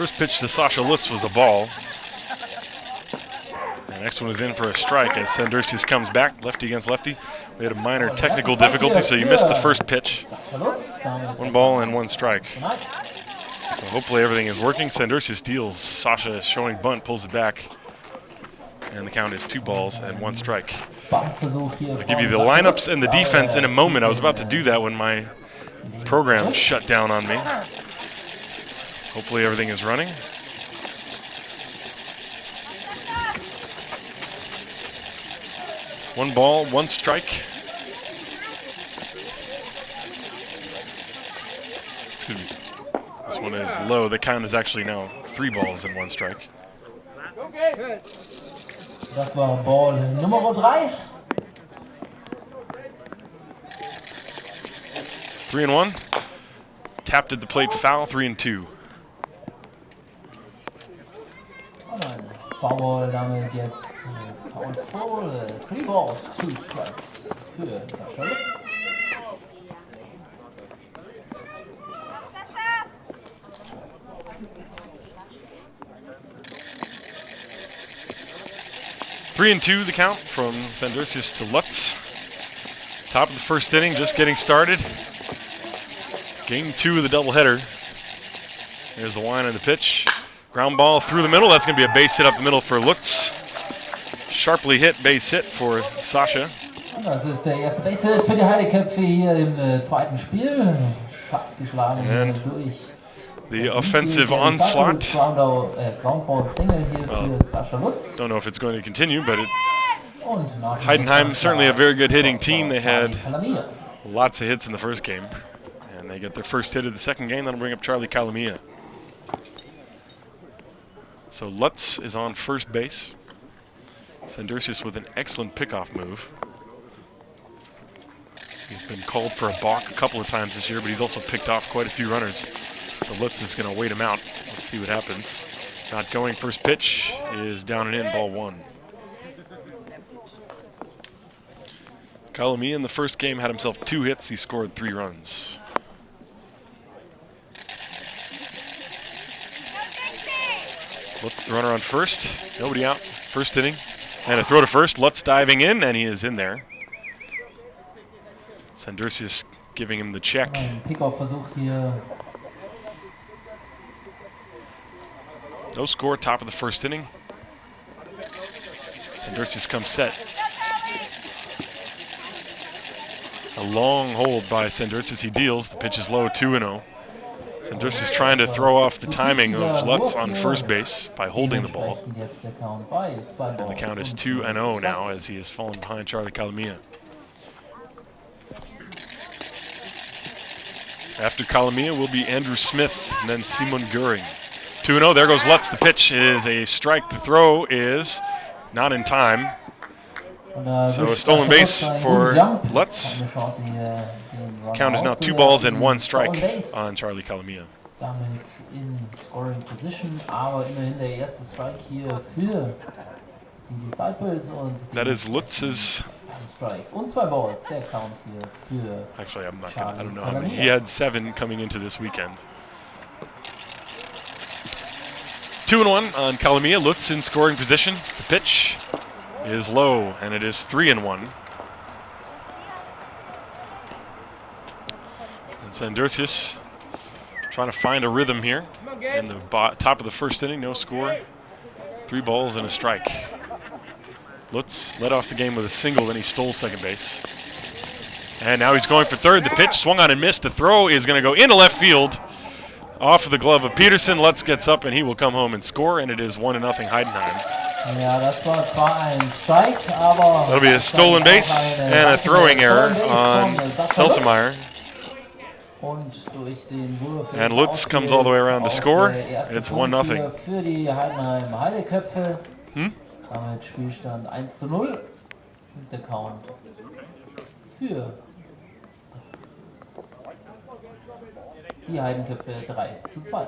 First pitch to Sasha Lutz was a ball. The next one is in for a strike as Sandursius comes back, lefty against lefty. We had a minor technical difficulty, so you missed the first pitch. 1 ball and 1 strike. So hopefully everything is working. Sandursius deals. Sasha showing bunt, pulls it back. And the count is 2 balls and 1 strike. I'll give you the lineups and the defense in a moment. I was about to do that when my program shut down on me. Hopefully everything is running. One ball, 1 strike. Excuse me. This one is low. The count is actually now 3 balls and 1 strike. Das war Ball Nummer 3. 3-1. Tapped at the plate, foul, 3-2. Und ein Foul damit jetzt Foul Foul, 3 balls, 2 strikes für Sascha Lutz. Three and 2 the count from Sandursius to Lutz. Top of the first inning, just getting started. Game 2 of the doubleheader. There's the line of the pitch. Ground ball through the middle. That's going to be a base hit up the middle for Lutz. Sharply hit base hit for Sascha. Das ist der erste Base-Hit für die Heideköpfe hier im zweiten Spiel. Scharf geschlagen durch. The offensive onslaught. Ground ball single hier für Sascha Lutz. Don't know if it's going to continue, but Heidenhem, certainly a very good hitting team. They had lots of hits in the first game. And they get their first hit of the second game. That'll bring up Charlie Calamia. So Lutz is on first base. Sandursius with an excellent pickoff move. He's been called for a balk a couple of times this year, but he's also picked off quite a few runners. So Lutz is going to wait him out. Let's see what happens. Not going. First pitch is down and in, ball 1. Calamia in the first game had himself 2 hits. He scored 3 runs. Lutz the runner on first. Nobody out. First inning. And a throw to first. Lutz diving in, and he is in there. Sandursius giving him the check. Pickoff-Versuch hier. No score, top of the first inning. Sandursius comes set. A long hold by Sandursius. He deals. The pitch is low, 2-0. Sandursius trying to throw off the timing of Lutz on first base by holding the ball. And the count is 2-0 now as he has fallen behind Charlie Calamia. After Calamia will be Andrew Smith and then Simon Göring. 2-0, there goes Lutz. The pitch is a strike. The throw is not in time. So a stolen base for Lutz. Count is now 2 balls and 1 strike on Charlie Calamia. Damit in scoring position, aber immerhin der erste Strike hier für die Disciples und that is Lutz's strike und 2 balls. Der Count hier für actually I'm not gonna, I don't know how many. He had 7 coming into this weekend. 2-1 on Calamia. Lutz in scoring position. The pitch is low, and it is 3-1. And Sandursius trying to find a rhythm here. In the top of the first inning, no score. 3 balls and a strike. Lutz led off the game with a single, then he stole second base. And now he's going for third. The pitch swung on and missed. The throw is going to go into left field. Off of the glove of Peterson. Lutz gets up and he will come home and score, and it is 1-0 Heidenheim. Ja, das war zwar ein Strike, aber that'll be a stolen base and a throwing error on Selsemeyer. And Lutz comes all the way around to score. It's 1-0. Für die Heidenheim Heideköpfe. Damit Spielstand 1-0. Und der Count für die Heidenköpfe 3-2.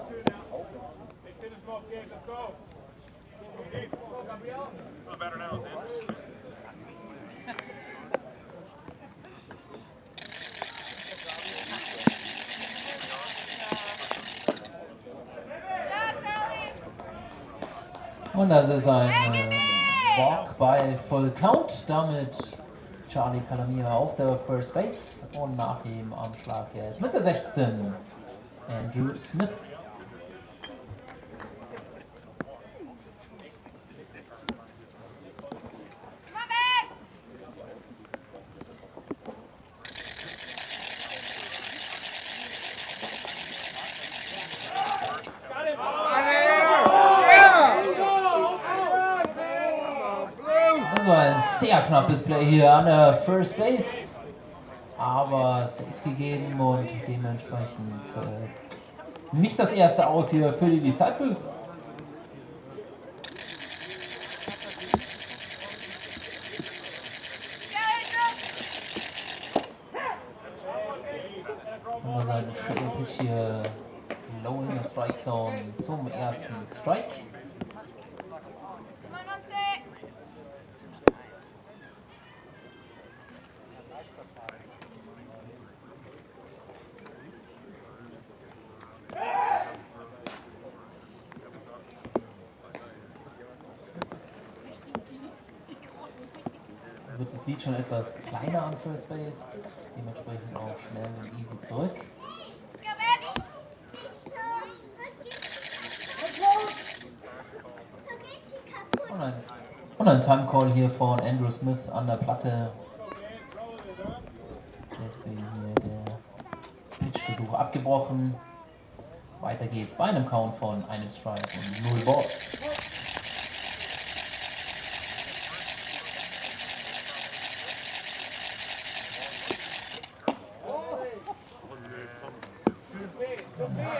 Und das ist ein Walk by Full Count. Damit Charlie Calamia auf der First Base. Und nach ihm am Schlag jetzt mit der 16 Andrew Smith. Das war ein sehr knappes Play hier an der First Base, aber safe gegeben und dementsprechend nicht das erste Aus hier für die Disciples. Und ein schöner Pitch hier low in der Strike Zone zum ersten Strike. Wird das Lead schon etwas kleiner an First Base, dementsprechend auch schnell und easy zurück. Und ein Time Call hier von Andrew Smith an der Platte. Deswegen hier der Pitchversuch abgebrochen. Weiter geht's bei einem Count von einem Strike und 0 Balls.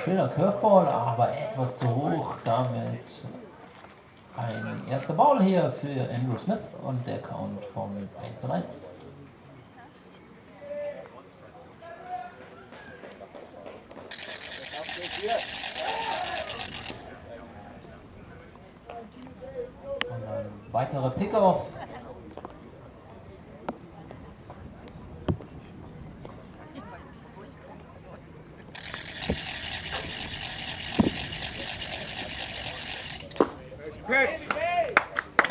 Schöner Curveball, aber etwas zu hoch. Damit ein erster Ball hier für Andrew Smith und der Count von 1:1. Und ein weiterer Pickoff.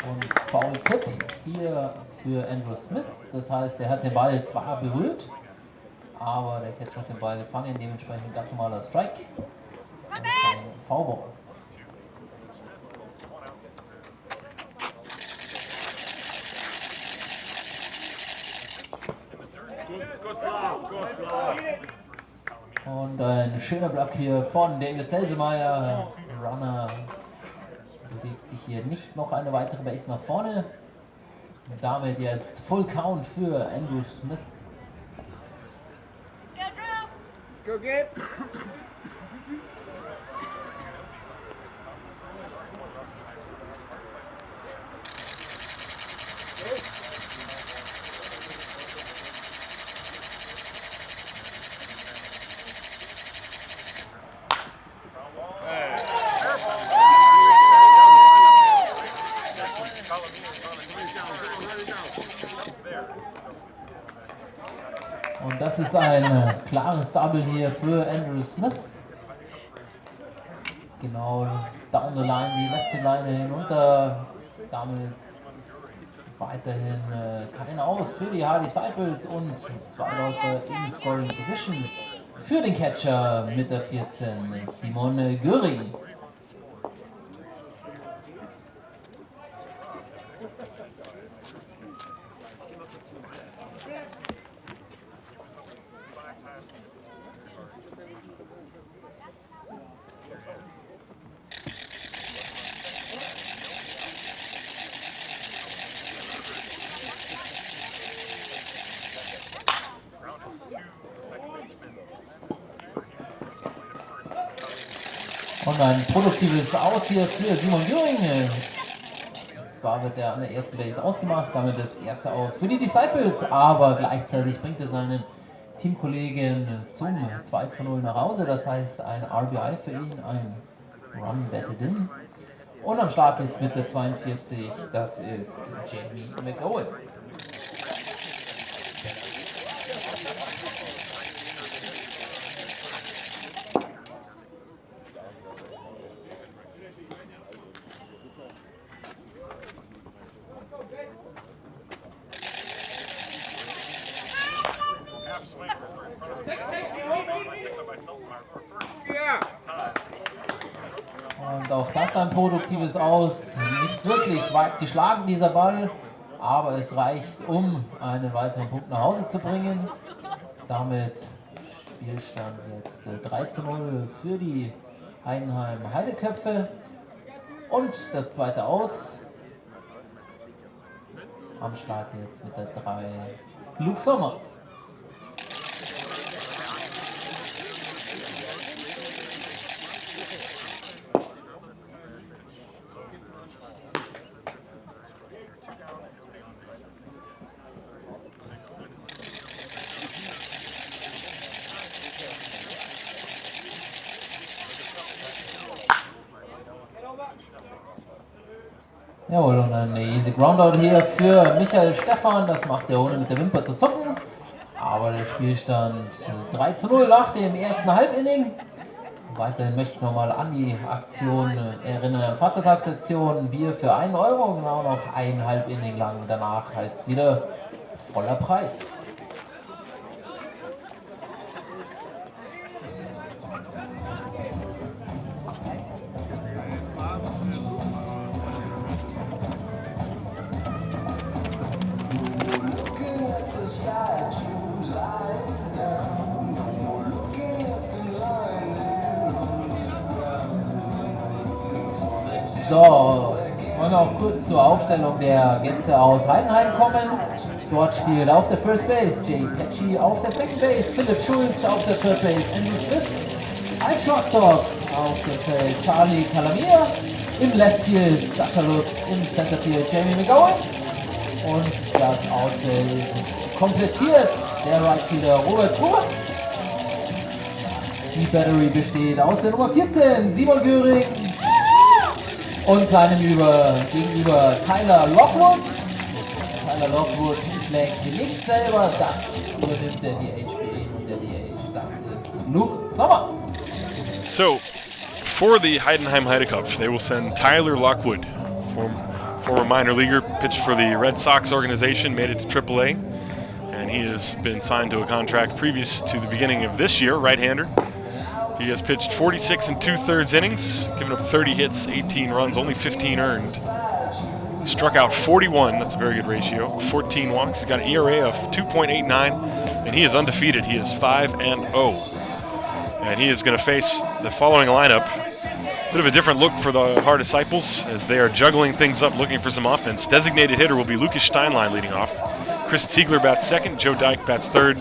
Und Foul-Tipp hier für Andrew Smith. Das heißt, er hat den Ball zwar berührt, aber der Catcher hat den Ball gefangen, dementsprechend ganz normaler Strike. Und ein Foul-Ball. Und ein schöner Block hier von David Selsemeyer. Runner bewegt sich hier nicht noch eine weitere Base nach vorne. Und damit jetzt Full Count für Andrew Smith. Go get. Und das ist ein klares Double hier für Andrew Smith. Genau down the line, die letzte Line hinunter. Damit weiterhin kein Aus für die Haar Disciples und 2 Läufer in Scoring Position für den Catcher mit der 14, Simon Göring. Und ein produktives Aus hier für Simon Göring. Zwar wird er an der ersten Base ausgemacht, damit das erste Aus für die Disciples, aber gleichzeitig bringt er seinen Teamkollegen zum 2:0 nach Hause. Das heißt ein RBI für ihn, ein Run batted in. Und am Start jetzt mit der 42, das ist Jamie McOwen. Und auch das ein produktives Aus. Nicht wirklich weit geschlagen dieser Ball, aber es reicht, um einen weiteren Punkt nach Hause zu bringen. Damit Spielstand jetzt 3:0 für die Heidenheim Heideköpfe. Und das zweite Aus. Am Start jetzt mit der 3 Luke Sommer. Jawohl, und ein easy Groundout hier für Michael Stephan. Das macht er ohne mit der Wimper zu zucken. Aber der Spielstand 3:0 nach dem ersten Halbinning. Weiterhin möchte ich nochmal an die Aktion erinnern. Vatertagsaktion, Bier für 1 Euro, genau noch ein Halbinning lang. Danach heißt es wieder voller Preis. So, jetzt wollen wir auch kurz zur Aufstellung der Gäste aus Heidenheim kommen. Dort spielt auf der First Base Jay Petchy, auf der Second Base Philipp Schulz, auf der Third Base Andrew Smith, als Shortstop auf dem Feld Charlie Calamia, im Left Field Sascha Lutz, im Center Field Jamie McGowan und das Outfield komplettiert der Right Fielder Robert Gruber. Die Battery besteht aus der Nummer 14 Simon Göring und seinem gegenüber Tyler Lockwood. Tyler Lockwood schlägt nicht selber, das übernimmt der DH und der DH, das ist Luke Sommer. So, for the Heidenheim Heideköpfe, they will send Tyler Lockwood, former minor leaguer, pitched for the Red Sox organization, made it to AAA, and he has been signed to a contract previous to the beginning of this year, right-hander. He has pitched 46 2/3 innings, given up 30 hits, 18 runs, only 15 earned. Struck out 41, that's a very good ratio, 14 walks. He's got an ERA of 2.89, and he is undefeated. He is 5-0. And he is going to face the following lineup. Bit of a different look for the Haar Disciples as they are juggling things up, looking for some offense. Designated hitter will be Lucas Steinlein leading off. Chris Ziegler bats second, Joe Dyke bats third.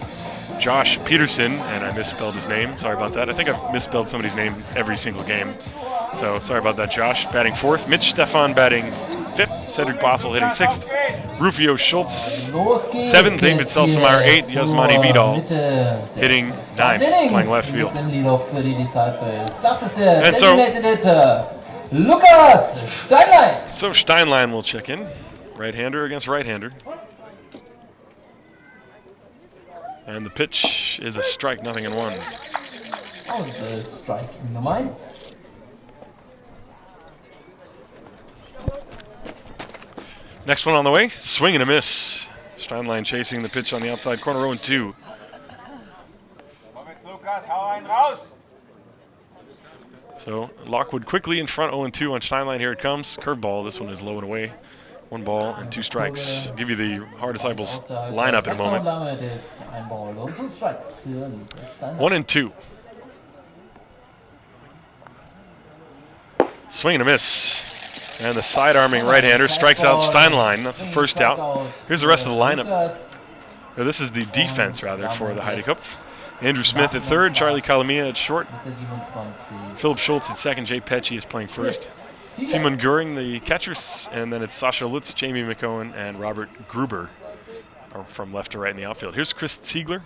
Josh Peterson, and I misspelled his name, sorry about that. I think I've misspelled somebody's name every single game. So sorry about that, Josh. Batting fourth, Mitch Stefan batting fifth, Cedric Bossel hitting sixth, Rufio Schultz seventh, David Selsemeyer eighth, Yasmani Vidal hitting ninth, playing left field. Das ist der designated hitter, Lukas Steinlein. So Steinlein will check in, right-hander against right-hander. And the pitch is a strike, 0-1. Und Strike Nummer 1. Next one on the way, swing and a miss. Steinlein chasing the pitch on the outside corner, 0-2. Lukas, hau einen raus! So Lockwood quickly in front, 0-2 on Steinlein. Here it comes. Curveball, this one is low and away. 1 ball and 2 strikes. I'll give you the Haar Disciples lineup in a moment. 1-2. Swing and a miss. And the side-arming right-hander strikes out Steinlein. That's the first out. Here's the rest of the lineup. Now, this is the defense, rather, for the Heideköpfe. Andrew Smith at third, Charlie Calamia at short. Philip Schultz at second, Jay Petchy is playing first. Simon Göring, the catchers, and then it's Sascha Lutz, Jamie McOwen, and Robert Gruber are from left to right in the outfield. Here's Chris Ziegler.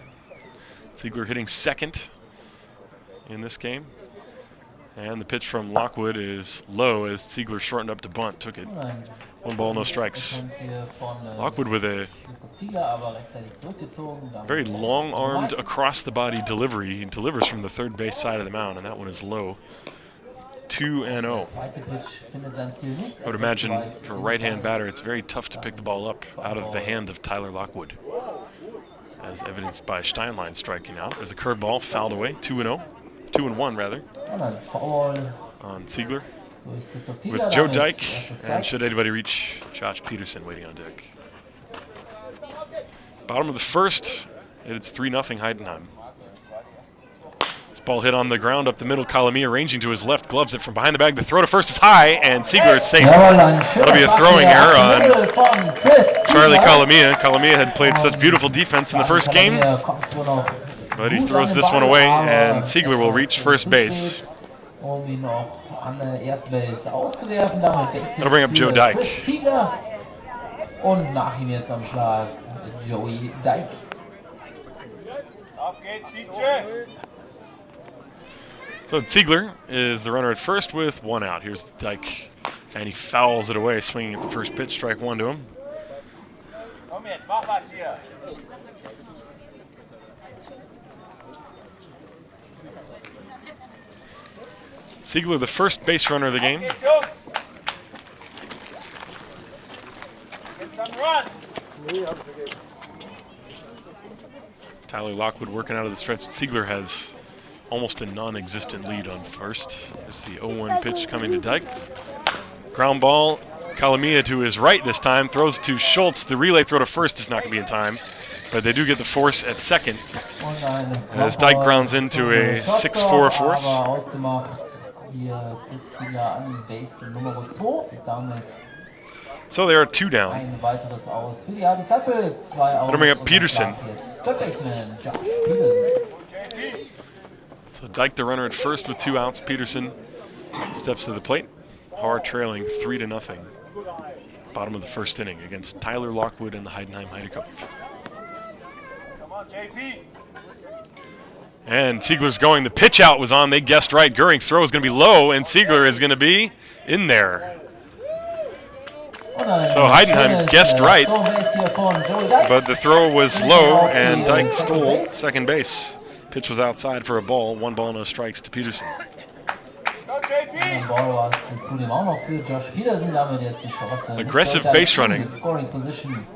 Ziegler hitting second in this game. And the pitch from Lockwood is low as Ziegler shortened up to bunt, took it. 1 ball, no strikes. Lockwood with a very long-armed, across-the-body delivery. He delivers from the third base side of the mound, and that one is low. 2-0. I would imagine for a right-hand batter, it's very tough to pick the ball up out of the hand of Tyler Lockwood, as evidenced by Steinlein striking out. There's a curveball fouled away, 2-0. 2-1 rather, Und ein Foul on Ziegler durch Christoph Ziegler. with Joe Damit Dyke. erstes And Strike. should anybody reach, Josh Peterson waiting on deck. Bottom of the first, it's 3-0 Heidenheim. This ball hit on the ground up the middle. Kalamia ranging to his left, gloves it from behind the bag. The throw to first is high, and Ziegler is safe. Jawohl, ein schöner That'll be a Schlag throwing hier error aus dem on Mittel von Chris Charlie Ziegler. Kalamia. Kalamia had played such beautiful defense in the first game, Kalamia kommt zwar noch but he gut throws an den this one Ball, away, aber and Ziegler will etwas reach first zu base. spät, um ihn noch an der ersten Base auszuwerfen. Damit Base That'll bring up für Joe Dyke. Chris Ziegler. Und nach ihm jetzt am Schlag Joey Dyke. Auf geht's, DJ! So Ziegler is the runner at first with 1 out. Here's Dyke, and he fouls it away, swinging at the first pitch, strike 1 to him. Komm jetzt, mach was hier! Ziegler, the first base runner of the game. Geht's, Jungs! Jetzt am Run! Tyler Lockwood working out of the stretch. Ziegler has almost a non-existent lead on first. There's the 0-1 pitch coming to Dyke. Ground ball. Kalamia to his right this time. Throws to Schultz. The relay throw to first is not going to be in time, but they do get the force at second. As Dyke grounds into a 6-4 force. Aber ausgemacht hier Chris Ziegler an Base Nummer 2. Damit So they are 2 down. ein weiteres Aus für die Disciples. 2 aus. That'll bring up Und Peterson. dann jetzt Third Baseman Josh Peterson. So Dyke, the runner at first with 2 outs. Peterson steps to the plate. Haar trailing 3-0. Bottom of the first inning against Tyler Lockwood and the Heidenheim Heidekopp. Come on, JP! And Ziegler's going. The pitch out was on. They guessed right. Goering's throw is going to be low, and Ziegler is going to be in there. So Heidenheim guessed right, but the throw was low, and Dyke stole second base. Pitch was outside for a ball. 1 ball, no strikes to Peterson. Go, JP! Ein Ball war es zudem auch noch für Josh Peterson. Damit jetzt die Chance. Aggressive base running Scoring position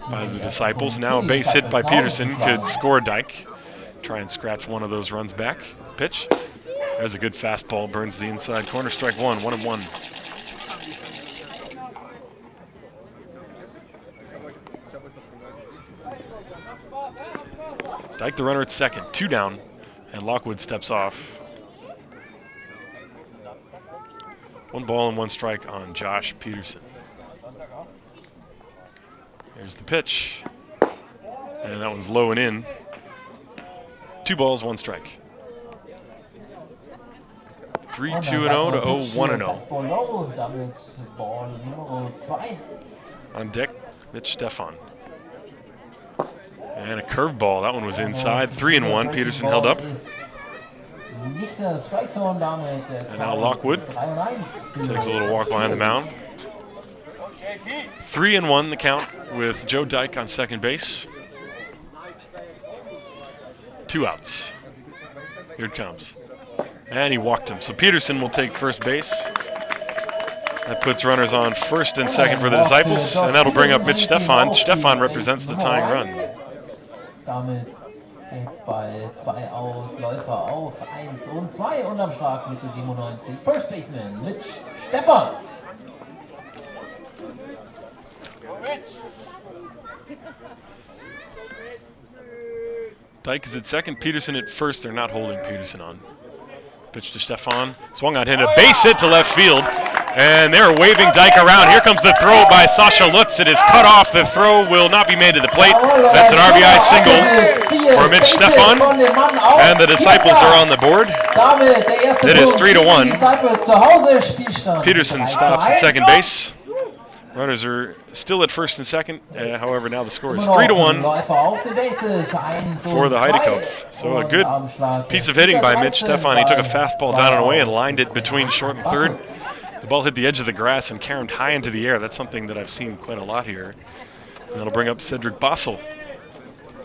by the Disciples. Now a base hit by Peterson could score Dyke. Try and scratch one of those runs back. Pitch. There's a good fastball. Burns the inside corner. Strike 1. 1-1. Dyke, the runner at second. 2 down, and Lockwood steps off. 1 ball and 1 strike on Josh Peterson. Here's the pitch, and that one's low and in. 2 balls, 1 strike. 3-2-0 to 0-1-0. Fastball low, damit Ball Nummer 2. On deck, Mitch Stefan. And a curveball. That one was inside. 3-1. Peterson held up. And now Lockwood takes a little walk behind the mound. 3-1 the count with Joe Dyke on second base. 2 outs. Here it comes. And he walked him. So Peterson will take first base. That puts runners on first and second for the Disciples. And that'll bring up Mitch Stefan. Stefan represents the tying run. Damit jetzt bei 2 aus, Läufer auf 1 und 2 und am Schlag Mitte 97. First Baseman Mitch Stefan. Dyke is at second, Peterson at first. They're not holding Peterson on. Pitch to Stefan. Swung on, hit a base hit to left field. And they're waving Dyke around. Here comes the throw by Sasha Lutz. It is cut off. The throw will not be made to the plate. That's an RBI single for Mitch Stefan. And the Disciples are on the board. It is 3-1. Peterson stops at second base. Runners are still at first and second. However, now the score is 3-1 for the Heidekopp. So a good piece of hitting by Mitch Stefan. He took a fastball down and away and lined it between short and third. The ball hit the edge of the grass and caromed high into the air. That's something that I've seen quite a lot here. And that'll bring up Cedric Bossel.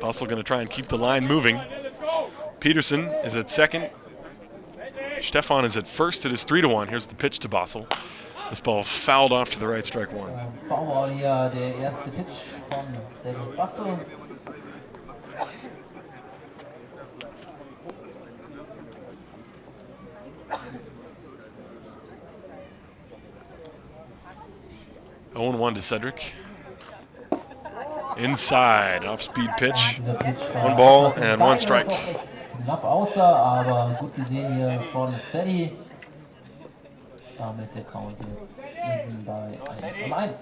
Bossel going to try and keep the line moving. Peterson is at second. Stefan is at first. It is 3-1. Here's the pitch to Bossel. This ball fouled off to the right, strike 1. Foul hier, der erste Pitch von Cedric Bossel. 0-1 to Cedric. Inside, off-speed pitch. Dieser Pitch war One ball etwas and inside, one das strike. auch echt knapp aussah, aber gut gesehen hier von Sadie. Damit der Count jetzt hinten bei 1-1.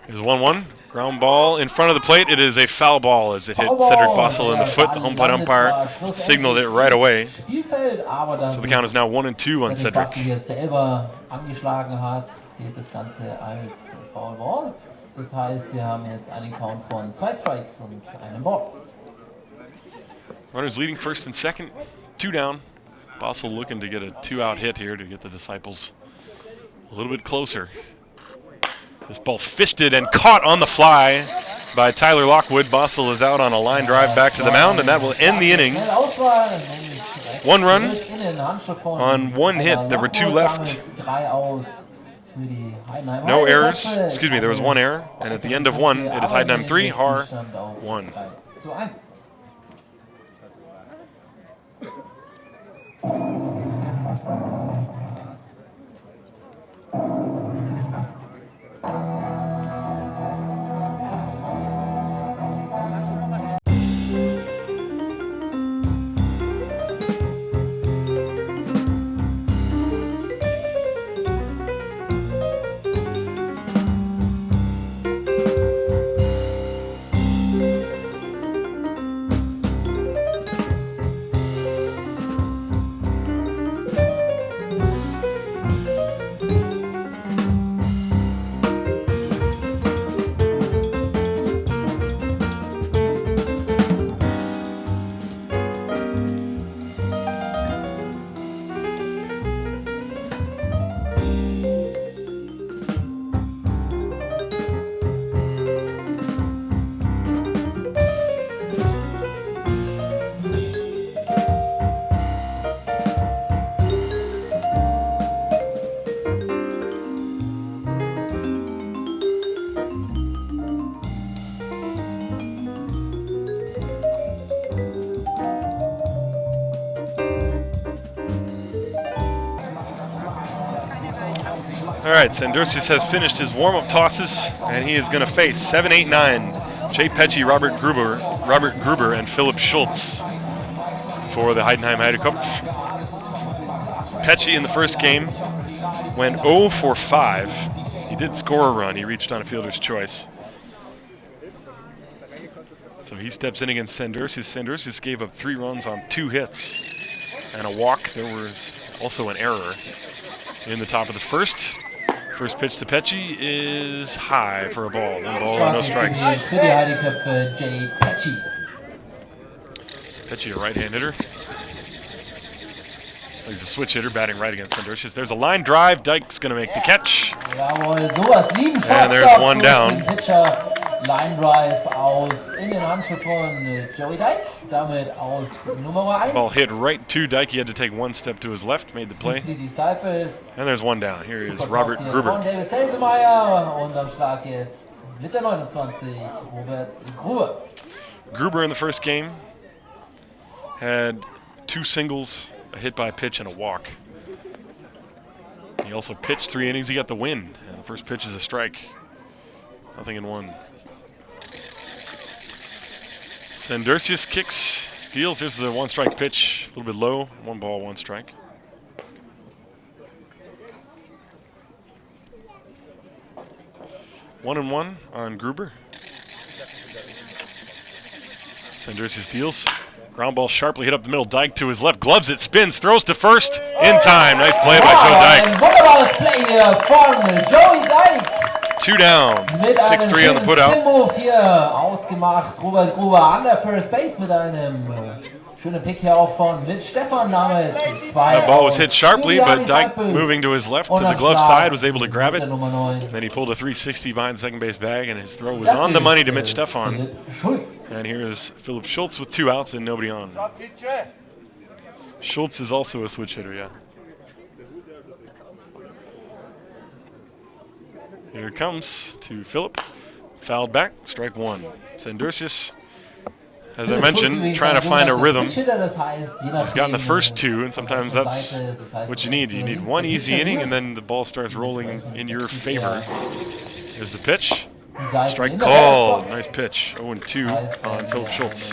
Here's 1-1. Ground ball in front of the plate. It is a foul ball as it hit Cedric Bossel in the foot. The home plate umpire signaled it right away. Spielfeld, aber dann So the count is now 1-2 on Cedric Bossel Cedric. hier selber angeschlagen hat, zählt das Ganze als Foul Ball. Das heißt, wir haben jetzt einen Count von 2 Strikes und einem Ball. Runners leading first and second. 2 down. Bossel looking to get a 2-out hit here to get the Disciples a little bit closer. This ball fisted and caught on the fly by Tyler Lockwood. Bossel is out on a line drive back to the mound, and that will end the inning. 1 run on 1 hit. There were 2 left. No errors. Excuse me, there was 1 error. And at the end of 1, it is Heidenhem 3, Haar 1. All right, Sandurcius has finished his warm-up tosses, and he is going to face 7, 8, 9, Jay Pecci, Robert Gruber, and Philip Schultz for the Heidenheim Heidekopf. Pecci in the first game went 0 for 5. He did score a run. He reached on a fielder's choice. So he steps in against Sandurcius. Sandurcius gave up 3 runs on 2 hits and a walk. There was also an error in the top of the first. First pitch to Pecci is high for a ball. 1 ball and no strikes. Für die Heideköpfe Jay Pecci. Pecci, a right-hand hitter. He's a switch hitter, batting right against Sandurcius. There's a line drive. Dyke's going to make the catch. Jawohl, sowas lieben And there's 1 down. Pitcher, Line Drive aus in den Handschuh von Joey Dyke. Damit aus Nummer 1. Ball hit right to Dyke. He had to take 1 step to his left, made the play. Die Disciples. And there's 1 down. Here is Robert Gruber. Von David Selsemeyer und am Schlag jetzt mit der 29 Robert Gruber. Gruber in the first game had 2 singles, a hit by pitch, and a walk. He also pitched 3 innings. He got the win. And the first pitch is a strike. Nothing in 1. Sandurcius kicks, deals. Here's the 1-strike pitch. A little bit low. 1 ball, 1 strike. One and 1 on Gruber. Sandurcius deals. Ground ball sharply hit up the middle. Dyke to his left. Gloves it, spins, throws to first. In time. Nice play by Joe Dyke. Ein wunderbares Play hier von Joey Dyke. 2 down. 6-3 on the putout. Spin-Move hier ausgemacht. Robert Gruber an der First Base mit einem schönen Pick hier auch von Mitch Stefan. Damit 2 The ball was hit sharply, but Dyke moving to his left to the glove side was able to grab it. Then he pulled a 360 behind the second base bag, and his throw was on the money to Mitch Stefan. And here's Philip Schultz with 2 outs and nobody on. Schultz is also a switch hitter, yeah. Here it comes to Philip. Fouled back, strike 1. Sandurcius as I mentioned, trying to find a rhythm. Das heißt, He's gotten the first two, and sometimes that's what you need. You need one easy inning, and then the ball starts rolling in your favor. Here's the pitch. Strike called. Nice pitch. 0-2 on Philipp Schultz.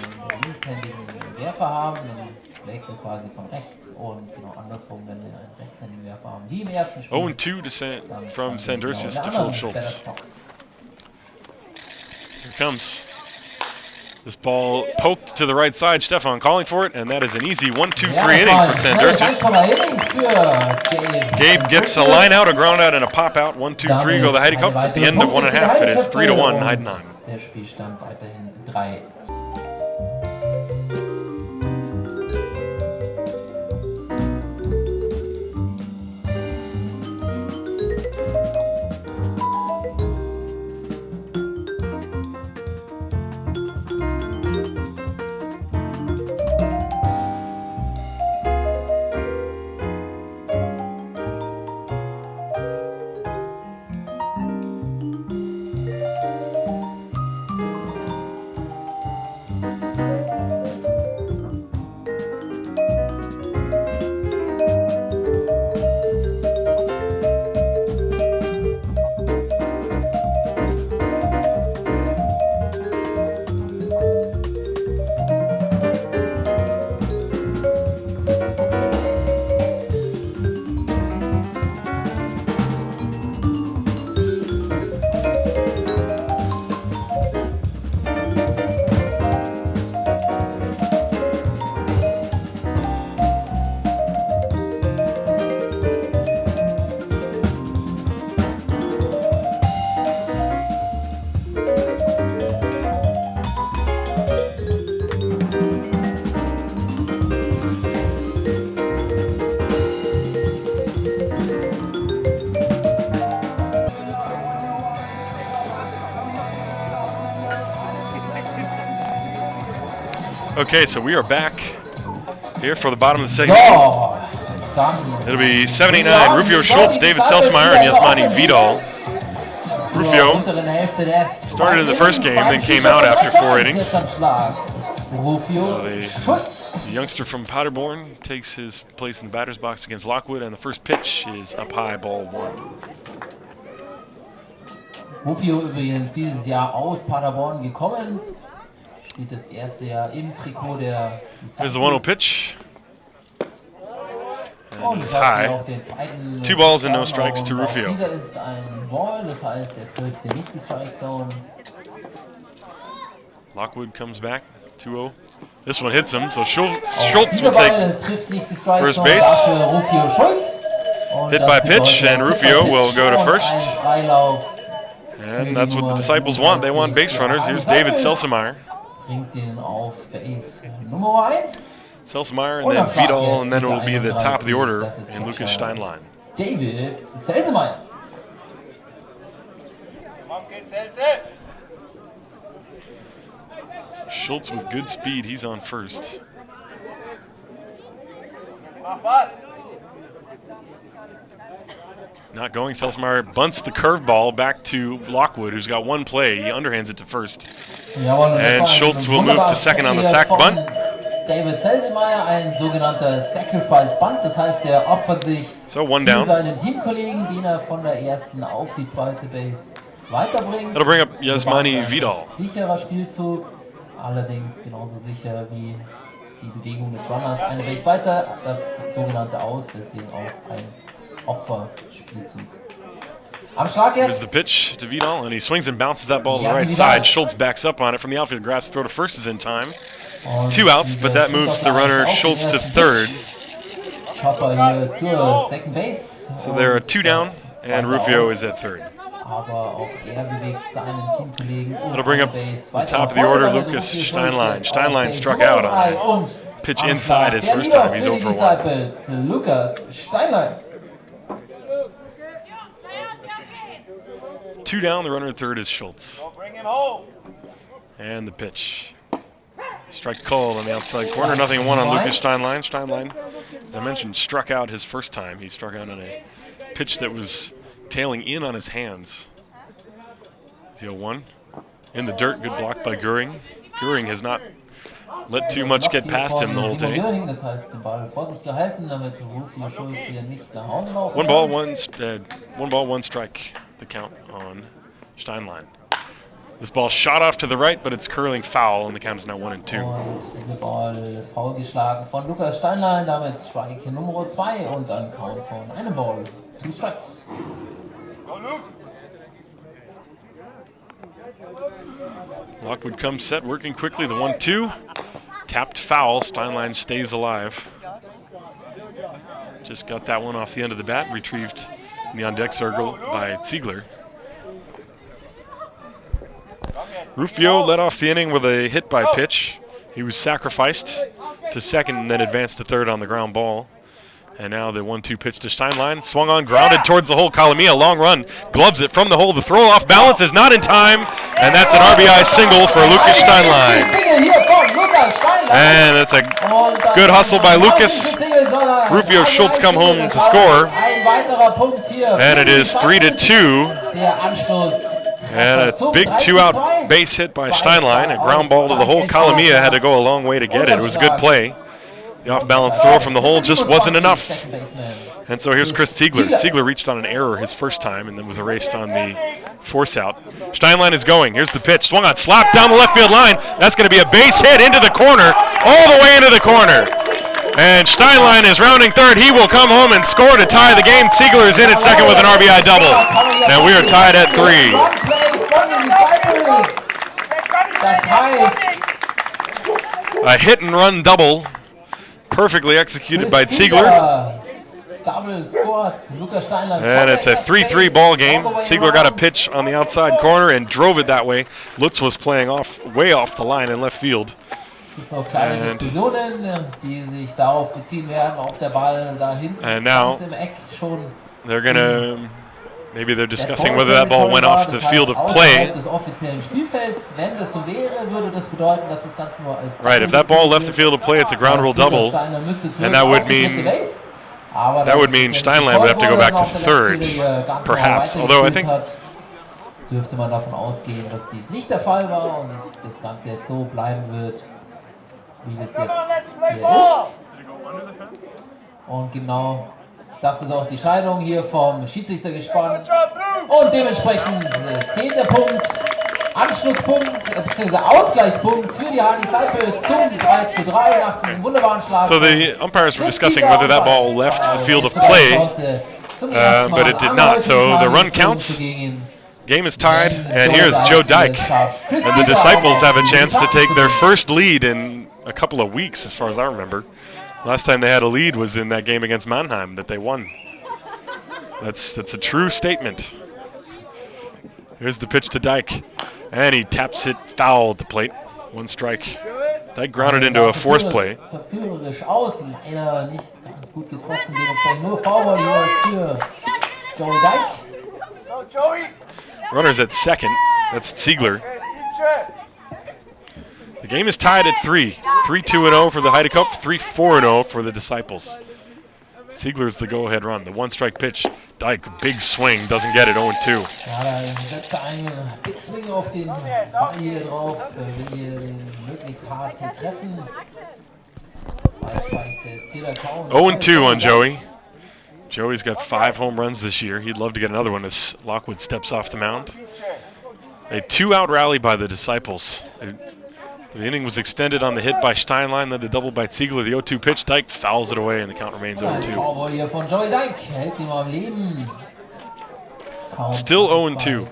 Werfer haben, dann schlägt er quasi von rechts und genau andersrum, wenn wir einen rechtshändigen Werfer haben. Wie im ersten Spiel. 0-2 from Sandursius to Philipp Schultz. Here comes. This ball poked to the right side. Stefan calling for it, and that is an easy 1-2-3 inning for Sandursius. Gabe gets a line out, a ground out, and a pop out. 1-2-3 go the Heidi Cup. At the end of 1.5, it is 3-1 Heidenhem. Der Spielstand weiterhin 3. Okay, so we are back here for the bottom of the second. It'll be 7-8-9. Rufio Schultz, David Selsmeyer, and Yasmani Vidal. Rufio started in the first game, then came out after 4 innings. So the youngster from Paderborn takes his place in the batter's box against Lockwood, and the first pitch is up high, ball 1. Rufio übrigens dieses Jahr aus Paderborn gekommen. Spielt das erste Jahr im Trikot der Here's the 1-0 pitch. And it's high. 2 balls and no strikes to Rufio. Dieser ist ein Ball, das heißt, er trifft den nicht die Strike Zone. Lockwood comes back, 2-0. This one hits him, so Schultz will take first base. Hit by pitch, and Rufio will go to first. And that's what the disciples want. They want base runners. Here's David Selsemeyer. Selsemeyer, and then Vidal, and then it will be the top of the order in Lucas Steinlein. David Selsemeyer. Schultz with good speed, he's on first. Not going, Selsemeyer bunts the curveball back to Lockwood, who's got 1 play. He underhands it to first. And Schultz will move to second on the sac bunt. David Selsemeyer, ein sogenannter Sacrifice Bunt, das heißt, er opfert sich So 1 down. für seinen Teamkollegen, den er von der ersten auf die zweite Base weiterbringt. That'll bring up Yasmani Vidal. Sicherer Spielzug, allerdings genauso sicher wie die Bewegung des Runners. Eine Base weiter, das sogenannte Aus, deswegen auch ein Opferspielzug. Am Schlag Here's jetzt. the pitch to Vidal, and he swings and bounces that ball to the right side. Schultz backs up on it from the outfield grass. Throw to first is in time. 2 outs, but that moves the runner Schultz to third. Chopper hier zur Second Base. So there are 2 down, and Rufio is at third. Aber auch er bewegt seinen Teamkollegen That'll bring up the top of the order, Lucas Steinlein. Steinlein struck out on a pitch inside his first time. He's 0 for 1. Lucas Steinlein. 2 down, the runner at third is Schultz. Bring him home. And the pitch. Strike called on the outside corner. 0-1 on Lucas Steinlein. Steinlein, as I mentioned, struck out his first time. He struck out on a pitch that was tailing in on his hands. 0-1. In the dirt, good block by Göring. Göring has not let too much get past him the whole day. Das heißt, den Ball vor sich gehalten, damit Rufio Schulz hier nicht nach Hause laufen. One ball, one strike. The count on Steinlein. This ball shot off to the right, but it's curling foul, and the count is now 1-2. Und der Ball faul geschlagen von Lukas Steinlein, damit Strike Nummer 2 und dann Count von einem Ball. 2 Strikes. Lockwood comes set, working quickly. The 1-2. Tapped foul. Steinlein stays alive. Just got that one off the end of the bat, retrieved in the on-deck circle by Ziegler. Rufio led off the inning with a hit by pitch. He was sacrificed to second and then advanced to third on the ground ball. And now the 1-2 pitch to Steinlein. Swung on, grounded towards the hole. Calamia, long run, gloves it from the hole. The throw off balance is not in time. And that's an RBI single for Lucas Steinlein. And that's a good hustle by Lucas. Rufio Schultz come home to score. And it is 3-2. And a big 2-out base hit by Steinlein. A ground ball to the hole. Calamia had to go a long way to get it. It was a good play. The off-balance throw from the hole just wasn't enough. And so here's Chris Ziegler. Ziegler reached on an error his first time and then was erased on the force out. Steinlein is going. Here's the pitch. Swung on, slapped down the left field line. That's going to be a base hit into the corner, all the way into the corner. And Steinlein is rounding third. He will come home and score to tie the game. Ziegler is in at second with an RBI double. Now we are tied at 3. A hit and run double. Perfectly executed by Ziegler. And it's a 3-3 ball game. Ziegler got a pitch on the outside corner and drove it that way. Lutz was playing way off the line in left field. And now they're going to, maybe they're discussing whether that ball went off the field of play. Right, if that ball left the field of play, it's a ground rule double, and that would mean Steinlein would have to go back to third, perhaps. Although I think dürfte man davon ausgehen, dass dies nicht der Fall war und das Ganze jetzt so bleiben wird, wie es jetzt hier ist. Und genau das ist auch die Scheidung hier vom Schiedsrichter gespannt. Und dementsprechend 10. Punkt, Anschlusspunkt, bzw. Ausgleichspunkt für die Haar Disciples zum 3:3 nach diesem wunderbaren Schlag. So the umpires were discussing whether that ball left the field of play, but it did not. So the run counts. Game is tied, and here's Joe Dyke. And the Disciples have a chance to take their first lead in a couple of weeks, as far as I remember. Last time they had a lead was in that game against Mannheim that they won. That's a true statement. Here's the pitch to Dyke, and he taps it foul at the plate. 1 strike. Dyke grounded into a force play. Verführerisch außen, leider nicht ganz gut getroffen, dementsprechend nur Foulball hier für Joey Dyke. Runners at second. That's Ziegler. The game is tied at 3. 3-2-0 for the Heidecup, 3-4-0 for the Disciples. Ziegler's the go-ahead run. The 1-strike pitch. Dyke, big swing, doesn't get it, 0-2. Ja, da setzt er einen Big Swing auf den Ball hier drauf, wenn wir den möglichst hart hier treffen. 2 Strikes jetzt hier der Count. 0-2 on Joey. Joey's got 5 home runs this year. He'd love to get another one as Lockwood steps off the mound. A 2-out rally by the Disciples. The inning was extended on the hit by Steinlein, then the double by Ziegler. The 0-2 pitch, Dyke fouls it away, and the count remains 0-2. Hier von Joey Dyke hält ihn am Leben. Still 0-2.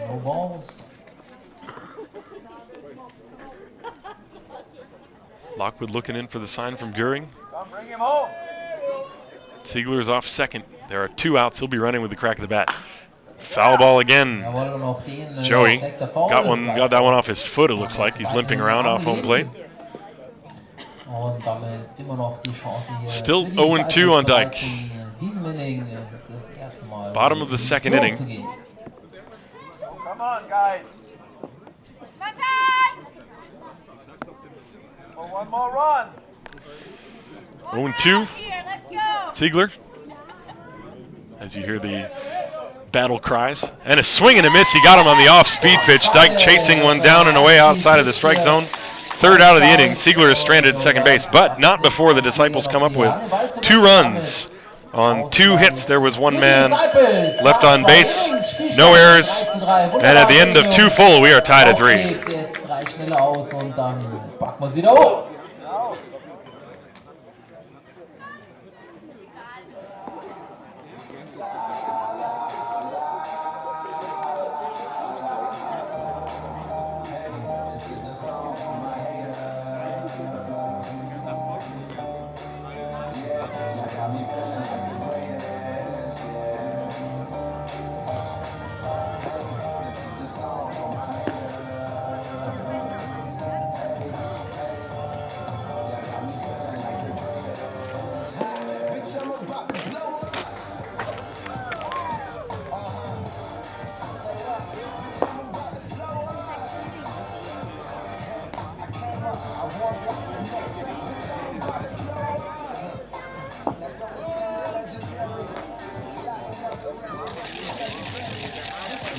No balls. Lockwood looking in for the sign from Goering. Bring him home. Ziegler is off second. There are 2 outs. He'll be running with the crack of the bat. Foul ball again. Joey got that one off his foot, it looks like. He's limping around off home plate. Still 0-2 on Dyke. Bottom of the second inning. Come on, guys. One more run. 0-2. Ziegler. As you hear the battle cries. And a swing and a miss. He got him on the off-speed pitch. Dyke chasing one down and away outside of the strike zone. Third out of the inning. Ziegler is stranded at second base, but not before the Disciples come up with 2 runs. On 2 hits, there was 1 man left on base. No errors. And at the end of 2 full, we are tied at 3.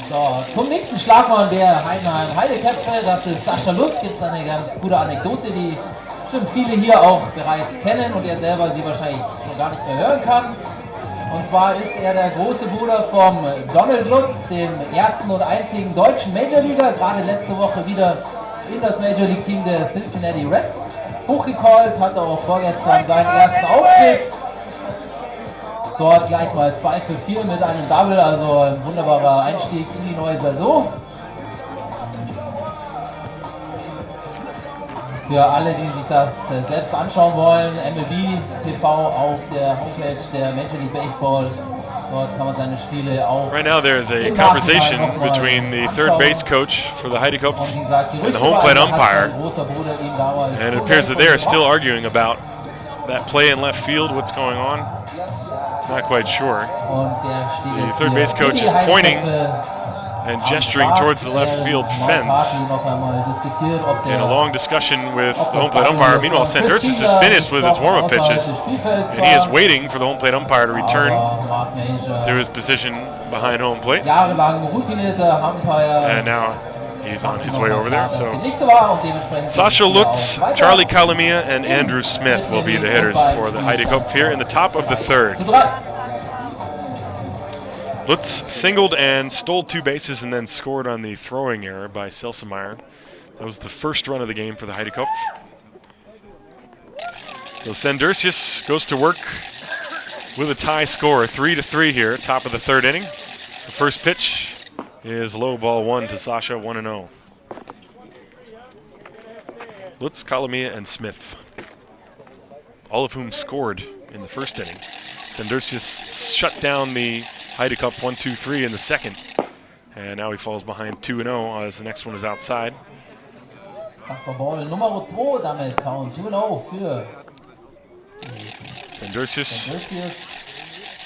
So, zum nächsten Schlagmann der Heidenheim Heideköpfe, das ist Sascha Lutz. Gibt es eine ganz gute Anekdote, die bestimmt viele hier auch bereits kennen und er selber sie wahrscheinlich schon gar nicht mehr hören kann. Und zwar ist er der große Bruder vom Donald Lutz, dem ersten und einzigen deutschen Major-Leaguer, gerade letzte Woche wieder in das Major-League-Team der Cincinnati Reds hochgecallt, hatte auch vorgestern seinen ersten Auftritt. Dort gleich mal 2 für 4 mit einem Double, also ein wunderbarer Einstieg in die neue Saison. Für alle, die sich das selbst anschauen wollen, MLB TV auf der Homepage der Major League Baseball. Dort kann man seine Spiele auch. Right now there is a conversation between the third base coach for the Heidekopf and the home plate umpire. And it appears that they are still arguing about that play in left field, what's going on. Not quite sure. The third base coach is pointing and gesturing towards the left field fence in a long discussion with the home plate umpire. Meanwhile, Sandursis is finished with his warm-up pitches, and he is waiting for the home plate umpire to return to his position behind home plate. And now he's on his way over there. So Sascha Lutz, Charlie Kalamia, and Andrew Smith will be the hitters for the Heidekopf here in the top of the 3rd. Lutz singled and stole 2 bases and then scored on the throwing error by Selsemeyer. That was the first run of the game for the Heidekopf. So Sandursius goes to work with a tie score, 3-3 here, top of the 3rd inning. The first pitch is low, ball 1 to Sascha, 1-0. Lutz, Kalamia, and Smith, all of whom scored in the first inning. Sandursius shut down the Heidekopf 1-2-3 in the second, and now he falls behind 2-0 as the next one is outside. Das war Ball Nummer 2, damit Count 2-0 für Sandursius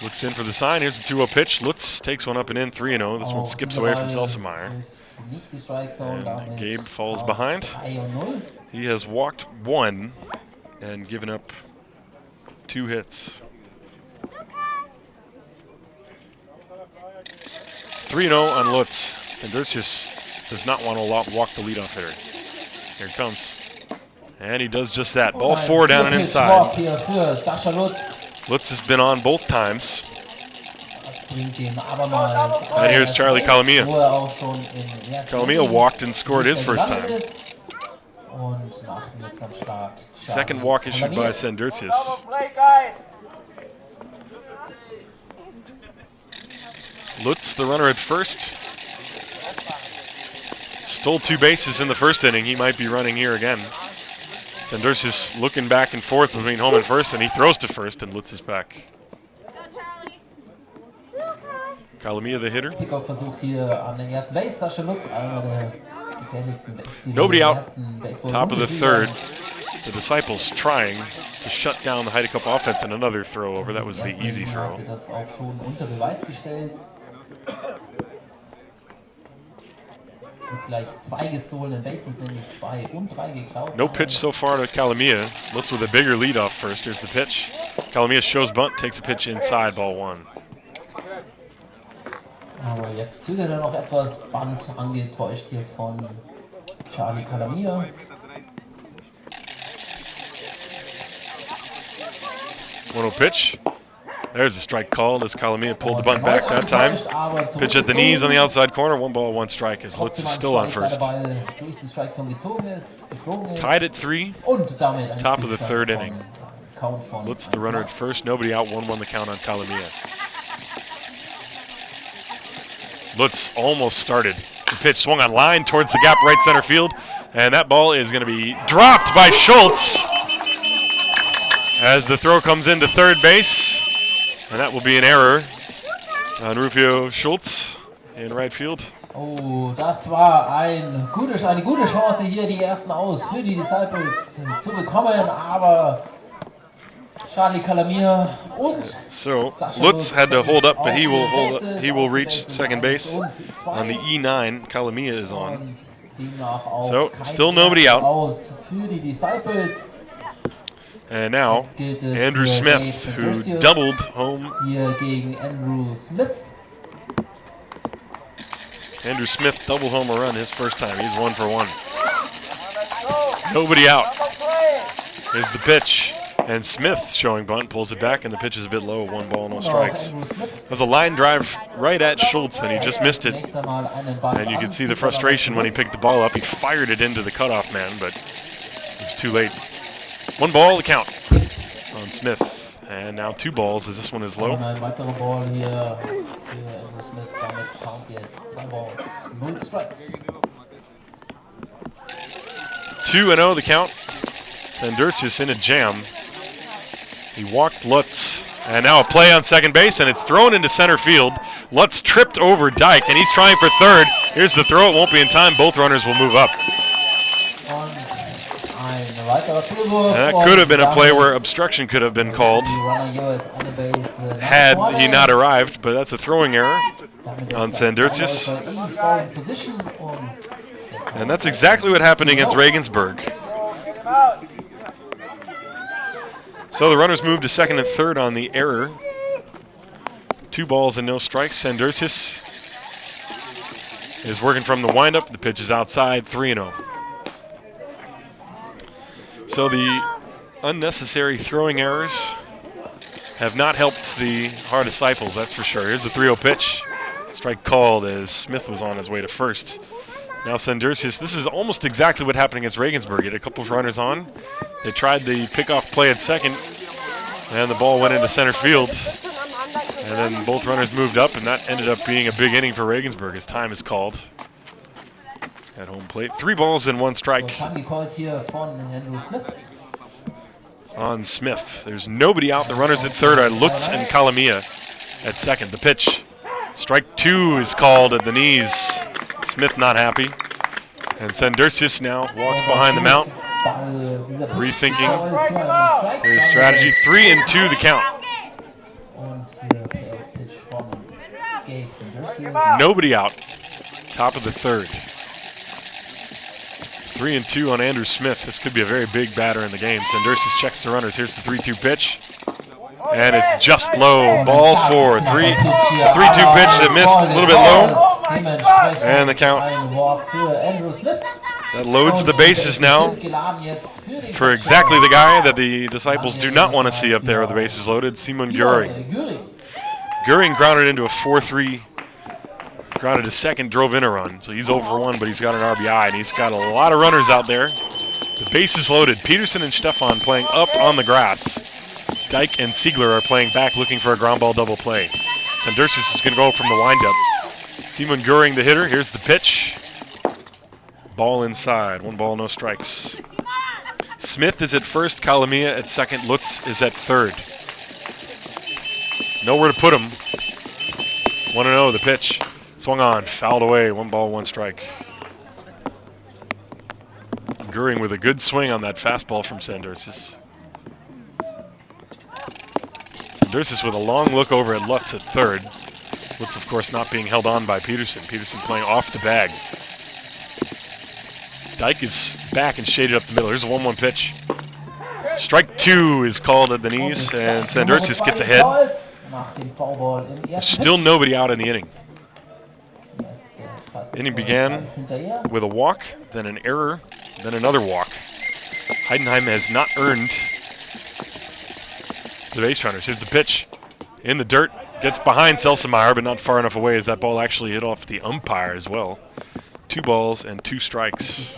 looks in for the sign. Here's the 2-0 pitch. Lutz takes one up and in, 3-0. This one skips away from Selsemeyer. And Gabe falls behind. He has walked 1 and given up 2 hits. 3-0 on Lutz. Sandursius does not want to walk the leadoff hitter. Here it comes. And he does just that. Ball 4 down and inside. Lutz has been on both times. And here's Charlie Kalamia. Kalamia walked and scored his first time. Second walk issued by Sandursius. Lutz, the runner at first, stole 2 bases in the first inning. He might be running here again. Sandursius looking back and forth between home and first, and he throws to first, and Lutz is back. Kalamia, the hitter. Nobody out. Top of the 3rd. The Disciples trying to shut down the Heidekopf offense, and another throw over. That was the easy throw. No pitch so far to Kalamia. Lutz with a bigger leadoff first. Here's the pitch. Kalamia shows bunt, takes a pitch inside, ball 1. Aber jetzt zögert er noch etwas, Band angetäuscht hier von Charlie Calamia. One-0 pitch. There's a strike called as Calamia pulled the bunt back that time. Pitch at the knees on the outside corner. 1-1 strike as Lutz is still on first. Tied at 3. Top of the third inning. Lutz the runner at first. Nobody out. 1-1 the count on Calamia. Lutz almost started. The pitch swung on line towards the gap right center field. And that ball is going to be dropped by Schultz as the throw comes into third base. And that will be an error on Rufio Schultz in right field. Oh, das war eine gute Chance hier, die ersten Aus für die Disciples zu bekommen, aber Charlie Calamia und so Lutz had to hold up, but he will reach second base on the E9. Calamia is on. So still nobody out. Für die Disciples. And now, Andrew Smith, who doubled home. Hier gegen Andrew Smith. Andrew Smith doubled home a run his first time. He's 1 for 1. Nobody out. Here's the pitch. And Smith showing bunt, pulls it back, and the pitch is a bit low. 1 ball, no strikes. It was a line drive right at Schultz, and he just missed it. And you could see the frustration when he picked the ball up. He fired it into the cutoff man, but it was too late. 1 ball, the count on Smith. And now 2 balls as this one is low. 2-0 the count. Sandurcius in a jam. He walked Lutz. And now a play on second base, and it's thrown into center field. Lutz tripped over Dyke, and he's trying for third. Here's the throw. It won't be in time. Both runners will move up. That could have been a play where obstruction could have been called had he not arrived, but that's a throwing error on Sandurcius. And that's exactly what happened against Regensburg. So the runners move to second and third on the error. 2 balls and no strikes. Sandurcius is working from the windup. The pitch is outside, 3-0. So the unnecessary throwing errors have not helped the Haar Disciples, that's for sure. Here's the 3-0 pitch. Strike called as Smith was on his way to first. Now Sandurcius, this is almost exactly what happened against Regensburg. He had a couple of runners on. They tried the pickoff play at second, and the ball went into center field. And then both runners moved up, and that ended up being a big inning for Regensburg as time is called. At home plate. 3 balls and 1 strike. On Smith. There's nobody out. The runners at third are Lutz and Calamia at second. The pitch. Strike 2 is called at the knees. Smith not happy. And Sandurcius now walks behind the mount, rethinking his strategy. 3-2 the count. Nobody out. Top of the third. 3-2 on Andrew Smith. This could be a very big batter in the game. Sandurcius checks the runners. Here's the 3-2 pitch. And it's just low. Ball 4. 3-2 pitch that missed a little bit low. And the count. That loads the bases now for exactly the guy that the Disciples do not want to see up there with the bases loaded, Simon Göring. Göring grounded into a 4-3. Grounded to second, drove in a run. So he's 0 for 1, but he's got an RBI, and he's got a lot of runners out there. The bases loaded. Peterson and Stefan playing up on the grass. Dyke and Siegler are playing back, looking for a ground ball double play. Sandurcius is going to go from the windup. Simon Göring, the hitter. Here's the pitch. Ball inside. 1 ball, no strikes. Smith is at first. Calamia at second. Lutz is at third. Nowhere to put him. 1-0, the pitch. Swung on, fouled away, 1 ball, 1 strike. Göring with a good swing on that fastball from Sandurcius. Sandurcius with a long look over at Lutz at third. Lutz, of course, not being held on by Peterson. Peterson playing off the bag. Dyke is back and shaded up the middle. Here's a 1-1 pitch. Strike 2 is called at the knees, and Sandurcius gets ahead. There's still nobody out in the inning. Inning began with a walk, then an error, then another walk. Heidenheim has not earned the base runners. Here's the pitch. In the dirt, gets behind Selsemeyer, but not far enough away as that ball actually hit off the umpire as well. 2 balls and 2 strikes.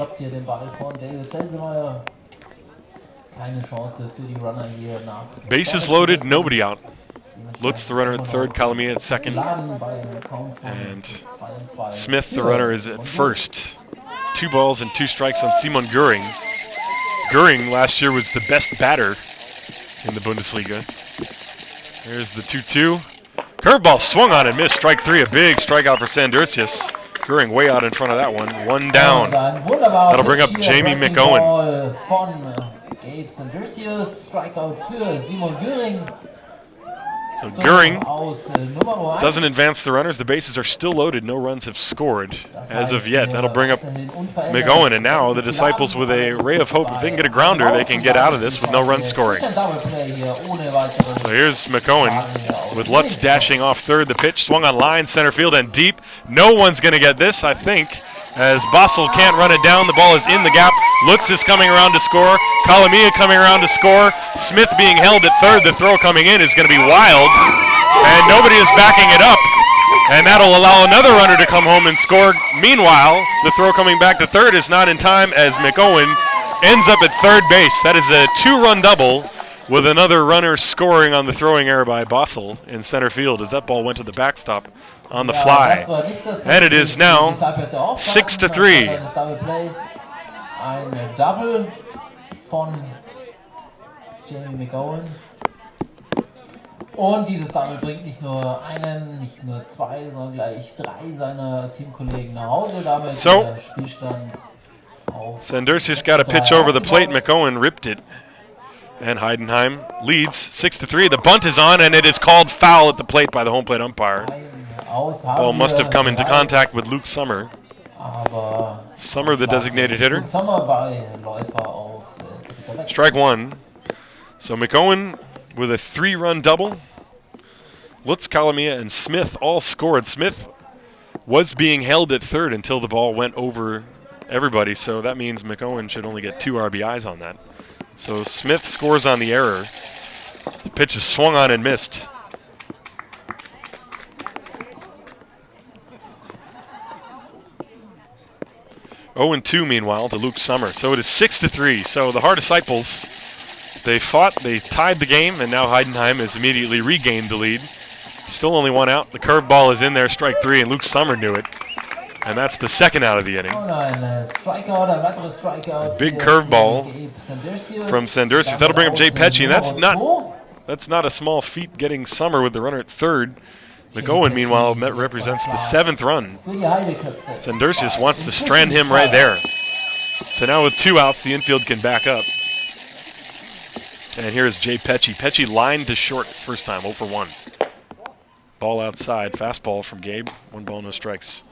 Bases loaded, nobody out. Lutz, the runner at third, Kalamia at second, and Smith, the runner, is at first. 2 balls and 2 strikes on Simon Göring. Göring last year was the best batter in the Bundesliga. There's the 2-2. Curveball swung on and missed. Strike 3, a big strikeout for Sandursius. Göring way out in front of that one. 1 down. That'll bring up Jamie McOwen. So Göring doesn't advance the runners. The bases are still loaded. No runs have scored as of yet. That'll bring up McOwen. And now the Disciples with a ray of hope. If they can get a grounder, they can get out of this with no runs scoring. So here's McOwen with Lutz dashing off third. The pitch swung on line, center field, and deep. No one's going to get this, I think, as Basel can't run it down. The ball is in the gap. Lutz is coming around to score. Kalamia coming around to score. Smith being held at third. The throw coming in is going to be wild, and nobody is backing it up. And that'll allow another runner to come home and score. Meanwhile, the throw coming back to third is not in time as McOwen ends up at third base. That is a 2-run double with another runner scoring on the throwing error by Basel in center field as that ball went to the backstop on the fly. And it is now 6-3. Ein Double von Jamie McOwen. Und dieses Double bringt nicht nur einen, nicht nur 2, sondern gleich 3 seiner Teamkollegen nach Hause. Damit der Spielstand auf. Sandursius got a pitch over the plate. McOwen ripped it. And Heidenheim leads 6-3. The bunt is on, and it is called foul at the plate by the home plate umpire. Ball must have come into contact with Luke Sommer. Sommer, the designated hitter. Strike 1. So McOwen with a 3-run double. Lutz, Kalamia, and Smith all scored. Smith was being held at third until the ball went over everybody, so that means McOwen should only get 2 RBIs on that. So Smith scores on the error. The pitch is swung on and missed. Oh, and 2 meanwhile to Luke Sommer. So it is 6-3. So the Haar Disciples, they fought, they tied the game, and now Heidenheim has immediately regained the lead. Still only 1 out. The curveball is in there, strike 3, and Luke Sommer knew it. And that's the second out of the inning. A big curveball from Sandursius. That'll bring up Jay Pecci, and that's not a small feat getting Sommer with the runner at third. McOwen, meanwhile, represents the 7th run. Sandursius wants to strand him right there. So now with 2 outs, the infield can back up. And here's Jay Pecci. Pecci lined to short first time, 0 for 1. Ball outside, fastball from Gabe. 1 ball, no strikes.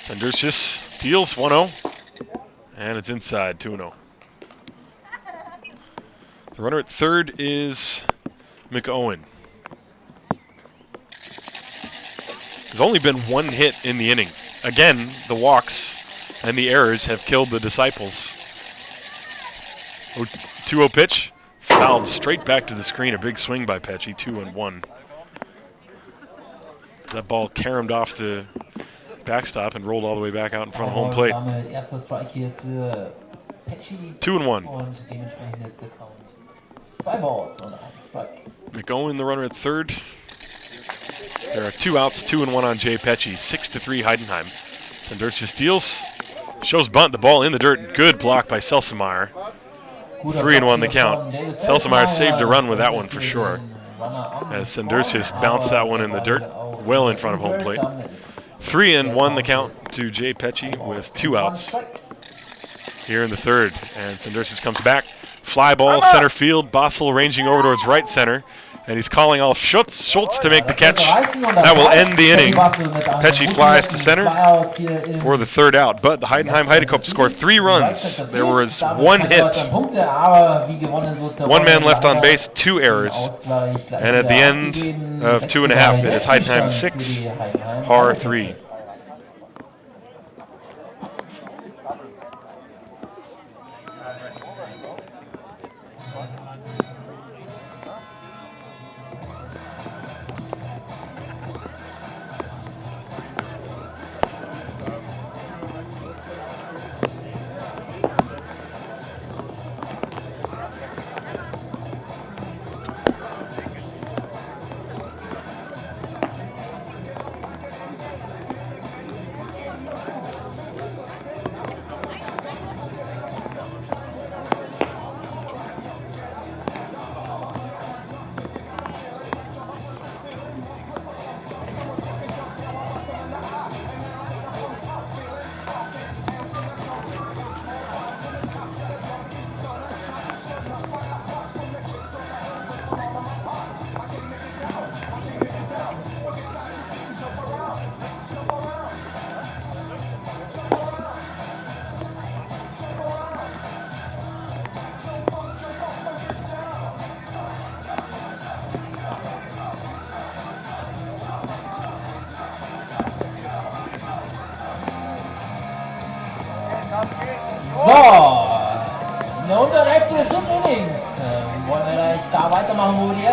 Sandursius deals 1-0, and it's inside, 2-0. The runner at third is McOwen. There's only been 1 hit in the inning. Again, the walks and the errors have killed the Disciples. 2-0 pitch, fouled straight back to the screen. A big swing by Pecci, 2-1. That ball caromed off the backstop and rolled all the way back out in front of home plate. 2-1. McOwen, the runner at third. There are 2 outs, 2-1 on Jay Pecci. 6-3 Heidenheim. Sandursius deals, shows bunt, the ball in the dirt. Good block by Selsemeyer. 3-1 the count. Selsemeyer saved a run with that one for sure, as Sandursius bounced that one in the dirt, well in front of home plate. 3-1 the count to Jay Pecci with 2 outs here in the third. And Sandursius comes back. Fly ball, center field. Basel ranging over towards right center. And he's calling off Schultz to make the catch. That will end the inning. Pesci flies to center for the third out. But the Heidenheim Heidekop score 3 runs. There was 1 hit. 1 man left on base, 2 errors. And at the end of 2.5, it is Heidenheim 6, Haar 3.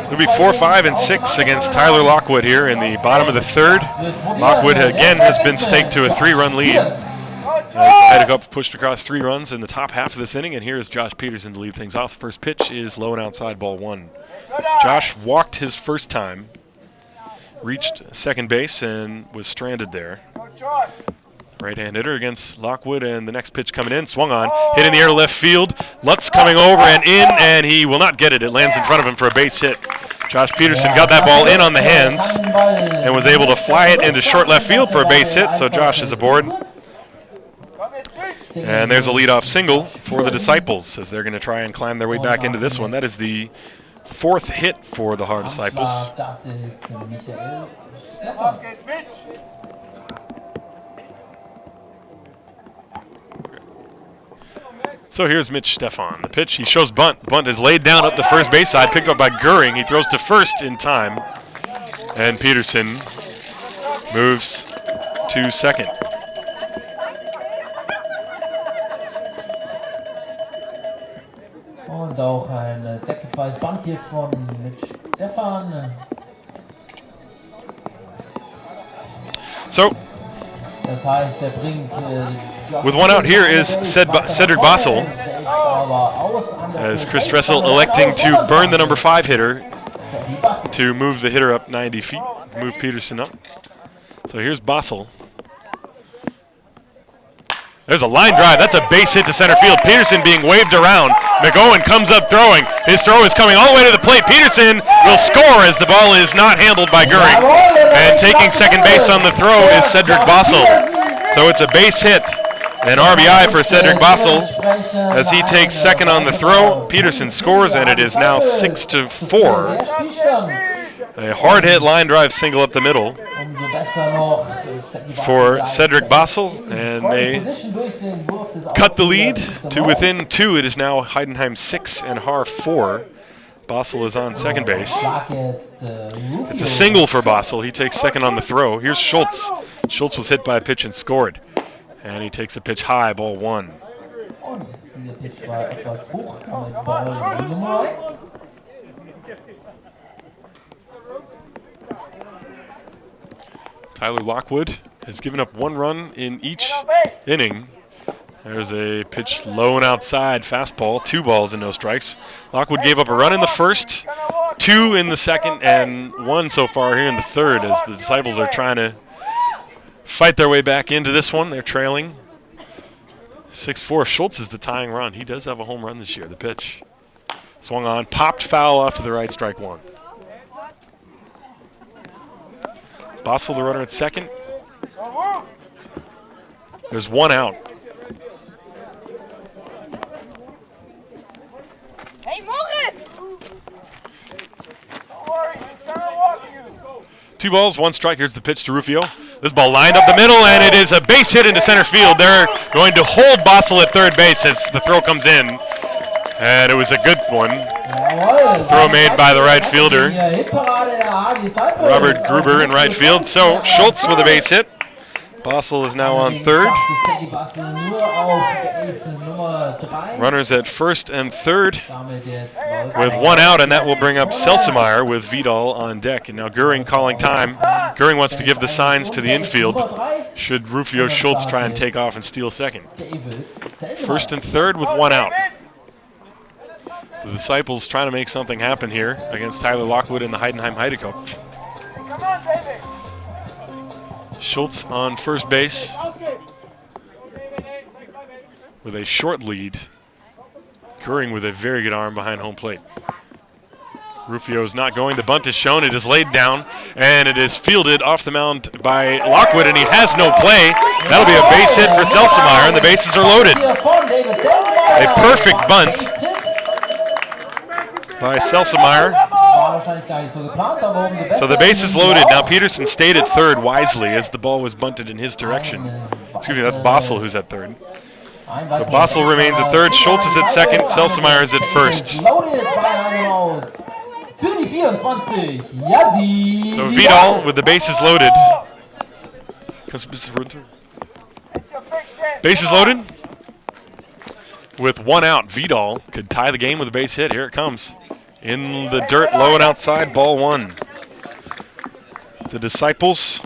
It'll be 4, 5, and 6 against Tyler Lockwood here in the bottom of the third. Lockwood again has been staked to a 3-run lead. Heidekop pushed across 3 runs in the top half of this inning, and here is Josh Peterson to lead things off. First pitch is low and outside, ball 1. Josh walked his first time, reached second base, and was stranded there. Right-hand hitter against Lockwood, and the next pitch coming in, swung on, hit in the air to left field. Lutz coming over and in, and he will not get it. It lands in front of him for a base hit. Josh Peterson got that ball in on the hands and was able to fly it into short left field for a base hit, so Josh is aboard. And there's a leadoff single for the Disciples as they're going to try and climb their way back into this one. That is the 4th hit for the Haar Disciples. So here's Mitch Stefan. The pitch, he shows bunt. The bunt is laid down up the first base side, picked up by Goering. He throws to first in time. And Peterson moves to second. Und auch ein Sacrifice Bunt hier von Mitch Stefan. So, das heißt, bringt with 1 out here is Cedric Basel, as Chris Dressel electing to burn the number 5 hitter to move the hitter up 90 feet, move Peterson up. So here's Basel. There's a line drive. That's a base hit to center field. Peterson being waved around. McGowan comes up throwing. His throw is coming all the way to the plate. Peterson will score as the ball is not handled by Goering. And taking second base on the throw is Cedric Basel. So it's a base hit. An RBI for Cedric Basel as he takes second on the throw. Peterson scores, and it is now 6-4. A hard-hit line drive single up the middle for Cedric Basel, and they cut the lead to within 2. It is now Heidenheim 6 and Haar 4. Basel is on second base. It's a single for Basel. He takes second on the throw. Here's Schultz. Schultz was hit by a pitch and scored. And he takes a pitch high, ball 1. Tyler Lockwood has given up 1 run in each inning. There's a pitch low and outside, fastball, 2 balls and no strikes. Lockwood gave up a run in the first, 2 in the second, and 1 so far here in the third as the Disciples are trying to fight their way back into this one. They're trailing 6-4. Schultz is the tying run. He does have a home run this year. The pitch swung on, popped foul off to the right, strike 1. Basel, the runner at second. There's 1 out. Hey, Moritz! 2 balls, 1 strike. Here's the pitch to Rufio. This ball lined up the middle, and it is a base hit into center field. They're going to hold Basel at third base as the throw comes in. And it was a good one. Throw made by the right fielder, Robert Gruber in right field. So Schultz with a base hit. Basel is now on third. Runners at first and third with 1 out, and that will bring up Selsemeyer with Vidal on deck. And now Goering calling time. Goering wants to give the signs to the infield should Rufio Schultz try and take off and steal second. First and third with 1 out. The Disciples trying to make something happen here against Tyler Lockwood in the Heidenhem Cup. Come on, baby. Schultz on first base with a short lead. Goering with a very good arm behind home plate. Rufio is not going. The bunt is shown. It is laid down, and it is fielded off the mound by Lockwood, and he has no play. That'll be a base hit for Selsemeyer, and the bases are loaded. A perfect bunt by Selsemeyer. So the base is loaded. Now Peterson stayed at third wisely as the ball was bunted in his direction. Excuse me, that's Basel who's at third. So Basel remains at third, Schultz is at second, Selsemeyer is at first. So Vidal with the bases loaded. Bases loaded. With 1 out, Vidal could tie the game with a base hit. Here it comes. In the dirt, low and outside, ball 1. The Disciples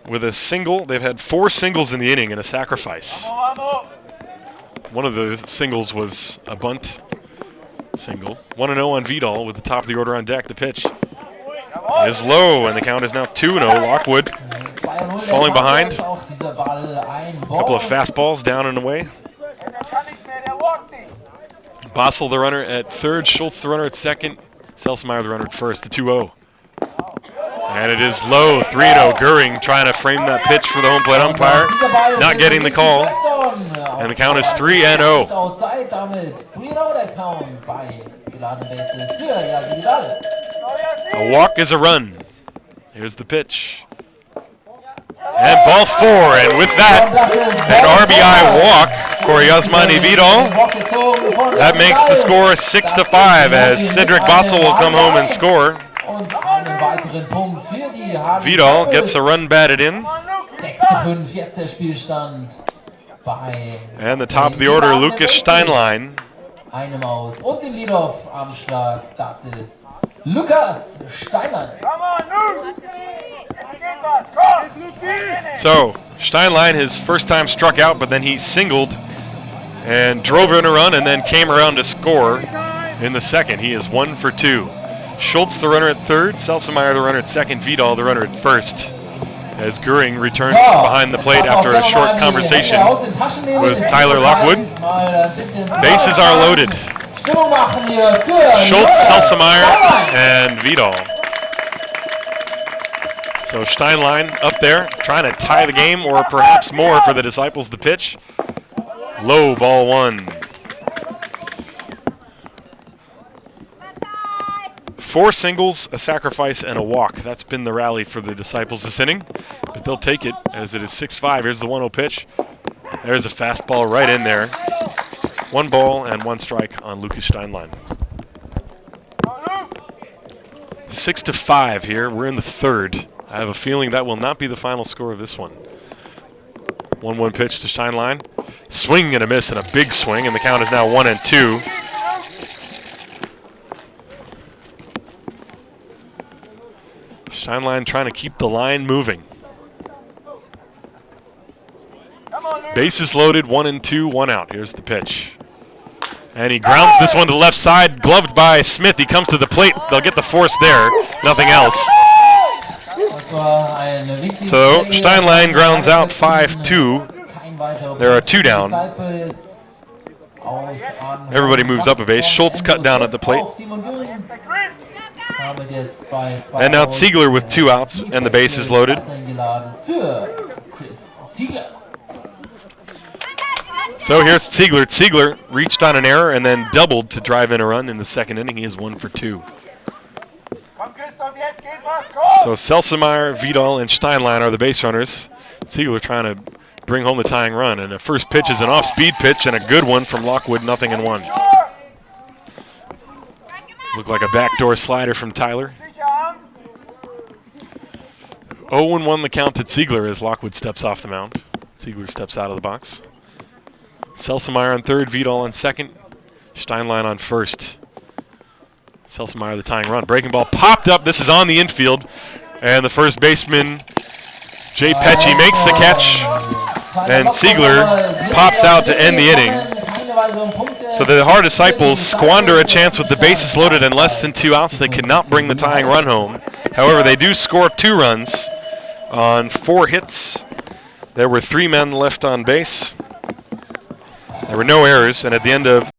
with a single. They've had 4 singles in the inning and a sacrifice. One of the singles was a bunt single. 1-0 on Vidal with the top of the order on deck. The pitch is low, and the count is now 2-0. Lockwood falling behind. A couple of fastballs down and away. Basel, the runner at third. Schultz, the runner at second. Selsemeyer, the runner at first. The 2-0. And it is low. 3-0. Goering trying to frame that pitch for the home plate umpire. Not getting the call. And the count is 3-0. A walk is a run. Here's the pitch. And ball 4, and with that, an RBI walk for Yasmani Vidal. That makes the score 6-5 as Cedric Basel will come home and score. Vidal gets a run batted in. And the top of the order, Lucas Steinlein. Lukas Steinlein. So, Steinlein, his first time struck out, but then he singled and drove in a run and then came around to score in the second. He is 1 for 2. Schultz, the runner at third. Selsemeyer, the runner at second. Vidal, the runner at first. As Goering returns behind the plate after a short conversation with Tyler Lockwood. Bases are loaded. Schultz, Selsemeyer, and Vidal. So Steinlein up there trying to tie the game or perhaps more for the Disciples. The pitch. Low, ball 1. 4 singles, a sacrifice, and a walk. That's been the rally for the Disciples this inning. But they'll take it as it is 6-5. Here's the 1-0 pitch. There's a fastball right in there. 1 ball and 1 strike on Lucas Steinlein. 6-5 here. We're in the third. I have a feeling that will not be the final score of this one. 1-1 pitch to Steinlein. Swing and a miss and a big swing, and the count is now 1-2. Steinlein trying to keep the line moving. Bases loaded, 1-2, 1 out. Here's the pitch. And he grounds this one to the left side, gloved by Smith. He comes to the plate. They'll get the force there, nothing else. So Steinlein grounds out 5-2. There are 2 down. Everybody moves up a base. Schultz cut down at the plate. And now Ziegler with 2 outs, and the base is loaded. So here's Ziegler. Ziegler reached on an error and then doubled to drive in a run in the second inning. He is 1 for 2. So Selsemeyer, Vidal, and Steinlein are the base runners. Ziegler trying to bring home the tying run. And the first pitch is an off-speed pitch and a good one from Lockwood, 0-1. Looked like a backdoor slider from Tyler. 0-1 the count to Ziegler as Lockwood steps off the mound. Ziegler steps out of the box. Selsemeyer on third, Vidal on second, Steinlein on first. Selsemeyer the tying run. Breaking ball popped up. This is on the infield. And the first baseman, Jay Pecci, makes the catch. And Ziegler pops out to end the inning. So the Haar disciples squander a chance with the bases loaded and less than 2 outs. They could not bring the tying run home. However, they do score 2 runs on 4 hits. There were 3 men left on base. There were no errors, and at the end of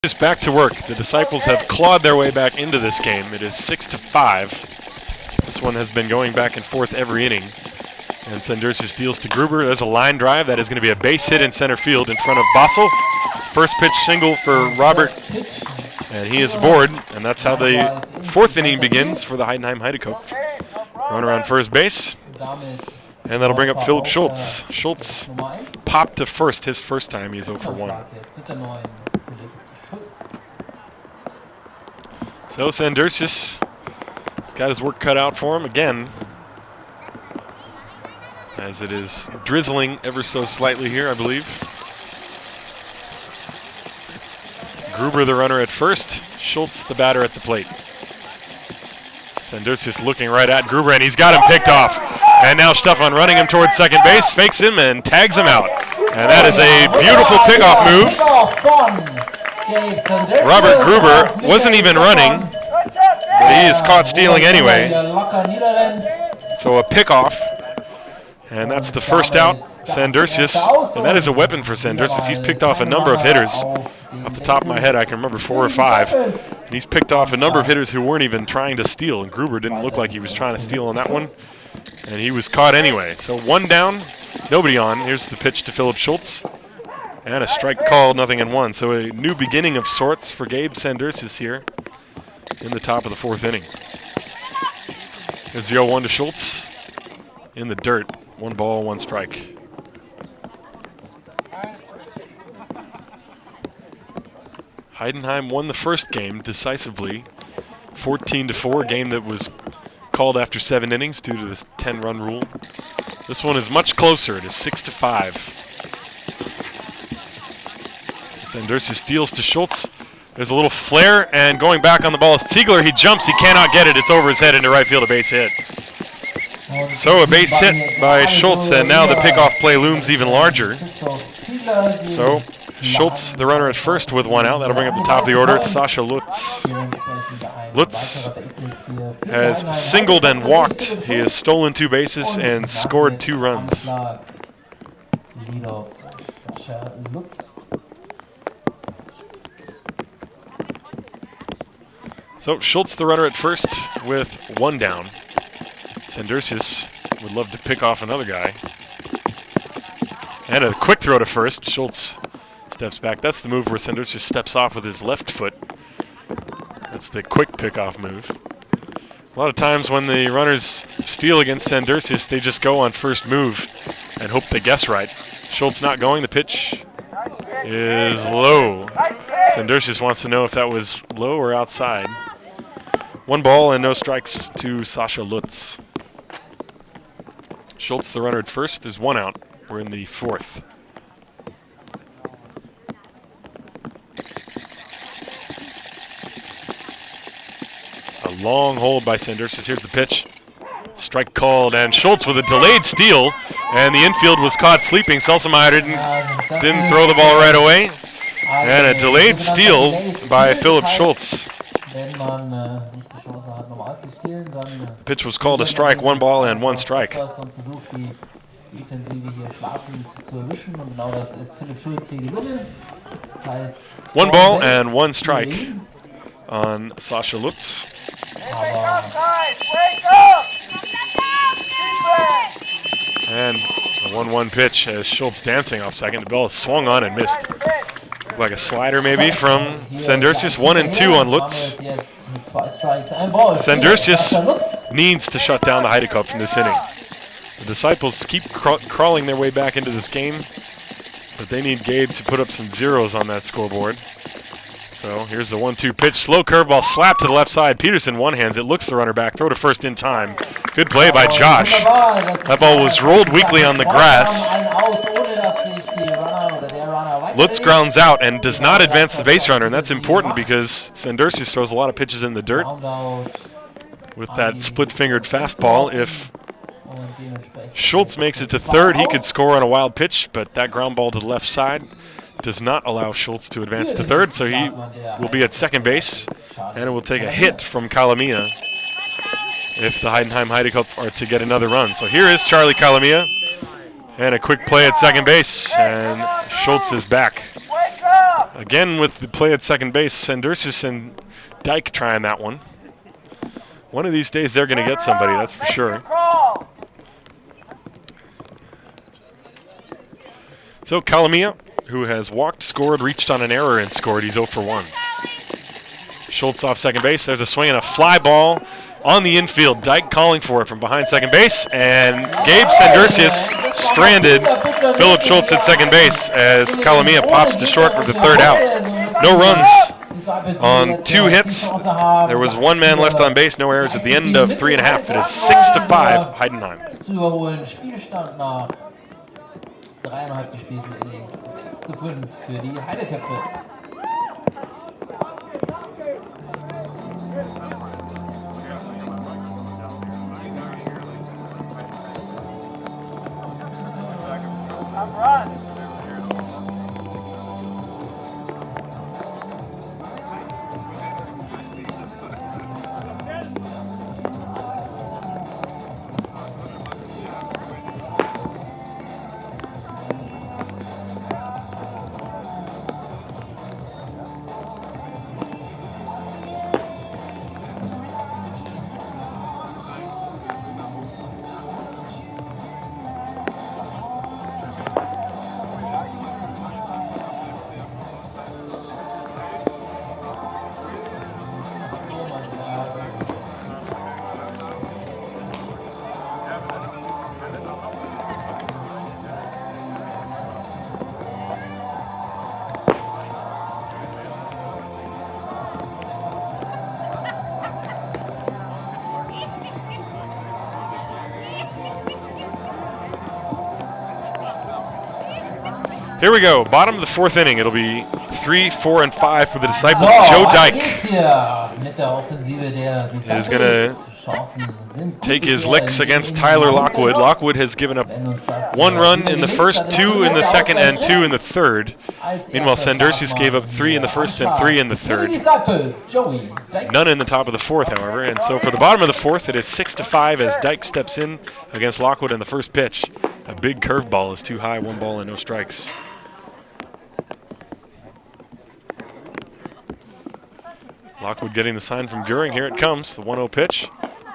just back to work. The disciples have clawed their way back into this game. It is 6-5. This one has been going back and forth every inning. And Sandursis deals to Gruber. There's a line drive. That is going to be a base hit in center field in front of Bossel. First pitch single for Robert. And he is aboard. And that's how the 4th inning begins for the Heidenheim Heidekopf. Runner on first base. And that'll bring up Philip Schultz. Schultz popped to first his first time. He's 0 for 1. So Sandursis got his work cut out for him again, as it is drizzling ever so slightly here, I believe. Gruber the runner at first, Schultz the batter at the plate. Sandursis looking right at Gruber, and he's got him picked off. And now Stefan running him towards second base, fakes him and tags him out. And that is a beautiful pickoff move. Robert Gruber wasn't even running, but he is caught stealing anyway. So a pickoff, and that's the first out. Sandursis, and that is a weapon for Sandursis. He's picked off a number of hitters. Off the top of my head, I can remember 4 or 5. And he's picked off a number of hitters who weren't even trying to steal, and Gruber didn't look like he was trying to steal on that one. And he was caught anyway. So 1 down, nobody on. Here's the pitch to Philip Schultz. And a strike called, 0-1. So a new beginning of sorts for Gabe Sandursis here in the top of the 4th inning. Here's the 0-1 to Schultz in the dirt. 1 ball, 1 strike. Heidenheim won the first game decisively, 14-4, game that was called after 7 innings due to this 10-run rule. This one is much closer. It is 6-5. Sandursi steals to Schultz. There's a little flare, and going back on the ball is Ziegler. He jumps, he cannot get it. It's over his head into right field, a base hit. So a base hit by Schultz, and now the pickoff play looms even larger. So Schultz, the runner at first with one out. That'll bring up the top of the order. Sascha Lutz. Lutz has singled and walked. He has stolen 2 bases and scored 2 runs. So Schultz, the runner at first with 1 down. Sandursis would love to pick off another guy. And a quick throw to first. Schultz steps back. That's the move where Sandursis steps off with his left foot. That's the quick pickoff move. A lot of times when the runners steal against Sandursis, they just go on first move and hope they guess right. Schultz not going. The pitch is low. Sandursis wants to know if that was low or outside. 1 ball and no strikes to Sascha Lutz. Schultz, the runner at first. There's 1 out. We're in the 4th. A long hold by Sandursis. Here's the pitch. Strike called, and Schultz with a delayed steal, and the infield was caught sleeping. Selsemeyer didn't throw the ball right away, and a delayed steal by Philipp Schultz. The pitch was called a strike, 1 ball and 1 strike. 1 ball and 1 strike on Sascha Lutz. And a 1-1 pitch as Schultz dancing off second. The ball is swung on and missed. Like a slider maybe from Sandursis. 1 and 2 on Lutz. Sandursis needs to shut down the Heidenhem from this inning. The Disciples keep crawling their way back into this game, but they need Gabe to put up some zeros on that scoreboard. So here's the 1-2 pitch. Slow curveball slap to the left side. Peterson one-hands it. Looks the runner back. Throw to first in time. Good play by Josh. That ball was rolled weakly on the grass. Lutz grounds out and does not advance the base runner, and that's important because Sandursis throws a lot of pitches in the dirt with that split-fingered fastball. If Schultz makes it to third, he could score on a wild pitch, but that ground ball to the left side does not allow Schultz to advance to third, so he will be at second base, and it will take a hit from Kalamia if the Heidenheim Heidecup are to get another run. So here is Charlie Kalamia, and a quick play at second base, and Schultz is back. Again with the play at second base, Sandursis and Dyke trying that one. One of these days they're going to get somebody, that's for sure. So Kalamia, who has walked, scored, reached on an error, and scored. He's 0 for 1. Schultz off second base. There's a swing and a fly ball on the infield. Dyke calling for it from behind second base, and Gabe Sandursis stranded Philipp Schultz at second base as Kalamia pops to short for the 3rd out. No runs on 2 hits. There was 1 man left on base, no errors at the end of 3.5. It is 6-5 Heidenheim. 3,5 gespielten Innings. 6:5 für die Heideköpfe. Here we go, bottom of the 4th inning. It'll be 3, 4, and 5 for the Disciples. So, Joe weiter Dyke geht's hier mit der Offensive der is going to Chancen sind take his gut licks bisher against in Tyler den Lockwood. Lockwood has given up Wenn uns das 1 hier run in the gelingt, first, dann ist 2 in the der second, and Ausgleich 2 in the third. als Meanwhile, erster Sandursis gave up Startmann 3 in the hier first am and 3 in the Start. Für die third. Disciples, Joey Dyke. None in the top of the fourth, however. And so for the bottom of the fourth, it is 6-5 as Dyke steps in against Lockwood in the first pitch. A big curveball is too high, 1 ball and no strikes. Lockwood getting the sign from Goering. Here it comes, the 1-0 pitch.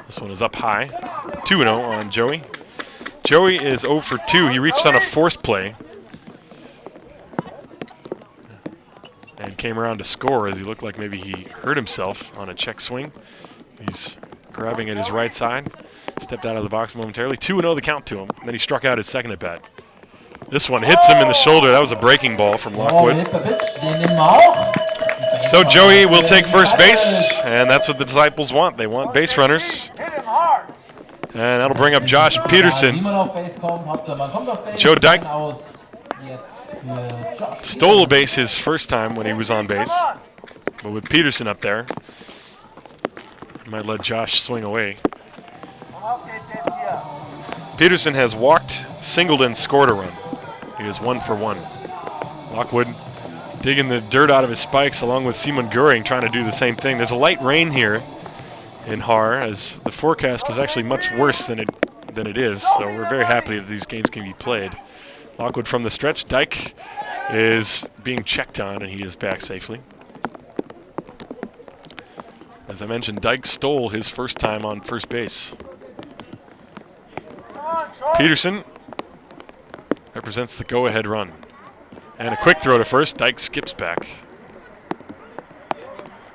This one is up high. 2-0 on Joey. Joey is 0 for 2. He reached on a forced play and came around to score as he looked like maybe he hurt himself on a check swing. He's grabbing at his right side. Stepped out of the box momentarily. 2-0 the count to him. Then he struck out his second at bat. This one hits him in the shoulder. That was a breaking ball from Lockwood. Letzter Pitch, den nehmen wir auch. So Joey will take first base, and that's what the Disciples want. They want base runners. Hit him hard. And that'll bring up Josh Wie Peterson. man auf Base kommt, Hauptsache man kommt auf Base. Joe Dyke Aus jetzt für Josh stole a base his first time when he was on base. Come on. But with Peterson up there, might let Josh swing away. Auf geht's jetzt hier. Peterson has walked, singled, and scored a run. He is 1 for 1. Lockwood digging the dirt out of his spikes along with Simon Goering trying to do the same thing. There's a light rain here in Haar as the forecast was actually much worse than it is. So we're very happy that these games can be played. Lockwood from the stretch. Dyke is being checked on and he is back safely. As I mentioned, Dyke stole his first time on first base. Come on, Sean. Peterson represents the go-ahead run. And a quick throw to first. Dyke skips back.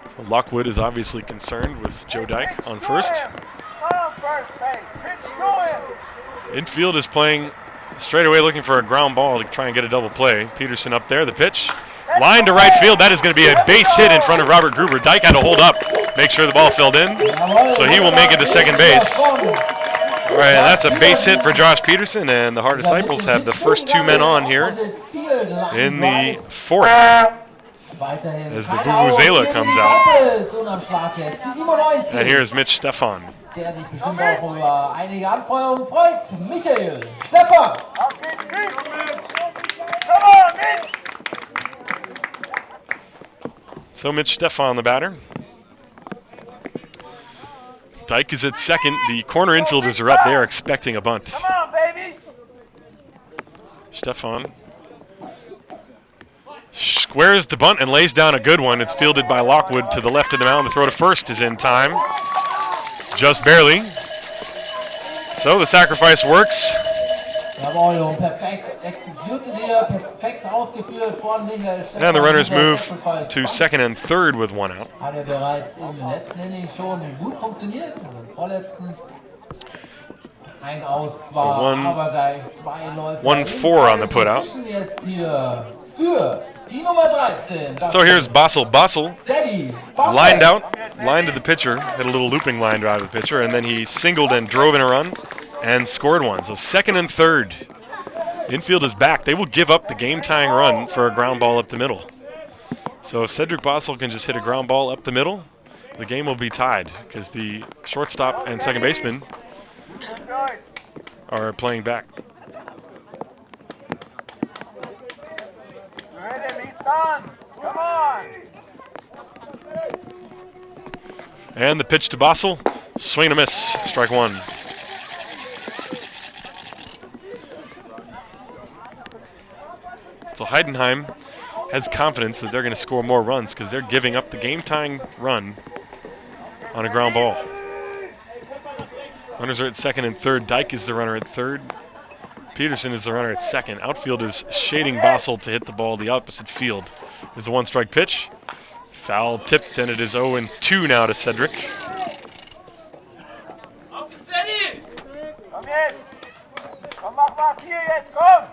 So Lockwood is obviously concerned with Joe Dyke on first. On first base. Pitch to him. Infield is playing straight away, looking for a ground ball to try and get a double play. Peterson up there, the pitch. Line to right field. That is going to be a base hit in front of Robert Gruber. Dyke had to hold up, make sure the ball filled in. So he will make it to second base. All right, and that's a base hit for Josh Peterson, and the Haar Disciples have the first 2 men on here in the fourth. As the Vuvuzela comes out. And here's Mitch Stefan. Der sich bestimmt auch über einige Anfeuerungen freut. Michael Stefan. Auf geht's, Mitch. Come on, Mitch. So Mitch Stefan, the batter. Dyke is at second. The corner infielders are up. They are expecting a bunt. Come on, baby. Stefan squares the bunt and lays down a good one. It's fielded by Lockwood to the left of the mound. The throw to first is in time. Just barely. So the sacrifice works. Jawohl, perfekt exekutiert hier, perfekt ausgeführt von Michael Stefan. And the runners move to second and third with 1 out. Hat bereits im letzten Inning schon gut funktioniert. Im vorletzten ein Aus zwar, aber gleich 2 Läufe. 1-4 on the putout. Jetzt hier für die Nummer 13. So here's Bassel. Bassel Steady. lined out, lined to the pitcher, hit a little looping line drive to the pitcher, and then he singled and drove in a run and scored one. So second and third. Infield is back. They will give up the game-tying run for a ground ball up the middle. So if Cedric Bassel can just hit a ground ball up the middle, the game will be tied because the shortstop and second baseman Good. are playing back. Hit him. He's done. Come on. And the pitch to Bassel, swing and a miss, strike 1. So Heidenhem has confidence that they're going to score more runs because they're giving up the game-tying run on a ground ball. Runners are at second and third. Dyke is the runner at third. Peterson is the runner at second. Outfield is shading Bassel to hit the ball the opposite field. There's a 1-strike pitch. Foul tipped, and it is 0-2 now to Cedric. Komm jetzt. Komm, mach was hier jetzt. Komm.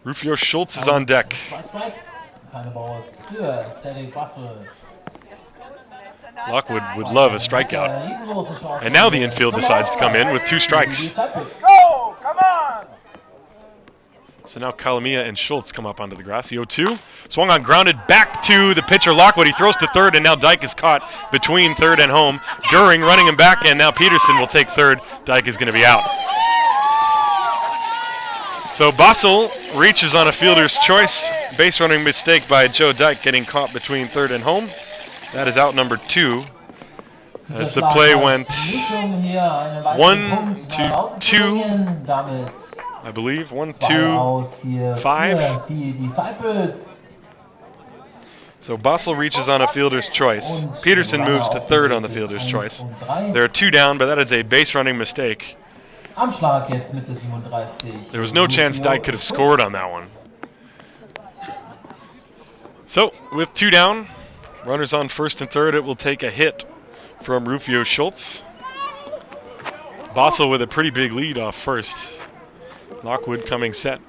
Rufio Schultz is on deck. Keine Balls für Cedric Bassel. Lockwood would love a strikeout. And now the infield decides to come in with 2 strikes. Go. Come on. So now Kalamia and Schultz come up onto the grass. The 0-2. Swung on, grounded back to the pitcher Lockwood. He throws to third, and now Dyke is caught between third and home. Goering running him back, and now Peterson will take third. Dyke is going to be out. So Basel reaches on a fielder's choice. Base running mistake by Joe Dyke, getting caught between third and home. That is out number 2. As the play went 1-2, I believe. 1-2-5. So Basel reaches on a fielder's choice. Peterson moves to third on the fielder's choice. There are 2 down, but that is a base running mistake. There was no chance Dyke could have scored on that one. So with 2 down, runners on first and third, it will take a hit from Rufio Schultz. Basel with a pretty big lead off first. Lockwood coming set.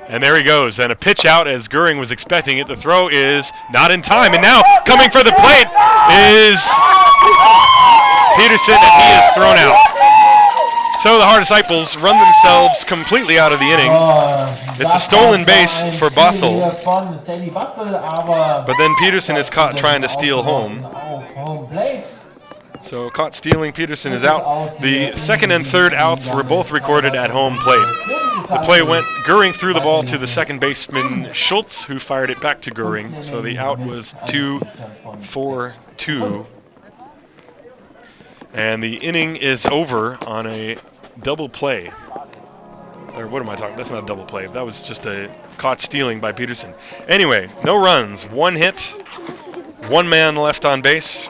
And there he goes. And a pitch out as Goering was expecting it. The throw is not in time. And now coming for the plate is Peterson, and he is thrown out. So the Haar Disciples run themselves completely out of the inning. It's a stolen base for Basel. But then Peterson is caught trying to steal home. So caught stealing, Peterson is out. The second and third outs were both recorded at home plate. The play went, Goering threw the ball to the second baseman Schultz, who fired it back to Goering. So the out was 2-4-2. And the inning is over on a double play. Or what am I talking? That's not a double play. That was just a caught stealing by Peterson. Anyway, no runs, 1 hit, 1 man left on base.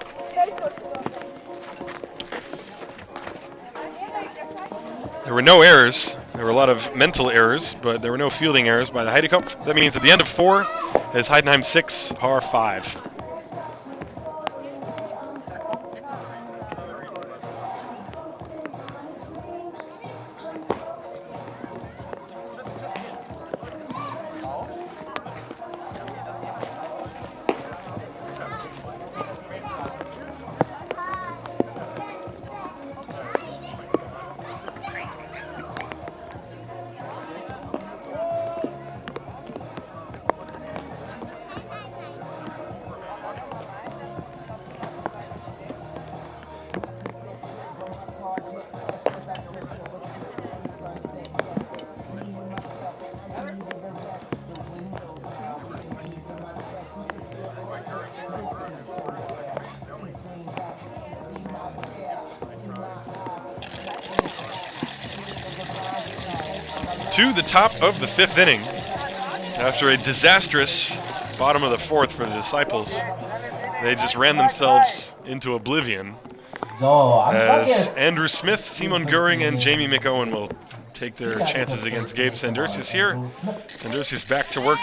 There were no errors. There were a lot of mental errors, but there were no fielding errors by the Heidenhem. That means at the end of 4 is Heidenheim 6, Haar 5. To the top of the 5th inning, after a disastrous bottom of the 4th for the Disciples, they just ran themselves into oblivion. As Andrew Smith, Simon Goering, and Jamie McOwen will take their chances against Gabe Sandersis here. Sandersis back to work.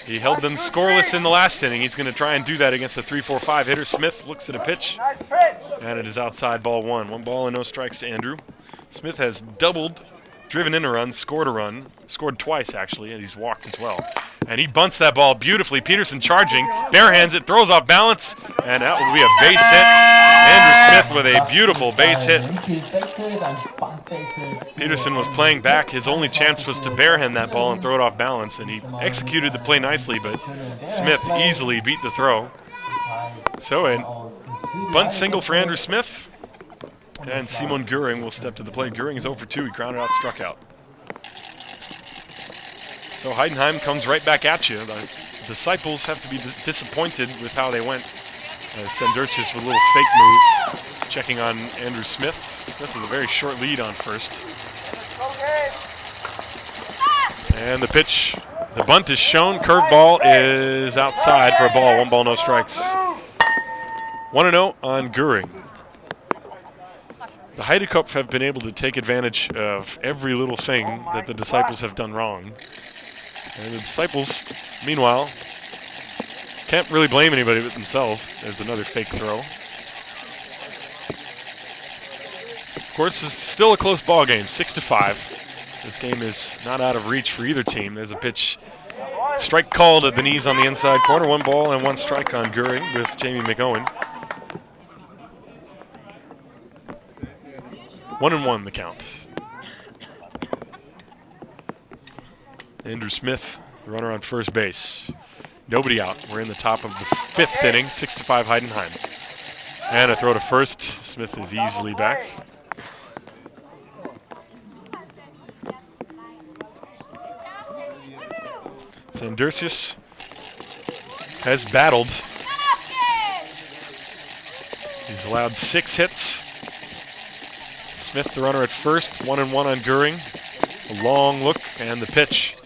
He held them scoreless in the last inning. He's going to try and do that against the 3-4-5 hitter. Smith looks at a pitch, and it is outside, ball 1. 1 ball and no strikes to Andrew. Smith has doubled, driven in a run, scored a run, scored twice actually, and he's walked as well. And he bunts that ball beautifully. Peterson charging, barehands it, throws off balance, and that will be a base hit. Andrew Smith with a beautiful base hit. Peterson was playing back. His only chance was to barehand that ball and throw it off balance, and he executed the play nicely, but Smith easily beat the throw. So a bunt single for Andrew Smith. And Simon Goering will step to the plate. Goering is 0 for 2. He grounded out, struck out. So Heidenheim comes right back at you. The Disciples have to be disappointed with how they went. Sandersis with a little fake move, checking on Andrew Smith. Smith with a very short lead on first. And the pitch, the bunt is shown. Curveball is outside for a ball. 1 ball, no strikes. 1-0 on Goering. The Heidenhem have been able to take advantage of every little thing that the Disciples have done wrong. And the Disciples, meanwhile, can't really blame anybody but themselves. There's another fake throw. Of course, it's still a close ball game, 6-5. This game is not out of reach for either team. There's a pitch, strike called at the knees on the inside corner. 1 ball and 1 strike on Goering with Jamie McOwen. 1-1 the count. Andrew Smith, the runner on first base. Nobody out. We're in the top of the 5th inning, 6-5 Heidenheim. And a throw to first. Smith is easily back. Sandersius has battled. He's allowed 6 hits. Smith, the runner at first, 1-1 on Goering. A long look, and the pitch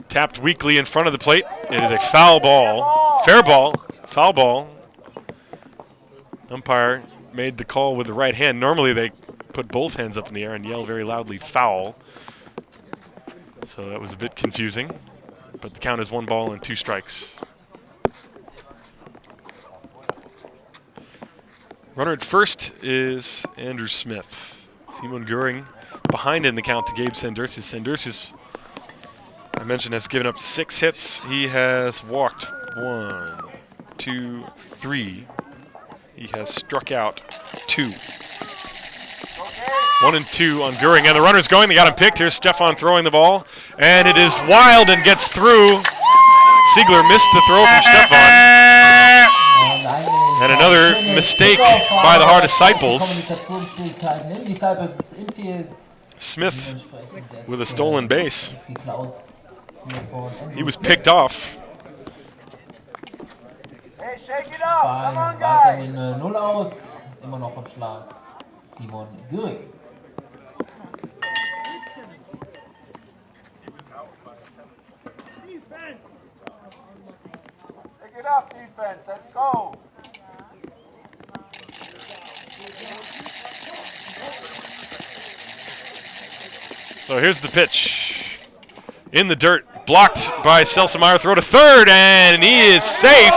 tapped weakly in front of the plate. It is a foul ball. Fair ball. Foul ball. Umpire made the call with the right hand. Normally they put both hands up in the air and yell very loudly, foul. So that was a bit confusing. But the count is 1 ball and 2 strikes. Runner at first is Andrew Smith. Simon Goering behind in the count to Gabe Sandersius. Sandersius, I mentioned, has given up 6 hits. He has walked 1, 2, 3. He has struck out 2. 1 and 2 on Goering, and the runner's going. They got him picked. Here's Stefan throwing the ball, and it is wild and gets through. Ziegler missed the throw from Stefan. And another mistake by the Haar disciples. Smith with a stolen base. He was picked off. Hey, shake it up. Come on, guys. Weiterhin 0 aus. Immer noch am Schlag. Simon Goering. Pick it up, defense. Let's go. So here's the pitch. In the dirt, blocked by Selsemeyer. Throw to third, and he is safe.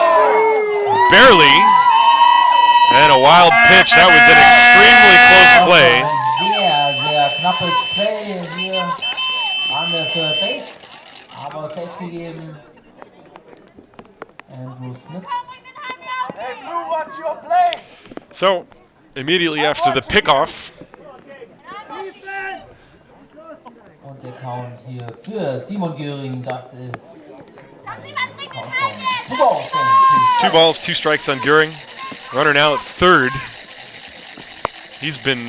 Barely. And a wild pitch. That was an extremely close play. Sehr knappes Play hier an der Third Base. Aber safe gegeben. Andrew Smith. Hey, Blue, what's your play? So, immediately after the pickoff, Und der Count hier für Simon Goering, das ist Count von 2 balls, 2 strikes on Goering. Runner now at third. He's been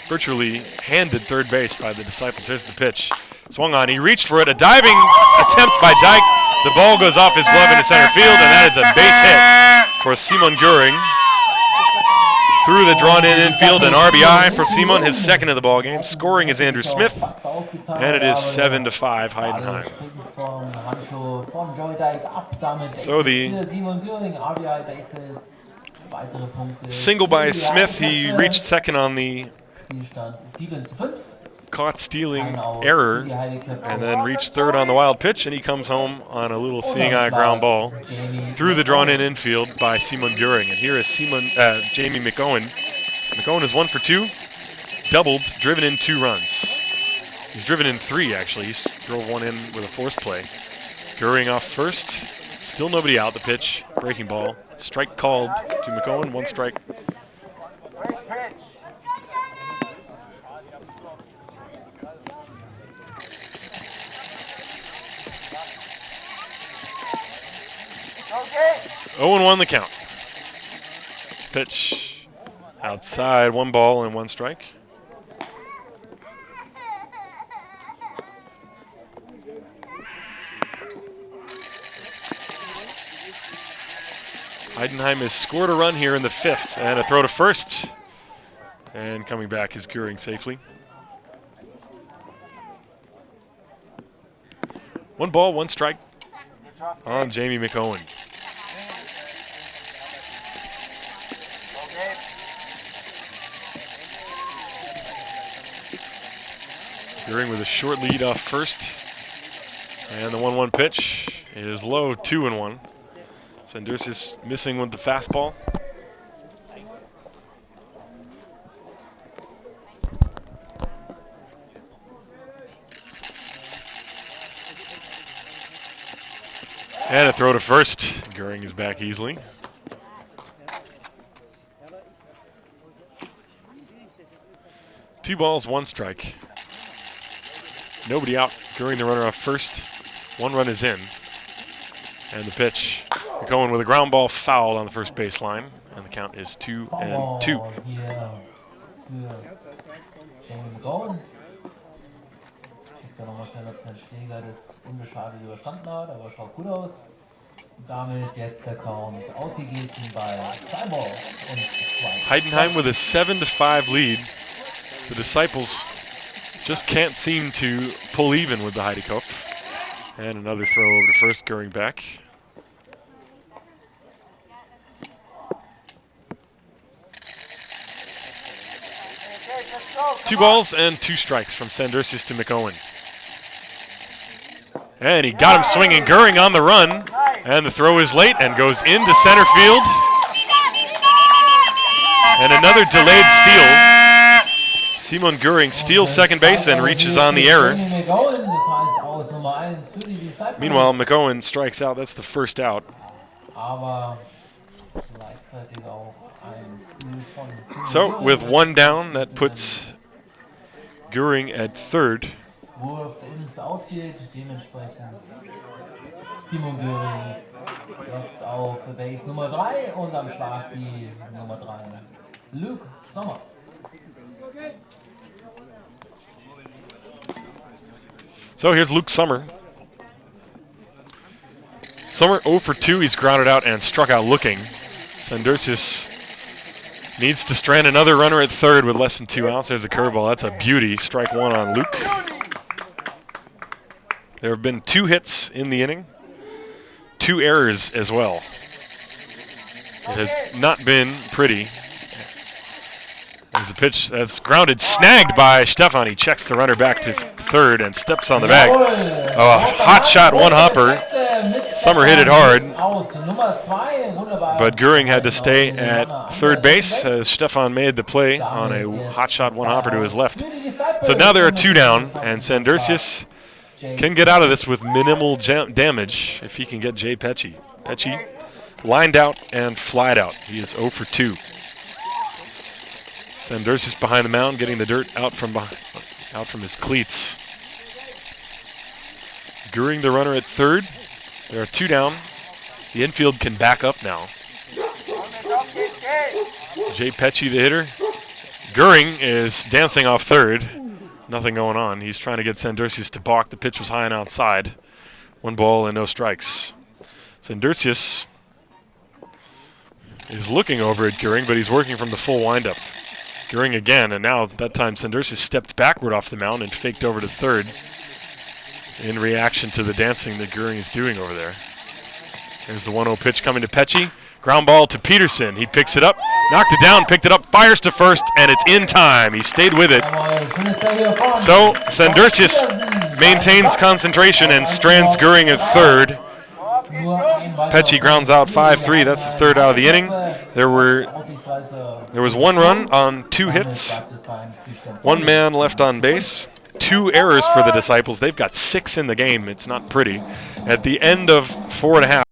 virtually handed third base by the disciples. Here's the pitch. Swung on. He reached for it. A diving attempt by Dyke. The ball goes off his glove into center field, and that is a base hit for Simon Goering. Through the drawn-in infield, an RBI for Simon, his 2nd of the ball game. Scoring is Andrew Smith, and it is 7-5 Heidenheim. So the single by Smith, he reached 2nd on the caught stealing error, and then reached 3rd on the wild pitch, and he comes home on a little seeing-eye ground ball through the drawn-in infield by Simon Goering. And here is Jamie McOwen. McOwen is 1 for 2, doubled, driven in 2 runs. He's driven in 3, actually. He drove 1 in with a forced play. Goering off first, still nobody out. The pitch, breaking ball, strike called to McOwen, 1 strike. Great pitch. Okay. 0-1 the count. Pitch outside, 1 ball and 1 strike. Heidenheim has scored a run here in the 5th, and a throw to first. And coming back is Goering safely. 1 ball, 1 strike on Jamie McOwen. Goering with a short lead off first. And the 1-1 pitch is low, 2-1. Sandersius missing with the fastball. And a throw to first. Goering is back easily. Two balls, 1 strike. Nobody out. Goering the runner off first. 1 run is in. And the pitch going with a ground ball foul on the first baseline. And the count is 2-2. Hier für Jamie McGowan. Checkt da nochmal schnell, ob sein Schläger das unbeschadet überstanden hat, aber schaut gut aus. Und damit jetzt der Count ausgeglichen bei 2 Balls und 2. Heidenhem with a 7-5 lead. The Disciples just can't seem to pull even with the Heidekopf. And another throw over to first, Göring back. 2 balls and 2 strikes from Sandursis to McOwen. And he got him swinging. Göring on the run. And the throw is late and goes into center field. And another delayed steal. Simon Göring steals second base and reaches on the error. Meanwhile, McOwen strikes out. That's the first out. So with 1 down, that puts Göring at third. Wurf ins Outfield, dementsprechend Simon Göring jetzt auf Base Nummer 3 und am Schlag die Nummer 3, Luke Sommer. So here's Luke Sommer. Sommer 0 for 2, he's grounded out and struck out looking. Sandursis needs to strand another runner at third with less than 2 outs. There's a curveball, that's a beauty. Strike 1 on Luke. There have been 2 hits in the inning, 2 errors as well. It has not been pretty. There's a pitch that's grounded, snagged by Stefan. He checks the runner back to third and steps on the bag. Oh, a hot shot, 1 hopper. Sommer hit it hard, but Göring had to stay at third base as Stefan made the play on a hot shot, 1 hopper to his left. So now there are 2 down, and Sandursis can get out of this with minimal damage if he can get Jay Pecci. Pecci lined out and flied out. He is 0 for 2. Sandursis behind the mound, getting the dirt out from his cleats. Göring the runner at third. There are 2 down. The infield can back up now. Jay Pecci, the hitter. Göring is dancing off third. Nothing going on. He's trying to get Sandursis to balk. The pitch was high and outside. 1 ball and no strikes. Sandursis is looking over at Göring, but he's working from the full windup. Göring again, and now that time Sandursis stepped backward off the mound and faked over to third in reaction to the dancing that Göring is doing over there. There's the 1-0 pitch coming to Pecci. Ground ball to Peterson. He picks it up, knocked it down, picked it up, fires to first, and it's in time. He stayed with it. So Sandursis maintains concentration and strands Göring at third. Pecci grounds out 5-3. That's the 3rd out of the inning. There was 1 run on 2 hits. 1 man left on base. 2 errors for the Disciples. They've got 6 in the game. It's not pretty. At the end of 4.5.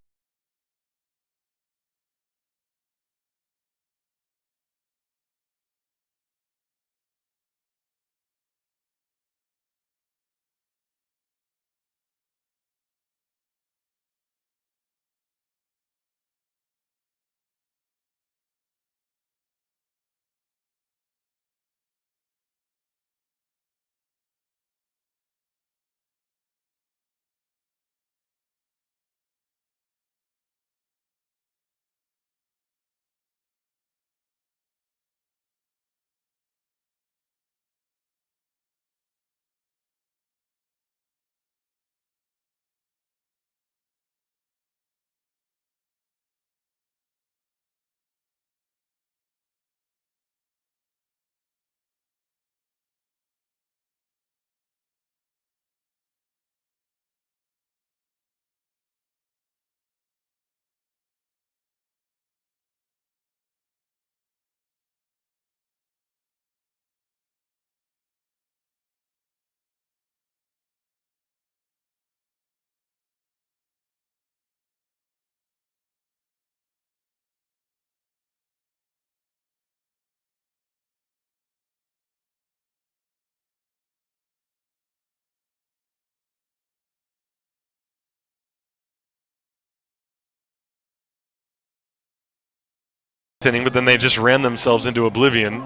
fifth inning, but then they just ran themselves into oblivion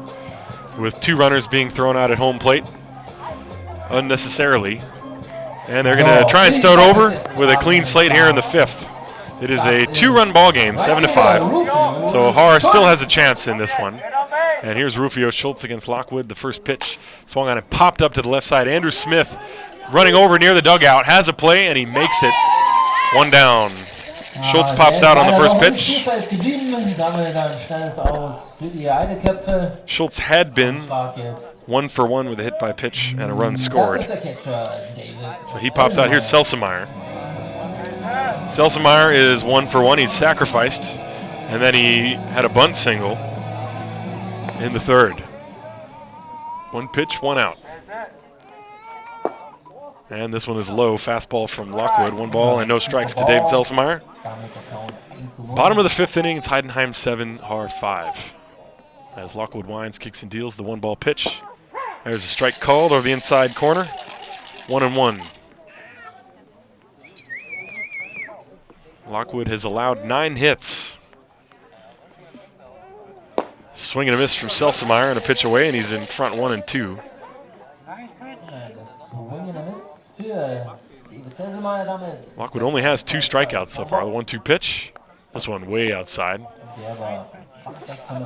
with 2 runners being thrown out at home plate unnecessarily. And they're going to try and start over with a clean slate here in the 5th. It is a 2-run ball game, 7-5. So Haar still has a chance in this one. And here's Rufio Schultz against Lockwood. The first pitch swung on and popped up to the left side. Andrew Smith running over near the dugout, has a play, and he makes it. 1 down. Schultz pops out on the first pitch. Schultz had been 1 for 1 with a hit by pitch and a run scored. So he pops out. Here's Selsemeyer. Selsemeyer is 1 for 1. He's sacrificed, and then he had a bunt single in the 3rd. 1 pitch, 1 out. And this one is low. Fastball from Lockwood. 1 ball and no strikes to David Selsemeyer. Bottom of the 5th inning, it's Heidenheim 7, Haar 5. As Lockwood winds, kicks and deals the 1-ball pitch. There's a strike called over the inside corner. 1-1. Lockwood has allowed 9 hits. Swing and a miss from Selsemeyer and a pitch away, and he's in front 1-2. Lockwood only has 2 strikeouts so far. The 1-2 pitch. This one way outside.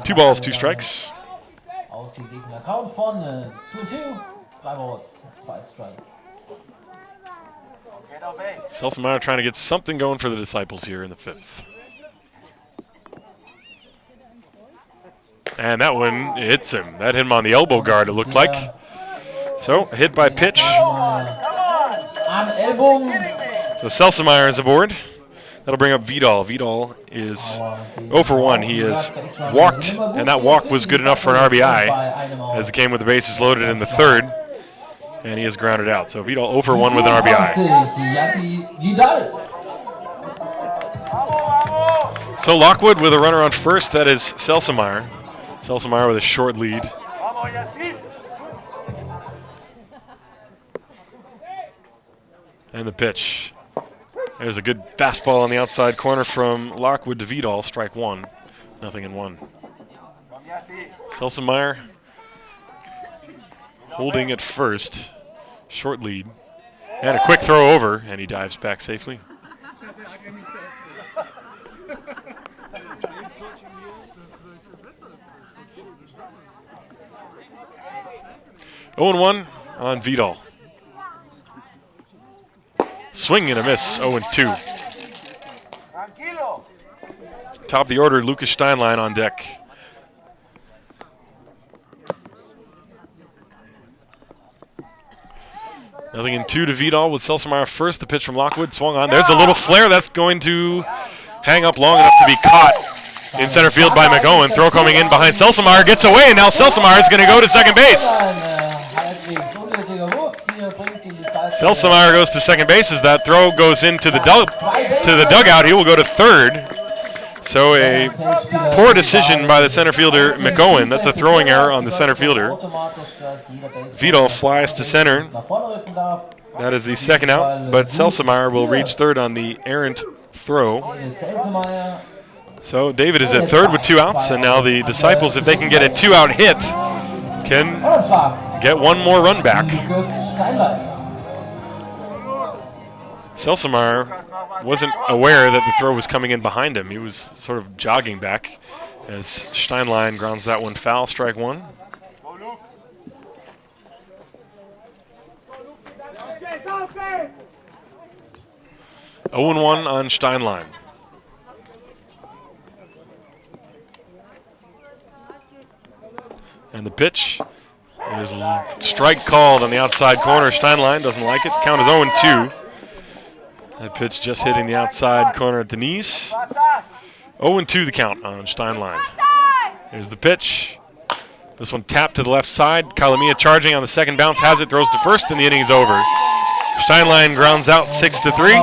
2 balls, 2 strikes. Selsemeyer trying to get something going for the Disciples here in the 5th. And that one hits him. That hit him on the elbow guard, it looked like. So, hit by pitch. So Selsemeyer is aboard. That'll bring up Vidal. Vidal is 0 for 1. He is walked, and that walk was good enough for an RBI as it came with the bases loaded in the 3rd. And he is grounded out. So Vidal 0 for 1 with an RBI. So Lockwood with a runner on first. That is Selsemeyer. Selsemeyer with a short lead. And the pitch. There's a good fastball on the outside corner from Lockwood to Vidal. Strike 1. 0-1. Selsemeyer holding at first. Short lead. And a quick throw over, and he dives back safely. 0-1 on Vidal. Swing and a miss, 0-2. Top of the order, Lucas Steinlein on deck. Nothing in 2 to Vidal with Selsemeyer first. The pitch from Lockwood swung on. There's a little flare that's going to hang up long enough to be caught in center field by McOwen. Throw coming in behind Selsemeyer. Gets away, and now Selsemeyer is going to go to second base. Selsemeyer goes to second base as that throw goes into the dugout. He will go to 3rd. So a poor decision by the center fielder, McOwen. That's a throwing error on the center fielder. Vidal flies to center. That is the 2nd out, but Selsemeyer will reach 3rd on the errant throw. So David is at 3rd with 2 outs, and now the Disciples, if they can get a 2-out hit, can get 1 more run back. Selsemeyer wasn't aware that the throw was coming in behind him. He was sort of jogging back as Steinlein grounds that one foul, strike 1. Oh and 1 on Steinlein. And the pitch is strike called on the outside corner. Steinlein doesn't like it. Count is 0-2. That pitch just hitting the outside corner at the knees. 0-2 the count on Steinlein. Here's the pitch. This one tapped to the left side. Kalamia charging on the second bounce, has it, throws to first, and the inning is over. Steinlein grounds out 6-3.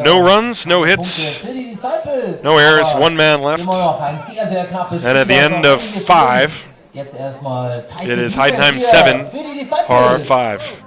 No runs, no hits, no errors, 1 man left. And at the end of 5, it is Heidenheim 7, Haar 5.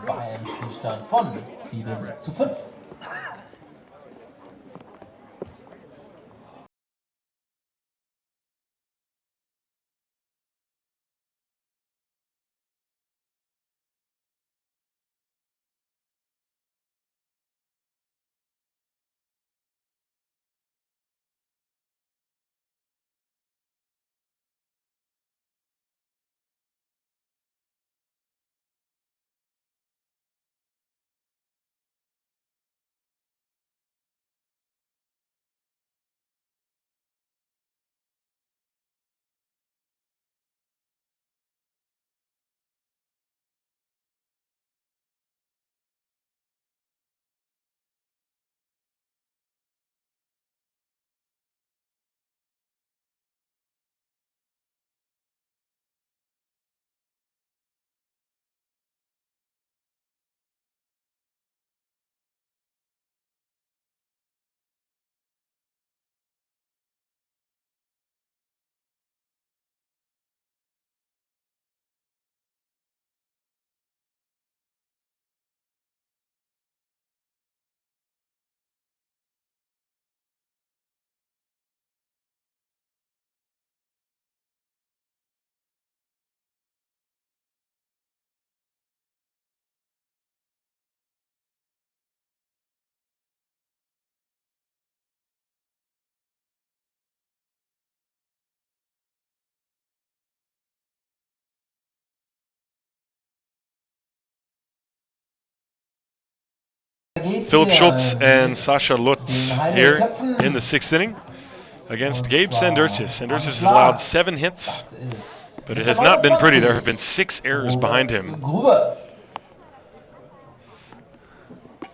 Philipp Schultz and Sascha Lutz here in the 6th inning against Gabe Sandersius. Sandersius has allowed 7 hits, but it has not been pretty. There have been 6 errors behind him.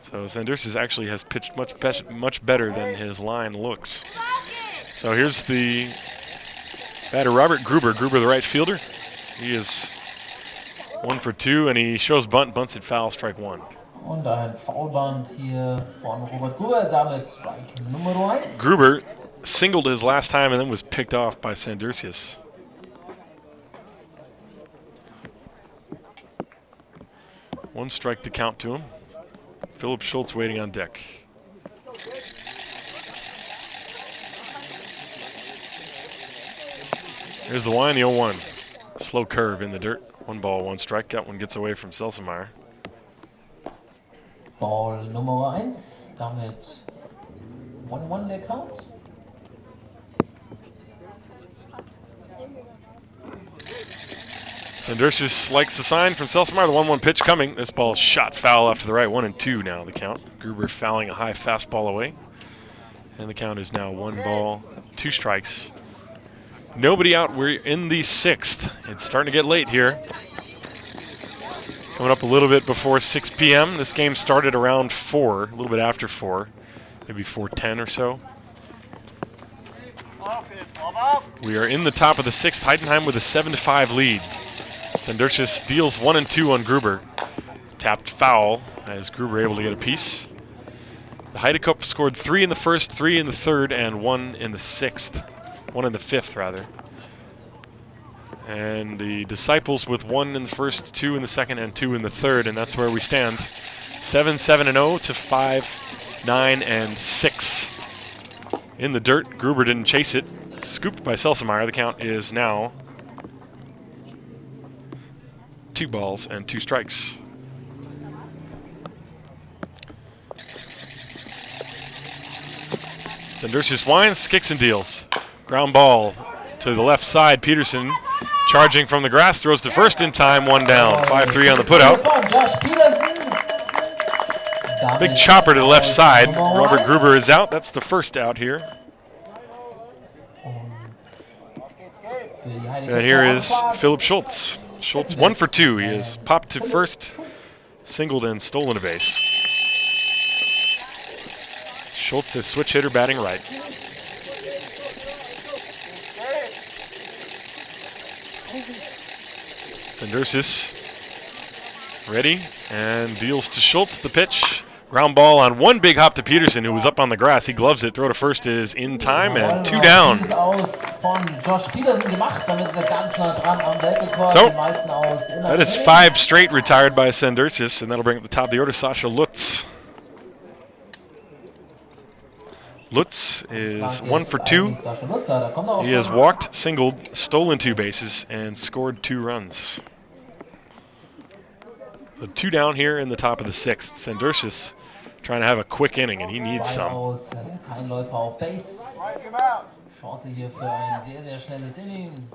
So Sandersius actually has pitched much better than his line looks. So here's the batter, Robert Gruber. Gruber, the right fielder. He is 1 for 2, and he shows bunt, bunts it foul, strike 1. Und ein Foulband hier von Robert Gruber, damit Strike Nummer 1. Gruber singled his last time and then was picked off by Sandersius. One strike to count to him. Philipp Schultz waiting on deck. Here's the line, the 0-1. Slow curve in the dirt. 1 ball, 1 strike. That one gets away from Selsemeyer. Ball Nummer 1, damit 1-1 der Count. Sandersius likes the sign from Selsemeyer. The 1-1 pitch coming. This ball is shot foul off to the right. 1-2 now the count. Gruber fouling a high fastball away. And the count is now 1 ball, 2 strikes. Nobody out. We're in the 6th. It's starting to get late here. Coming up a little bit before 6 p.m. This game started around 4, a little bit after 4, maybe 4:10 or so. We are in the top of the 6th. Heidenhem with a 7-5 lead. Sandersius deals 1-2 on Gruber. Tapped foul as Gruber able to get a piece. The Heidenhem scored 3 in the 1st, 3 in the 3rd, and 1 in the 6th. 1 in the 5th, rather. And the Disciples with 1 in the 1st, 2 in the 2nd, and 2 in the 3rd, and that's where we stand. 7-7-0 to 5-9-6. In the dirt, Gruber didn't chase it. Scooped by Selsemeyer. The count is now 2 balls and 2 strikes. Sandersius winds, kicks and deals. Ground ball to the left side. Peterson charging from the grass, throws to first in time, 1 down. 5-3 on the putout. Big chopper to the left side. Robert Gruber is out. That's the first out here. And here is Philipp Schultz. Schultz 1 for 2. He has popped to first, singled, and stolen a base. Schultz is switch hitter batting right. Sandersius ready and deals to Schultz. The pitch. Ground ball on 1 big hop to Peterson, who was up on the grass. He gloves it. Throw to first is in time and 2 down. So that is 5 straight retired by Sandersius, and that'll bring up the top of the order, Sascha Lutz. Lutz is 1 for 2. He has walked, singled, stolen 2 bases, and scored 2 runs. So 2 down here in the top of the 6th. Sandersius trying to have a quick inning, and he needs some. Kein Läufer auf Base. Chance hier für ein sehr, sehr schnelles Inning.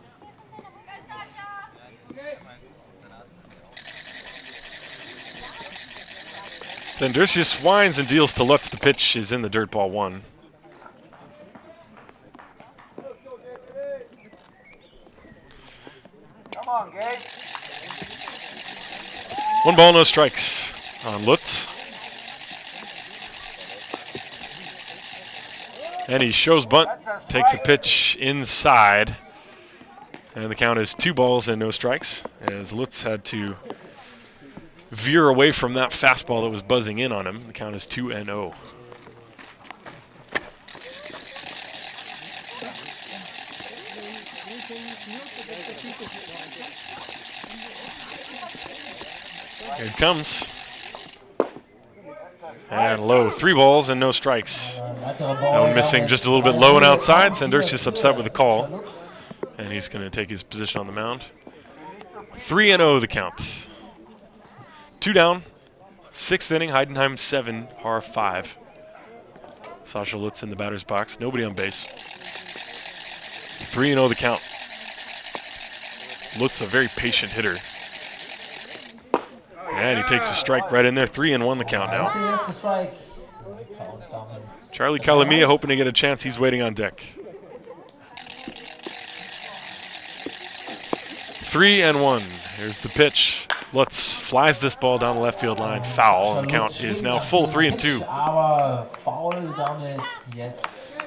Sandersius winds and deals to Lutz. The pitch is in the dirt, ball 1. Come on, Gabe. 1 ball, no strikes on Lutz. And he shows bunt, takes a pitch inside. And the count is 2 balls and no strikes, as Lutz had to veer away from that fastball that was buzzing in on him. The count is 2-0. Here it comes. And low. 3 balls and no strikes. That one missing just a little bit low and outside. Sandersius upset with the call. And he's going to take his position on the mound. 3-0 the count. 2 down. 6th inning. Heidenhem 7, Haar 5. Sascha Lutz in the batter's box. Nobody on base. 3-0 the count. Lutz a very patient hitter. And he takes a strike right in there. 3-1 the count now. Charlie Calamia hoping to get a chance. He's waiting on deck. 3-1. Here's the pitch. Lutz flies this ball down the left field line. Foul. And the count is now full 3-2.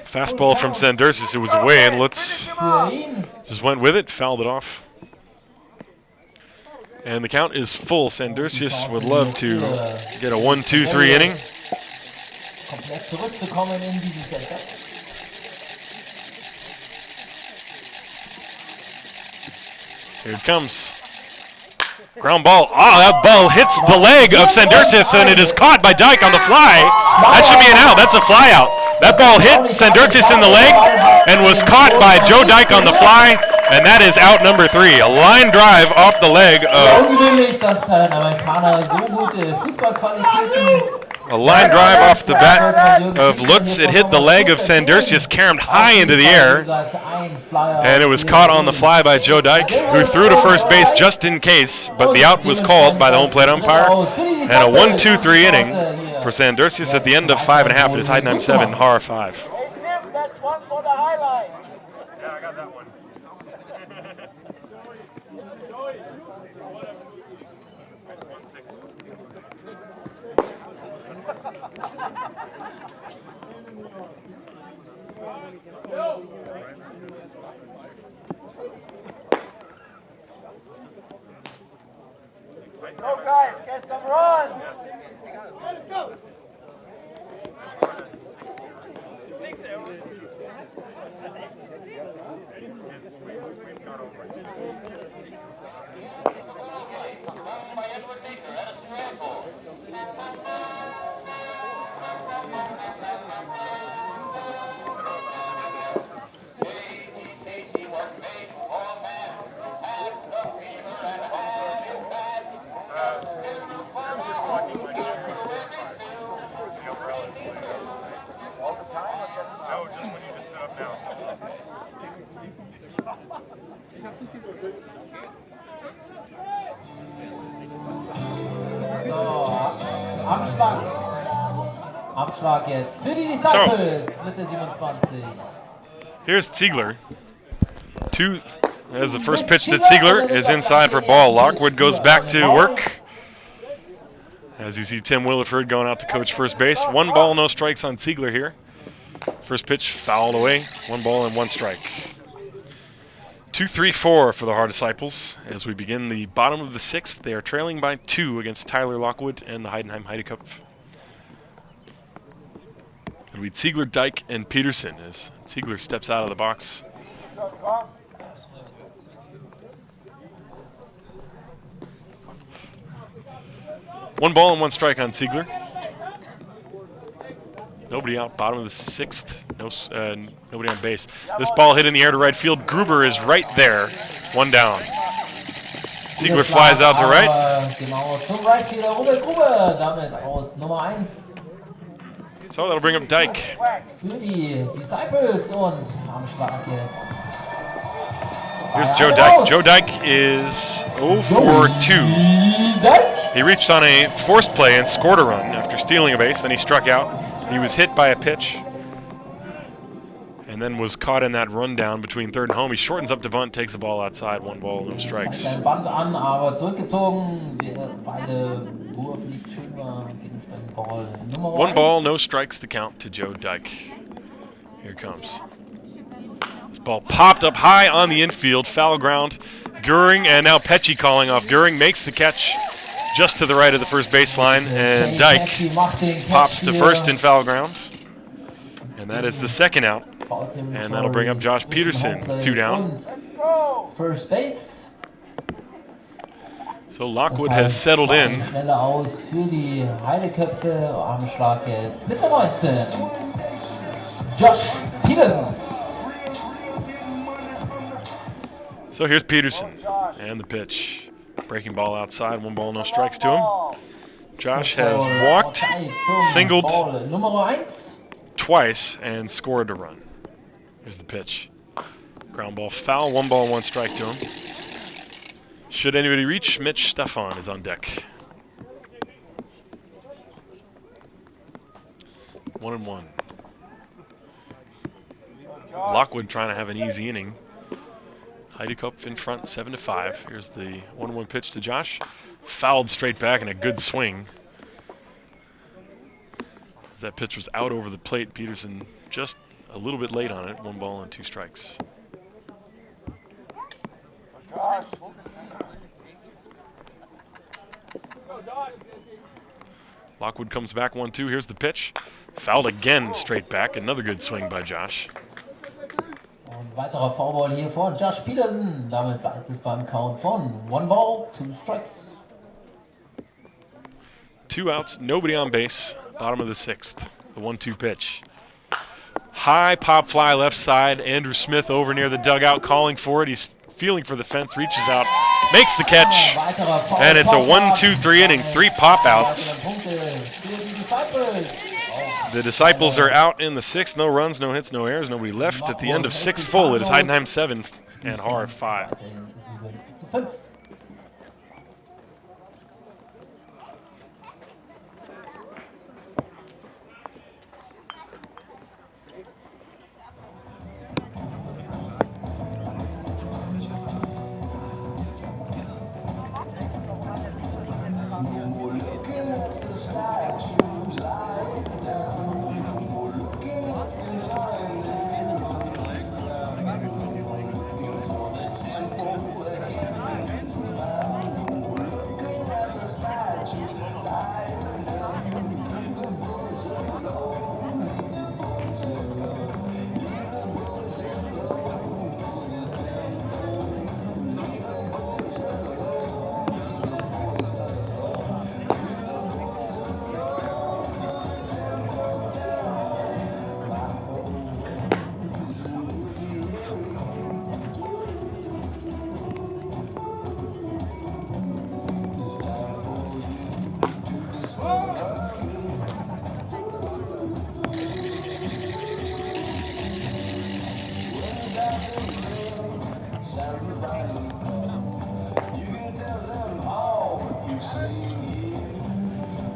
Fastball from Sandursis. It was away, and Lutz just went with it, fouled it off. And the count is full. Sandursis would love to get a 1-2-3 inning. Here it comes. Ground ball. Oh, that ball hits the leg of Sandursis, and it is caught by Dyke on the fly. That should be an out. That's a fly out. That ball hit Sandursis in the leg and was caught by Joe Dyke on the fly, and that is out number 3. A line drive off the leg of... A line drive off the bat of Lutz. It hit the leg of Sandursis, caromed high into the air, and it was caught on the fly by Joe Dyke, who threw to first base just in case, but the out was called by the home plate umpire, and a 1-2-3 inning for Sandursis at the end of 5.5. It is Heidenhem 7, Haar 5. Hey, Tim, that's one for the highlight. Yeah, I got that one. Go, guys, get some runs. Let's go. Abschlag jetzt für die Disciples mit der 27. Here's Ziegler. As the first pitch to Ziegler is inside for ball. Lockwood goes back to work. As you see Tim Williford going out to coach first base. 1 ball, no strikes on Ziegler here. First pitch fouled away. 1 ball and 1 strike. 2-3-4 for the Haar Disciples. As we begin the bottom of the 6th, they are trailing by 2 against Tyler Lockwood and the Heidenheim Heidekopf. It'll be Ziegler, Dyke, and Peterson as Ziegler steps out of the box. One ball and 1 strike on Ziegler. Nobody out, bottom of the 6th. Nobody on base. This ball hit in the air to right field. Gruber is right there. 1 down. Ziegler flies out to right. So that'll bring up Dyke. Here's Joe Dyke. Joe Dyke is 0 for 2. He reached on a forced play and scored a run after stealing a base. Then he struck out. He was hit by a pitch and then was caught in that rundown between third and home. He shortens up to bunt, takes the ball outside. 1 ball, no strikes. 1 ball, no strikes the count to Joe Dyke. Here it comes. This ball popped up high on the infield, foul ground. Goering and now Pecci calling off. Goering makes the catch just to the right of the first baseline, and Dyke pops to first in foul ground. And that is the 2nd out. And that'll bring up Josh Peterson, 2 down. First base. So Lockwood has settled in. Josh Peterson. So here's Peterson and the pitch. Breaking ball outside, 1 ball, no strikes to him. Josh has walked, singled twice, and scored a run. Here's the pitch. Ground ball foul, 1 ball, 1 strike to him. Should anybody reach, Mitch Stefan is on deck. 1-1. Lockwood trying to have an easy inning. Heidenhem in front, 7-5. Here's the 1-1 pitch to Josh. Fouled straight back and a good swing. As that pitch was out over the plate, Peterson just a little bit late on it. 1 ball and 2 strikes. Lockwood comes back 1-2. Here's the pitch. Fouled again straight back. Another good swing by Josh. Und weiterer Foulball hier von Josh Peterson. Damit bleibt es beim Count von 1 ball, 2 strikes. 2 outs, nobody on base. Bottom of the 6th. The 1-2 pitch. High pop fly left side. Andrew Smith over near the dugout calling for it. He's feeling for the fence, reaches out, makes the catch, and it's a 1-2-3 inning, 3 pop outs. The Disciples are out in the 6th. No runs, no hits, no errors, nobody left. At the end of 6 full, it is Heidenheim 7 and Haar 5.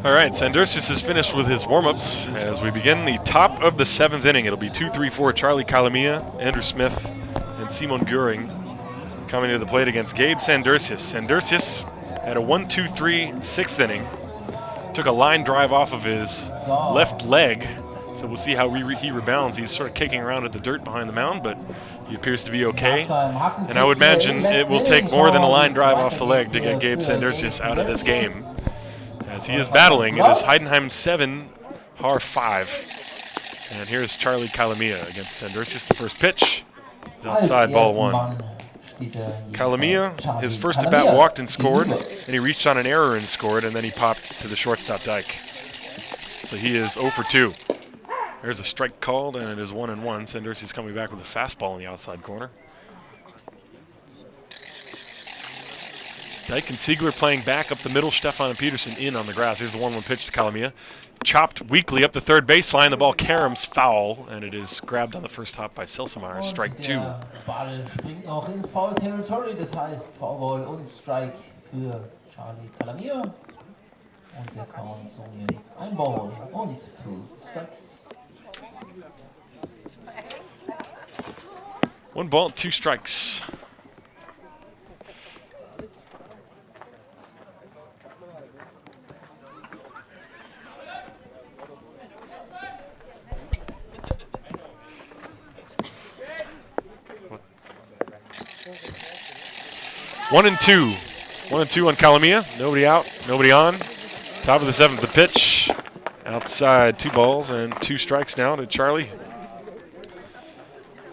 All right, Sandurcius is finished with his warm-ups as we begin the top of the 7th inning. It'll be 2-3-4 Charlie Calamia, Andrew Smith, and Simon Göring coming to the plate against Gabe Sandurcius. Sandurcius had a 1-2-3 6th inning. Took a line drive off of his left leg, so we'll see how he rebounds. He's sort of kicking around at the dirt behind the mound, but he appears to be okay. And I would imagine it will take more than a line drive off the leg to get Gabe Sandurcius out of this game. As he is battling, it is Heidenheim 7, Haar 5. And here's Charlie Calamia against Sandurcius. The first pitch is outside, ball 1. Calamia, his first at-bat walked and scored, and he reached on an error and scored, and then he popped to the shortstop Dyke. So he is 0 for 2. There's a strike called, and it is 1-1. Sandurcius coming back with a fastball in the outside corner. Dyke and Siegler playing back up the middle. Stefan and Peterson in on the grass. Here's the 1-1 pitch to Calamia. Chopped weakly up the third baseline. The ball caroms foul, and it is grabbed on the first hop by Selsemeyer. Strike 2. Ball springt noch ins Foul Territory, das heißt Foulball und Strike für Charlie Calamia. Und der Count somit 1 Ball und 2 Strikes. 1 ball, 2 strikes. One and two on Calamia. Nobody out, nobody on. Top of the 7th, the pitch. Outside, 2 balls and 2 strikes now to Charlie.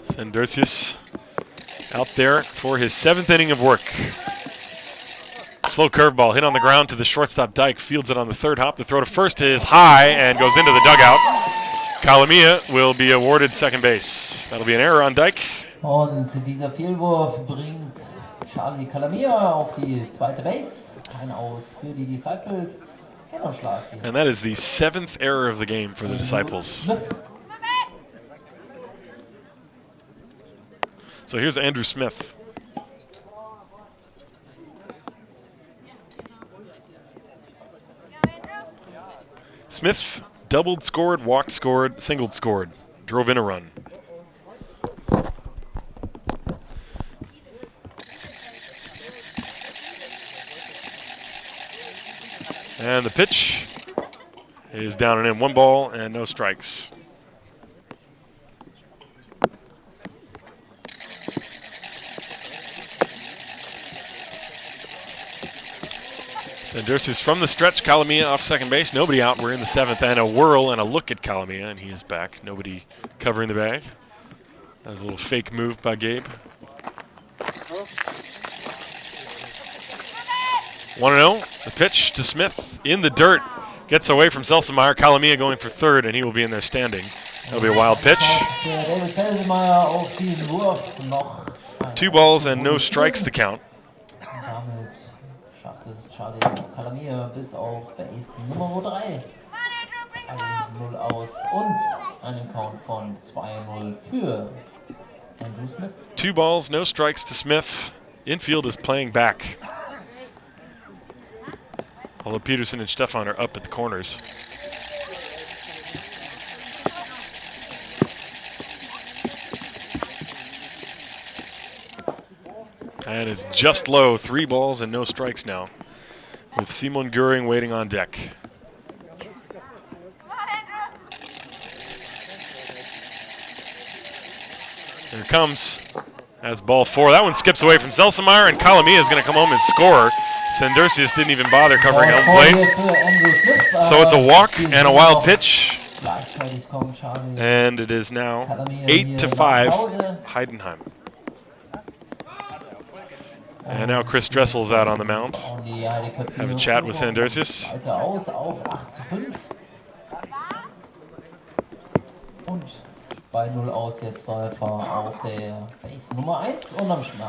Sandurcius out there for his 7th inning of work. Slow curveball hit on the ground to the shortstop Dyke. Fields it on the 3rd hop. The throw to first is high and goes into the dugout. Calamia will be awarded second base. That'll be an error on Dyke. Und dieser Fehlwurf bringt Charlie Calamia auf die 2. Base. Kein Aus für die Disciples. And that is the 7th error of the game for the Disciples. So here's Andrew Smith. Smith doubled, scored, walked, scored, singled, scored. Drove in a run. And the pitch is down and in. 1 ball and no strikes. Sandursis from the stretch. Kalamia off second base. Nobody out. We're in the 7th. And a whirl and a look at Kalamia, and he is back. Nobody covering the bag. That was a little fake move by Gabe. 1-0. The pitch to Smith in the dirt. Gets away from Selsemeyer. Kalamia going for third, and he will be in there standing. That'll be a wild pitch. 2 balls and no strikes to count. Charlie Kalamia bis auf Base Nummer 3. 1-0 aus und einen Count von 2-0 für Andrew Smith. 2 balls, no strikes to Smith. Infield is playing back. Although Peterson and Stefan are up at the corners. And it's just low. 3 balls and no strikes now, with Simon Göring waiting on deck. Here it comes. That's ball 4. That one skips away from Selsemeyer, and Kalamia is going to come home and score. Sandursius didn't even bother covering home plate. So it's a walk and a wild pitch. And it is now 8-5 Heidenhem. And now Chris Dressel's out on the mound. Have a chat with Sandursius.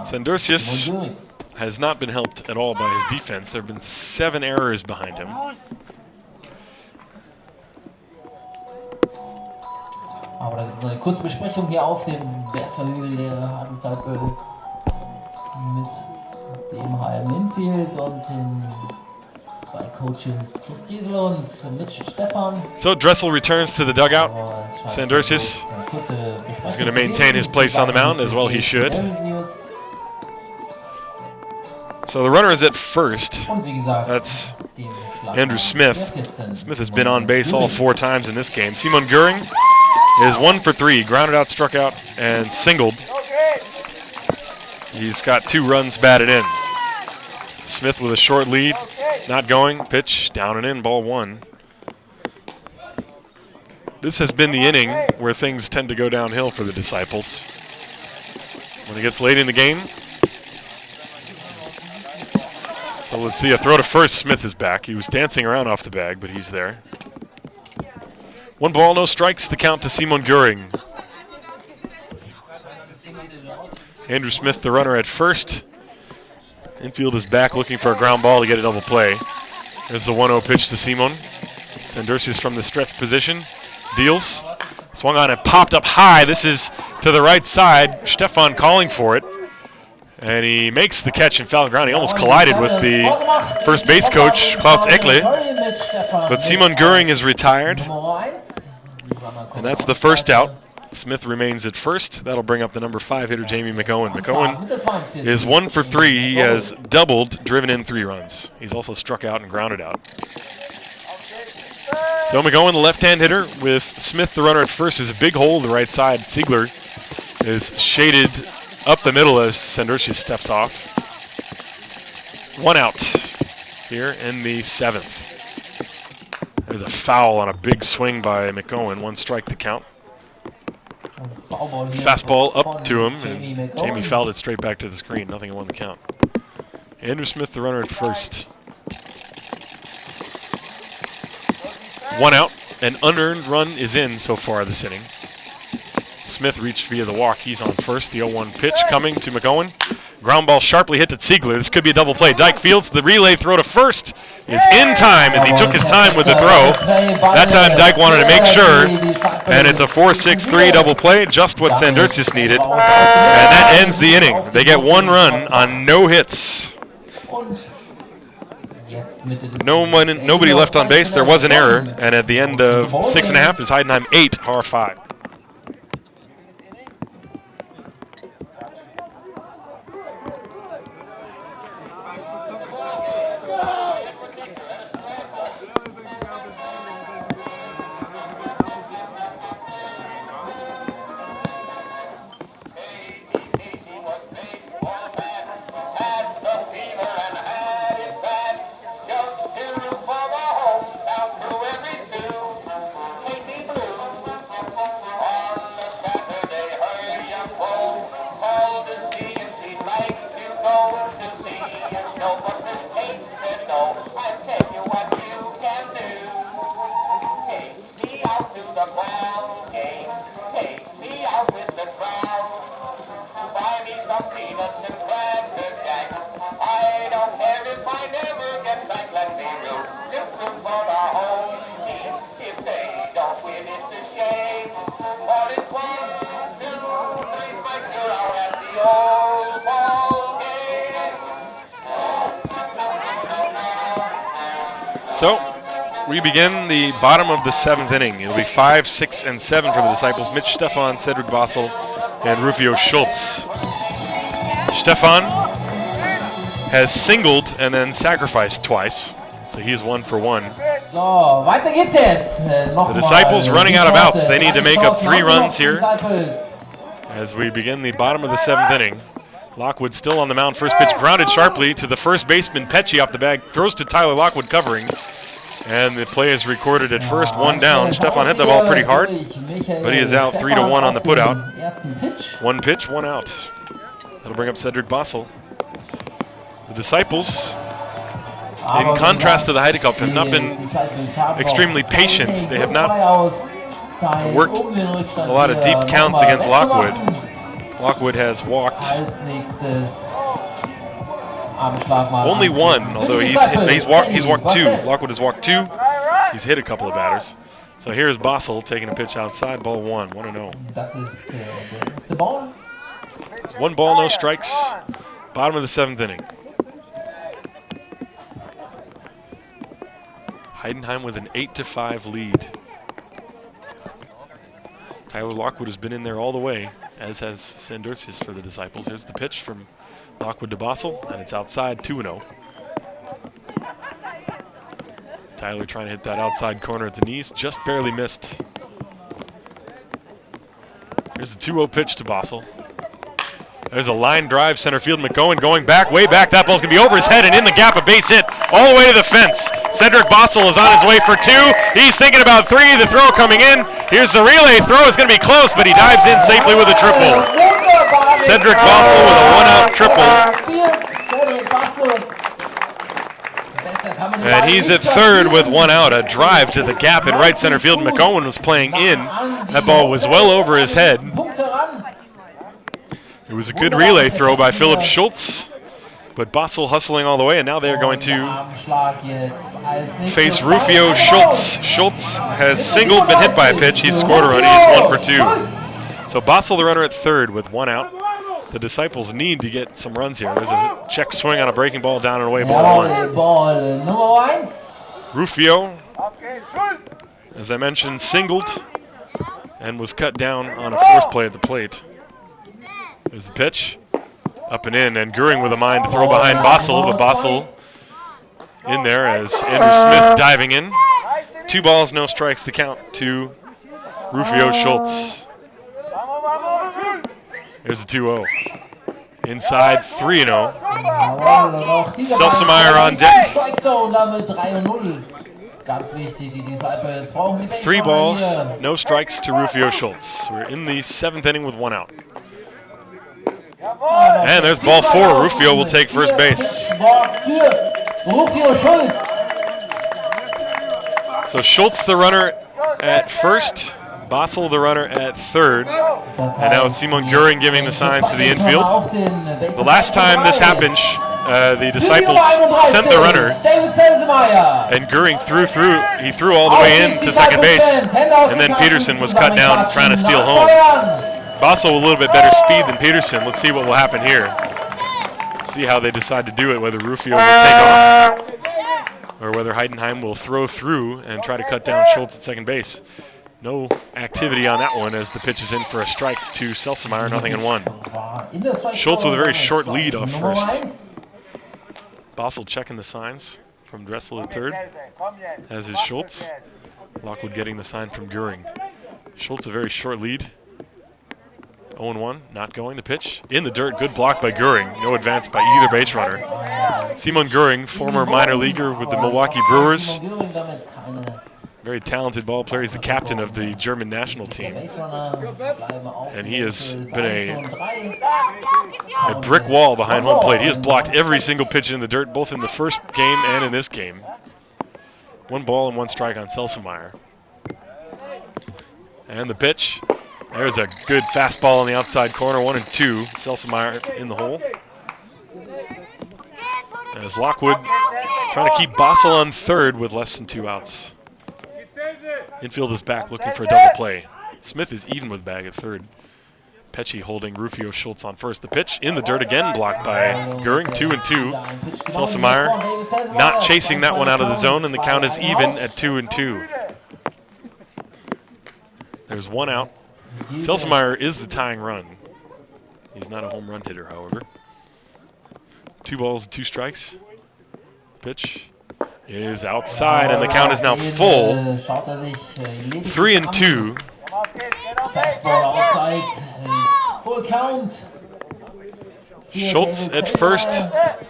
Sandursius has not been helped at all by his defense. There have been 7 errors behind him. Aber da gibt es eine kurze Besprechung hier auf dem Werferhügel der Heidenhem mit dem HM Infield und den 2 Coaches, Chris Driesel und Mitch Stefan. So Dressel returns to the dugout. Sandursius is going to maintain his place on the mound, as well he should. So the runner is at first. That's Andrew Smith. Smith has been on base all 4 times in this game. Simon Göring is 1 for 3, grounded out, struck out, and singled. He's got 2 runs batted in. Smith with a short lead, not going. Pitch down and in, ball 1. This has been the inning where things tend to go downhill for the Disciples. When it gets late in the game. So let's see, a throw to first. Smith is back. He was dancing around off the bag, but he's there. 1 ball, no strikes to count to Simon Göring. Andrew Smith, the runner at first. Infield is back looking for a ground ball to get a double play. There's the 1-0 pitch to Simon. Sandursius from the stretch position. Deals. Swung on and popped up high. This is to the right side. Stefan calling for it. And he makes the catch and foul ground. He almost collided with the first base coach, Klaus Eckle. But Simon Göring is retired. And that's the first out. Smith remains at first. That'll bring up the number 5 hitter, Jamie McOwen. McOwen is 1 for 3. He has doubled, driven in 3 runs. He's also struck out and grounded out. So McOwen, the left-hand hitter, with Smith, the runner at first, is a big hole to the right side. Ziegler is shaded up the middle as Sandursius steps off. 1 out here in the 7th. There's a foul on a big swing by McOwen. 1 strike to count. Fastball up to him, and Jamie fouled it straight back to the screen. Nothing in 1 to count. Andrew Smith, the runner at first. 1 out. An unearned run is in so far this inning. Smith reached via the walk. He's on first. The 0-1 pitch coming to McOwen. Ground ball sharply hit to Ziegler. This could be a double play. Dyke fields. The relay throw to first is in time as he took his time with the throw. That time Dyke wanted to make sure. And it's a 4-6-3 double play, just what Sandursius needed. And that ends the inning. They get 1 run on no hits. Nobody left on base. There was an error, and at the end of 6.5 is Heidenheim 8, Haar 5. So we begin the bottom of the 7th inning. It'll be 5, 6, and 7 for the Disciples. Mitch Stefan, Cedric Basel, and Rufio Schultz. Stefan has singled and then sacrificed twice, so he's 1 for 1. So, weiter geht's jetzt. The Disciples running out of outs. They need to make up 3 runs here as we begin the bottom of the 7th inning. Lockwood still on the mound. First pitch grounded sharply to the first baseman. Pecci off the bag. Throws to Tyler Lockwood covering. And the play is recorded at first, 1 down. Stefan hit the ball pretty hard, but he is out 3-1 on the putout. 1 pitch, 1 out. That'll bring up Cedric Basel. The Disciples, in contrast to the Heidenhem, have not been extremely patient. They have not worked a lot of deep counts against Lockwood. Lockwood has walked only 1, although he's walked 2. Lockwood has walked 2. He's hit a couple of batters. So here's Basel taking a pitch outside, ball 1, 1-0. 1 ball, no strikes. Bottom of the 7th inning. Heidenheim with an 8-5 lead. Tyler Lockwood has been in there all the way, as has Sandursis for the Disciples. Here's the pitch from Lockwood to Basel, and it's outside, 2-0. Tyler trying to hit that outside corner at the knees, just barely missed. Here's a 2-0 pitch to Basel. There's a line drive, center field. McGowan going back, way back. That ball's going to be over his head and in the gap, a base hit all the way to the fence. Cedric Basel is on his way for 2. He's thinking about 3. The throw coming in. Here's the relay throw. Is going to be close, but he dives in safely with a triple. Cedric Basel with a 1-out triple. And he's at third with 1 out. A drive to the gap in right center field. McGowan was playing in. That ball was well over his head. It was a good relay throw by Philip Schultz, but Basel hustling all the way, and now they're going to face Rufio Schultz. Schultz has singled, been hit by a pitch. He's scored a run. He's 1 for 2. So Basel, the runner, at third with 1 out. The Disciples need to get some runs here. There's a check swing on a breaking ball, down and away, ball 1. Rufio, as I mentioned, singled and was cut down on a force play at the plate. There's the pitch, up and in, and Goering with a mind to throw behind Basel, but Basel in there as Andrew Smith diving in. 2 balls, no strikes, the count to Rufio Schultz. There's a 2-0. Inside, 3-0. Selsemeyer on deck. 3 balls, no strikes to Rufio Schultz. We're in the 7th inning with 1 out. And there's ball 4. Rufio will take first base. So Schultz the runner at first, Basel the runner at third, and now it's Simon Goering giving the signs to the infield. The last time this happened, the Disciples sent the runner, and Goering threw all the way in to second base, and then Peterson was cut down trying to steal home. Basel with a little bit better speed than Peterson. Let's see what will happen here. See how they decide to do it, whether Rufio will take off. or whether Heidenhem will throw through and try to cut down Schultz at second base. No activity on that one as the pitch is in for a strike to Selsemeyer, 0-1. Schultz with a very short lead off first. Basel checking the signs from Dressel at third, as is Schultz. Lockwood getting the sign from Göring. Schultz a very short lead. 0-1, not going. The pitch in the dirt. Good block by Göring. No advance by either base runner. Simon Göring, former minor leaguer with the Milwaukee Brewers. Very talented ball player. He's the captain of the German national team. And he has been a brick wall behind home plate. He has blocked every single pitch in the dirt, both in the first game and in this game. 1 ball and 1 strike on Selsemeyer. And the pitch. There's a good fastball on the outside corner, 1-2. Selsemeyer in the hole. As Lockwood trying to keep Basel on third with less than 2 outs. Infield is back looking for a double play. Smith is even with bag at third. Pesci holding Rufio Schultz on first. The pitch in the dirt again, blocked by Göring, 2-2. Selsemeyer not chasing that one out of the zone, and the count is even at 2-2. There's 1 out. Selsemeyer is the tying run. He's not a home run hitter, however. 2 balls, 2 strikes. Pitch is outside, and the count is now full. 3-2. Schultz at first,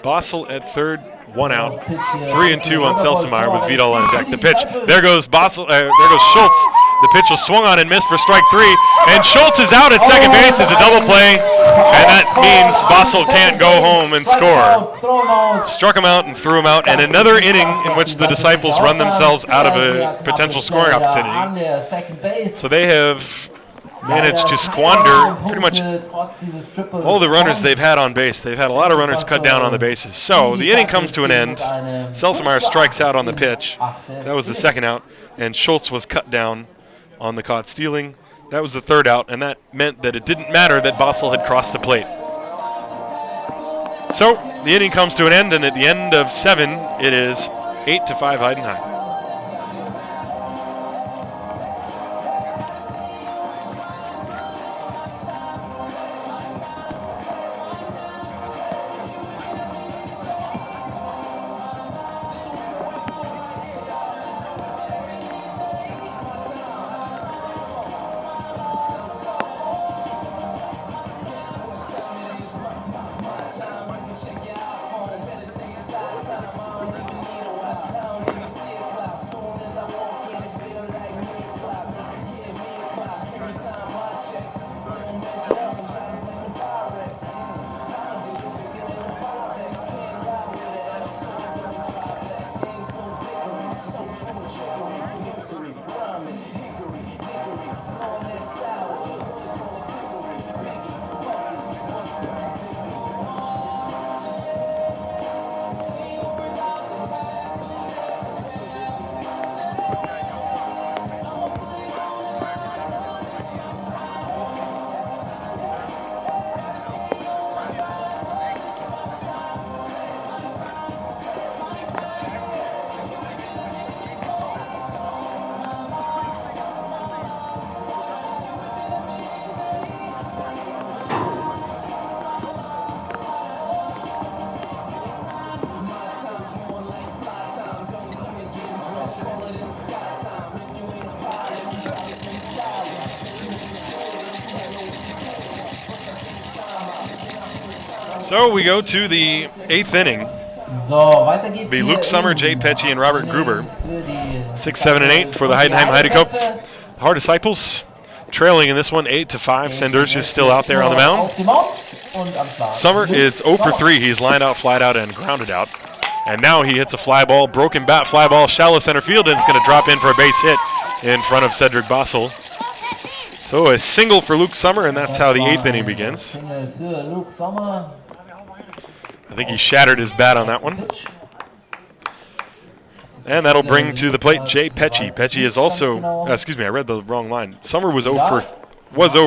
Basel at third, 1 out. 3-2 on Selsemeyer with Vidal on deck. The pitch, there goes Basel, there goes Schultz. The pitch was swung on and missed for strike 3, and Schultz is out at second base. It's a double play, and that means Basel can't go home and score. Struck him out and threw him out, and another inning in which the Disciples run themselves out of a potential scoring opportunity. So they have managed to squander pretty much all the runners they've had on base. They've had a lot of runners cut down on the bases. So the inning comes to an end. Selsemeyer strikes out on the pitch. That was the second out, and Schultz was cut down on the caught stealing. That was the third out, and that meant that it didn't matter that Basel had crossed the plate. So the inning comes to an end, and at the end of 7, it is 8-5 Heidenhem. So we go to the 8th inning. Be Luke Sommer, Jay Pesci, and Robert Gruber. 6, 7, and 8 for the Heidenheim Heidekopf. Har Disciples trailing in this one 8-5. Sanders is still out there on the mound. Sommer is 0 for 3. He's lined out, flied out, and grounded out. And now he hits a fly ball, broken bat fly ball, shallow center field, and it's going to drop in for a base hit in front of Cedric Basel. So a single for Luke Sommer, and that's how the 8th inning begins. I think he shattered his bat on that one. And that'll bring to the plate Jay Pesci. Pesci is also, excuse me, I read the wrong line. Sommer was 0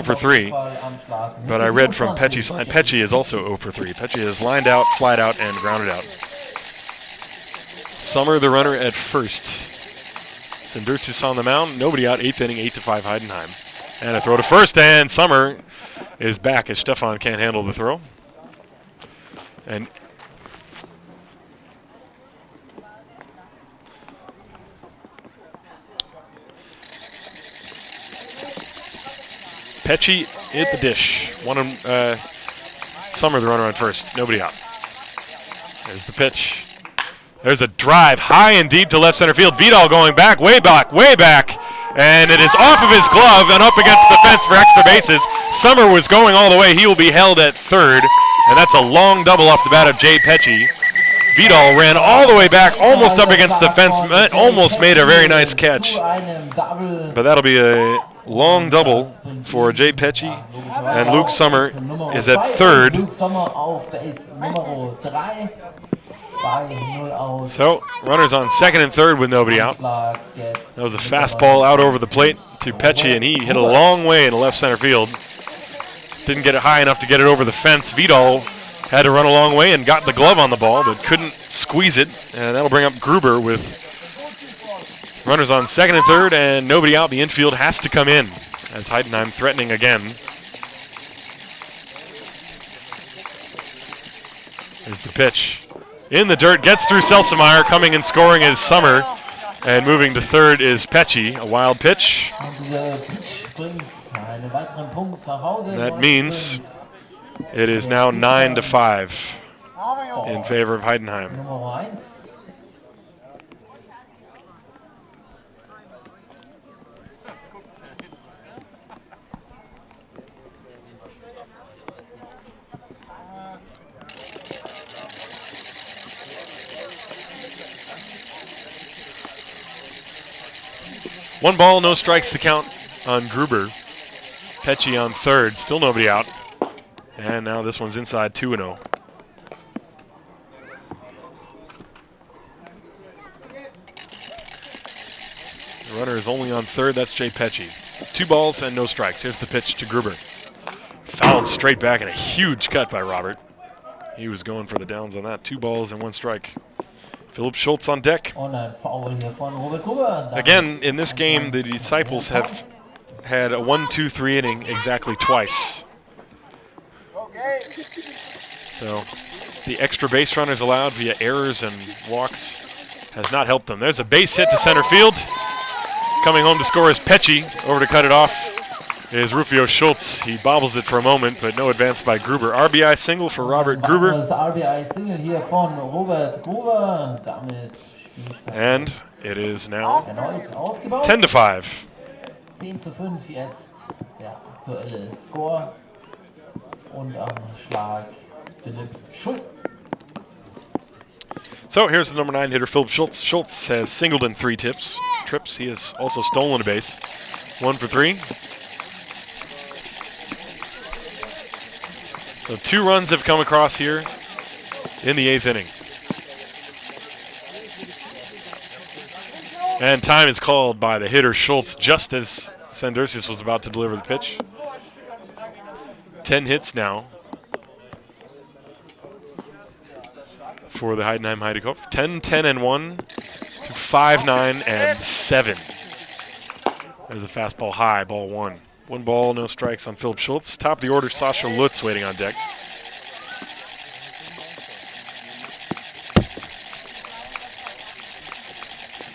for 3, but I read from Pesci's line. Pesci is also 0 for 3. Pesci is lined out, flied out, and grounded out. Summer, the runner at first. Sendersis on the mound. Nobody out. 8th inning, 8-5 Heidenheim. And a throw to first, and Summer is back as Stefan can't handle the throw. And Pecci hit the dish. Summer, the runner on first. Nobody out. There's the pitch. There's a drive high and deep to left center field. Vidal going back, way back, way back. And it is off of his glove and up against the fence for extra bases. Summer was going all the way. He will be held at third. And that's a long double off the bat of Jay Pecci. Vidal ran all the way back, almost up against the fence, almost made a very nice catch. But that'll be a long double for Jay Pecci. And Luke Summer is at third. So, runners on second and third with nobody out. That was a fastball out over the plate to Pecci, and he hit a long way in the left center field. Didn't get it high enough to get it over the fence. Vidal had to run a long way and got the glove on the ball, but couldn't squeeze it. And that'll bring up Gruber with runners on second and third, and nobody out. The infield has to come in as Heidenheim threatening again. There's the pitch. In the dirt, gets through Selsemeyer. Coming and scoring is Summer. And moving to third is Pecci. A wild pitch. That means it is now 9-5 in favor of Heidenheim. One ball, no strikes to count on Gruber. Pecci on third, still nobody out. And now this one's inside 2-0. The runner is only on third, that's Jay Pecci. 2 balls and no strikes. Here's the pitch to Gruber. Fouled straight back and a huge cut by Robert. He was going for the downs on that. 2 balls and 1 strike. Philip Schultz on deck. Again, in this game, the Disciples have had a 1-2-3 inning exactly twice. So the extra base runners allowed via errors and walks has not helped them. There's a base hit to center field. Coming home to score is Pecci. Over to cut it off is Rufio Schultz. He bobbles it for a moment, but no advance by Gruber. RBI single for Robert Gruber. And it is now 10-5. 10-5 jetzt der aktuelle Score. Und am Schlag Philipp Schultz. So here's the number 9 hitter, Philip Schultz. Schultz has singled in 3 trips. He has also stolen a base. 1 for 3. So 2 runs have come across here in the 8th inning. And time is called by the hitter Schultz just as Sendersis was about to deliver the pitch. 10 hits now for the Heidenheim Heidekopf. 10-10-1 to 5-9-7. There's a fastball high, ball 1. 1 ball, no strikes on Philip Schultz. Top of the order, Sasha Lutz waiting on deck.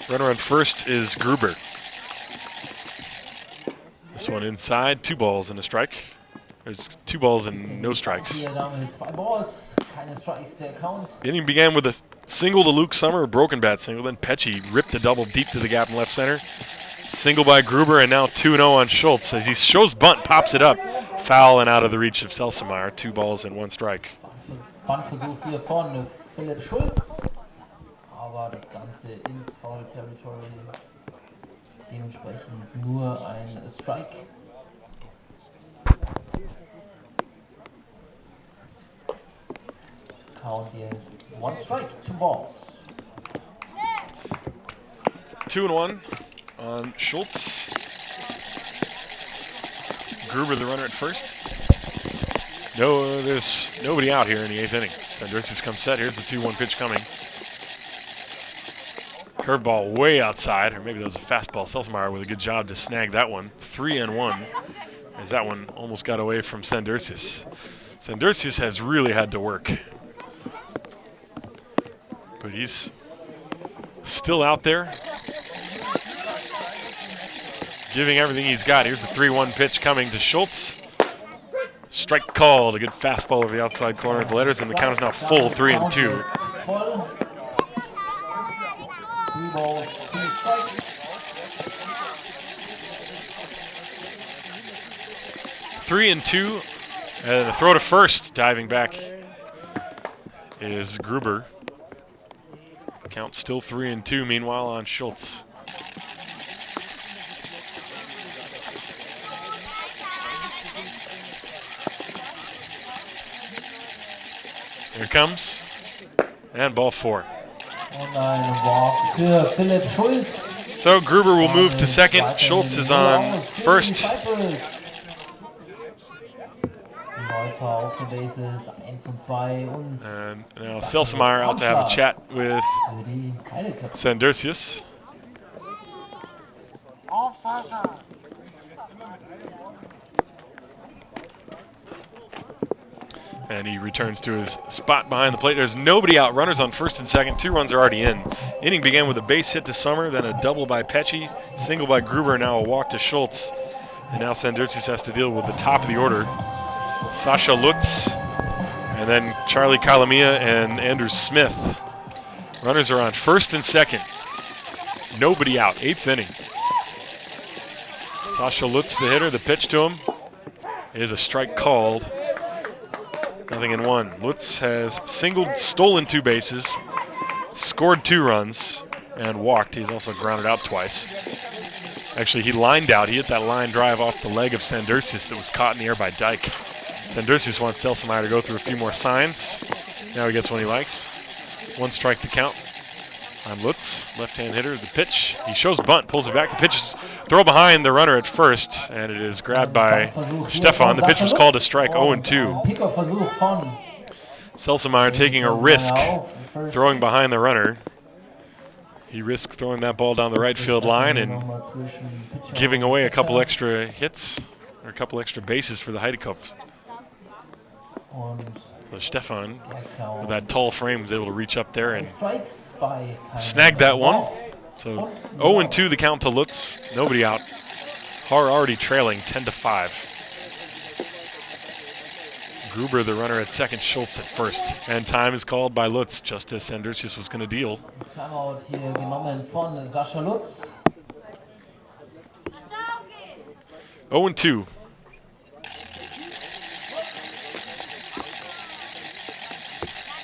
Runner on first is Gruber. This one inside, 2 balls and a strike. There's 2 balls and no strikes. The inning began with a single to Luke Summer, a broken bat single. Then Pecci ripped a double deep to the gap in left center. Single by Gruber, and now 2-0 on Schultz. As he shows bunt, pops it up. Foul and out of the reach of Selsemeyer. 2 balls and 1 strike. Buntversuch hier von Philipp Schultz. Aber das Ganze ins Foul-Territory. Dementsprechend nur ein Strike. Count jetzt 1 strike, 2 balls. 2-1 on Schultz. Gruber, the runner at first. No, there's nobody out here in the 8th inning. Sendersis comes set. Here's the 2-1 pitch coming. Curveball way outside, or maybe that was a fastball. Selsemeyer with a good job to snag that one. 3-1, as that one almost got away from Sandersius. Sandersius has really had to work. But he's still out there, giving everything he's got. Here's the 3-1 pitch coming to Schultz. Strike called, a good fastball over the outside corner of the letters, and the count is now full, 3-2. 3-2, and a throw to first. Diving back is Gruber. Count still 3-2. Meanwhile, on Schultz. Here it comes, and ball 4. So Gruber will move to second. Schultz is on first. And now Selsemeyer out to have a chat with Sandersius. And he returns to his spot behind the plate. There's nobody out. Runners on first and second. 2 runs are already in. Inning began with a base hit to Sommer, then a double by Pecci, single by Gruber, now a walk to Schultz. And now Sandersius has to deal with the top of the order. Sasha Lutz, and then Charlie Calamia and Andrew Smith. Runners are on first and second. Nobody out. 8th inning. Sasha Lutz, the hitter. The pitch to him is a strike called. 0-1. Lutz has singled, stolen 2 bases, scored 2 runs, and walked. He's also grounded out twice. Actually, he lined out. He hit that line drive off the leg of Sandersius that was caught in the air by Dyke. Sandersius wants Selsemeyer to go through a few more signs. Now he gets one he likes. 1 strike to count on Lutz, left-hand hitter. The pitch, he shows bunt, pulls it back. The pitch is throw behind the runner at first, and it is grabbed by Stefan. The pitch was called a strike, 0-2. Selsemeyer taking a risk, throwing behind the runner. He risks throwing that ball down the right field line and giving away a couple extra hits, or a couple extra bases for the Heidekopf. So Stefan, with that tall frame, was able to reach up there and snag that one. So 0-2 the count to Lutz. Nobody out. Haar already trailing 10-5. Gruber, the runner at second, Schultz at first. And time is called by Lutz, just as Sandersius was going to deal. Timeout hier genommen von Sascha Lutz. 0-2.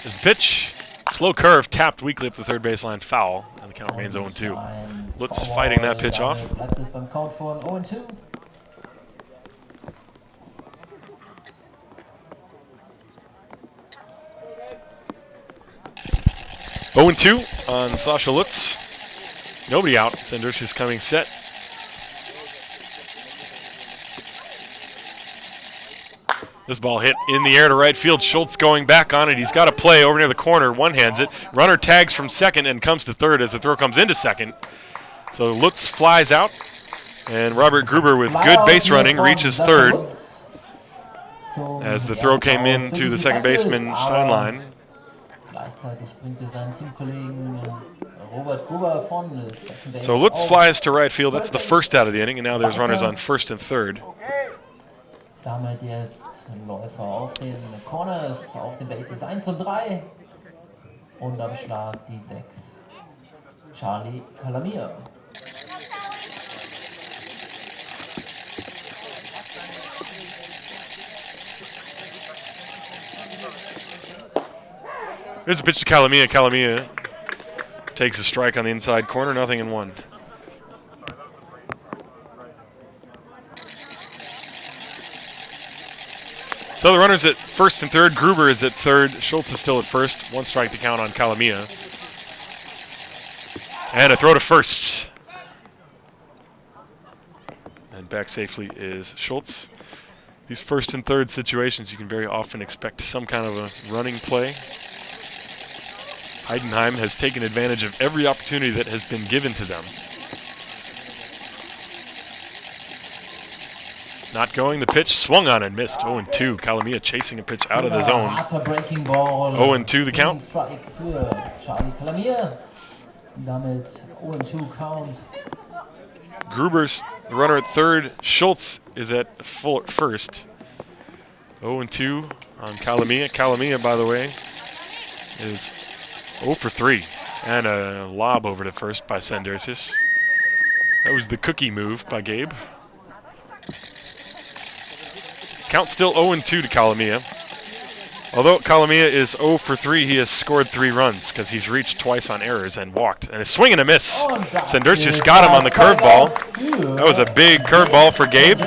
His pitch, slow curve, tapped weakly up the third baseline, foul, and the count remains 0-2. Lutz fighting that pitch off. Bleibt es beim Count von 0-2. On Sasha Lutz. Nobody out. Sandersius coming set. This ball hit in the air to right field. Schultz going back on it. He's got a play over near the corner. One-hands it. Runner tags from second and comes to third as the throw comes into second. So Lutz flies out, and Robert Gruber with good base running reaches third as the throw came in to the second baseman Steinlein. So Lutz flies to right field. That's the first out of the inning, and now there's runners on first and third. Damit jetzt Läufer auf den Corners, auf den Bases 1 und 3. Und am Schlag die 6. Charlie Calamia. There's a pitch to Calamia. Calamia takes a strike on the inside corner, 0-1. So the runners at first and third. Gruber is at third. Schultz is still at first. 1 strike to count on Calamia. And a throw to first. And back safely is Schultz. These first and third situations, you can very often expect some kind of a running play. Heidenhem has taken advantage of every opportunity that has been given to them. Not going, the pitch swung on and missed. 0-2. Kalamia chasing a pitch out of the zone. 0-2 the count. Strike für Charlie Kalamia. Damit 0-2 count. Gruber's the runner at third. Schultz is at first. 0-2 on Kalamia. Kalamia, by the way, is 0 for 3. And a lob over to first by Sandersis. That was the cookie move by Gabe. Count still 0-2 to Kalamia. Although Kalamia is 0 for 3, he has scored 3 runs because he's reached twice on errors and walked. And a swing and a miss. Sandersis got him on the curveball. That was a big curveball for Gabe,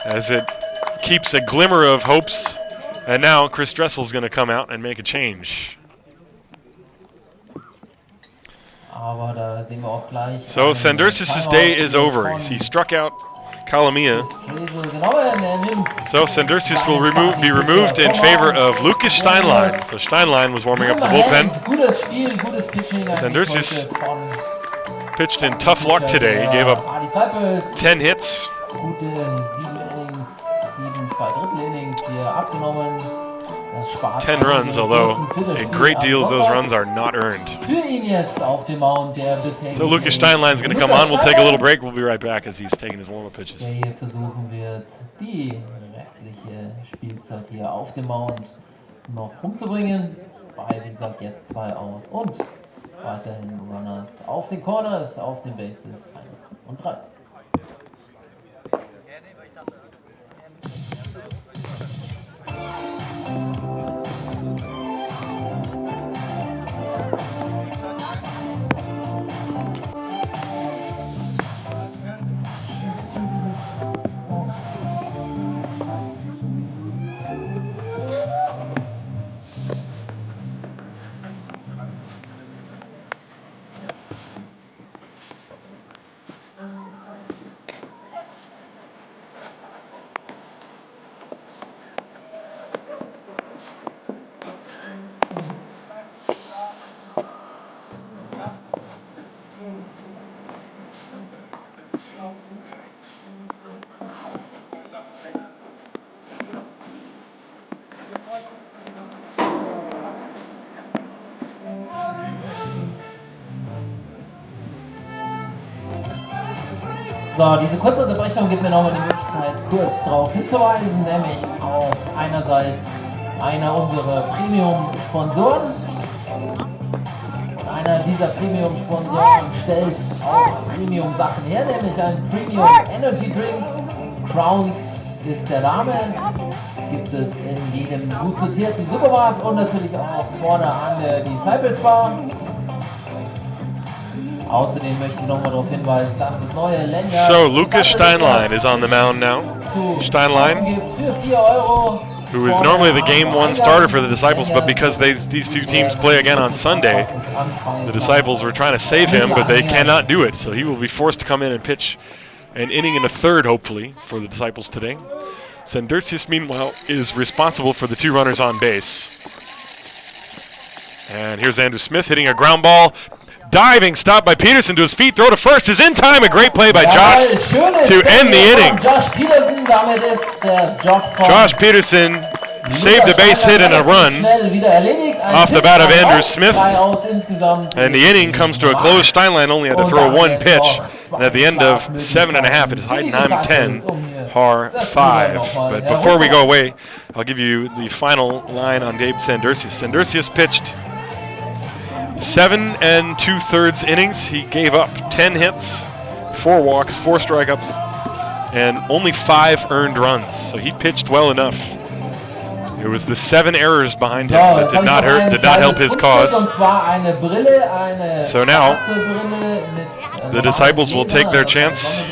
as it keeps a glimmer of hopes. And now Chris Dressel's going to come out and make a change. So Sandersis' day is over. He struck out Kalamia. So Sandersis will be removed in favor of Lucas Steinlein. So Steinlein was warming up the bullpen. Sandersis pitched in tough luck today. He gave up 10 hits. 10 runs, although a great deal of those runs are not earned. So Lucas Steinlein is going to come on. We'll take a little break. We'll be right back as he's taking his warm-up pitches. Der hier versuchen wird, die restliche Spielzeit hier auf dem Mount noch rumzubringen. Bei, wie gesagt, jetzt 2 aus und weiterhin Runners auf den Corners, auf den Bases 1 und 3. So, diese kurze Unterbrechung gibt mir nochmal die Möglichkeit, kurz darauf hinzuweisen, nämlich auf einerseits einer unserer Premium-Sponsoren. Einer dieser Premium-Sponsoren stellt auch Premium-Sachen her, nämlich ein Premium Energy Drink. Crowns ist der Name. Gibt es in jedem gut sortierten Supermarkt und natürlich auch vorne an der Disciples Bar. Außerdem möchte ich nochmal darauf hinweisen, dass das neue Lanyard... So, Lucas Steinlein is on the mound now. Steinlein, who is normally the Game 1 starter for the Disciples, but because these two teams play again on Sunday, the Disciples were trying to save him, but they cannot do it. So he will be forced to come in and pitch an inning and a third, hopefully, for the Disciples today. Sandersis, meanwhile, is responsible for the 2 runners on base. And here's Andrew Smith hitting a ground ball. Diving stop by Peterson to his feet. Throw to first is in time. A great play by Josh to end the inning. Josh Peterson saved a base hit and a run off the bat of Andrew Smith. And the inning comes to a close. Steinlein only had to throw 1 pitch. And at the end of 7.5, it is Heidenheim 10, Haar 5. But before we go away, I'll give you the final line on Gabe Sandersis. Sandersis pitched 7 2/3 innings. He gave up 10 hits, 4 walks, 4 strikeouts, and only 5 earned runs. So he pitched well enough. It was the 7 errors behind him that did not help his cause. So now the Disciples will take their chance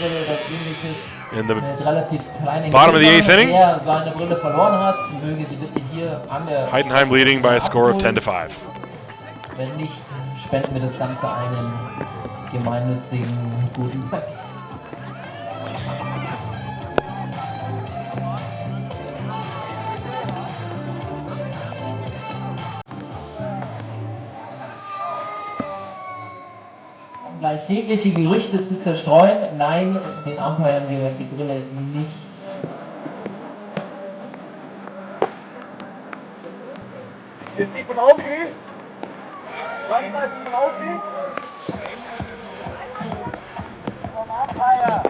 in the bottom of the 8th inning. Heidenheim leading by a score of 10-5. Wenn nicht, spenden wir das Ganze einem gemeinnützigen guten Zweck. gleich jegliche Gerüchte zu zerstreuen. Nein, den Umpire gehört die Brille nicht. Hier ist die von Aufli. Was ist das von Aufli? Vom Umpire.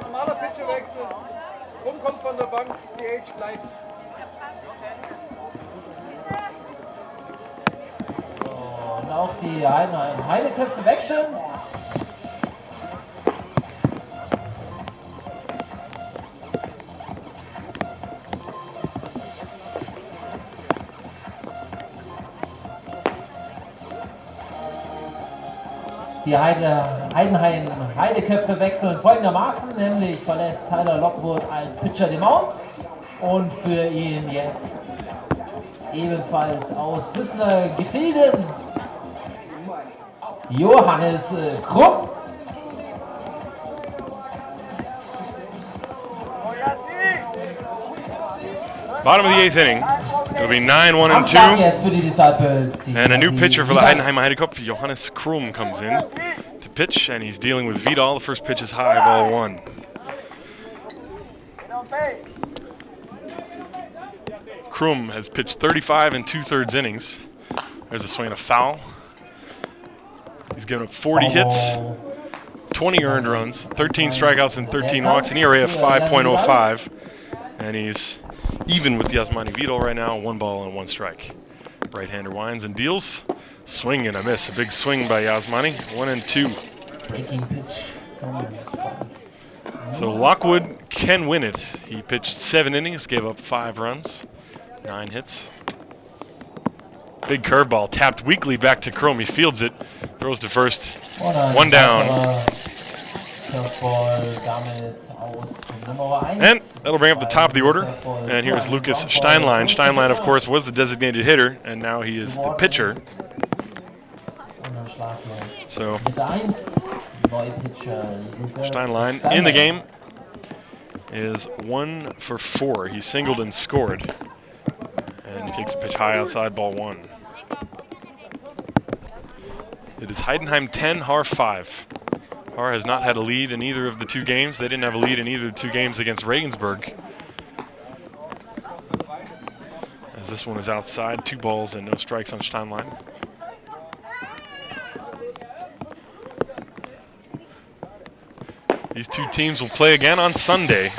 Normaler Pitcherwechsel. Rumkommt von der Bank, DH bleibt. So, und auch die Heideköpfe wechseln. Die Heideköpfe wechseln folgendermaßen, nämlich verlässt Tyler Lockwood als Pitcher den Mount und für ihn jetzt ebenfalls aus Füßler Gefilden Johannes Krumm. Bottom of the 8th inning. It'll be 9-1 and 2. Jetzt für die Disciples. And a new pitcher for the Heidenhem Heidekopf, Johannes Krumm, comes in to pitch, and he's dealing with Vidal. The first pitch is high, ball 1. Krumm has pitched 35 2/3 innings. There's a swing and a foul. He's given up 40 hits, 20 earned runs, 13 strikeouts and 13 walks, an ERA of 5.05. And he's even with Yasmani Vidal right now, 1 ball and 1 strike. Right-hander winds and deals. Swing and a miss. A big swing by Yasmani. 1 and 2. Breaking pitch. So Lockwood can win it. He pitched 7 innings, gave up 5 runs, 9 hits. Big curveball tapped weakly back to Krumm. He fields it, throws to first. 1 down. And that'll bring up the top of the order. And here's Lucas Steinlein. Steinlein, of course, was the designated hitter, and now he is the pitcher. So Steinlein in the game is 1 for 4. He singled and scored. And he takes a pitch high outside, ball 1. It is Heidenheim 10, Haar 5. Haar has not had a lead in either of the 2 games. They didn't have a lead in either of the 2 games against Regensburg. As this one is outside, 2 balls and no strikes on Steinlein. These 2 teams will play again on Sunday.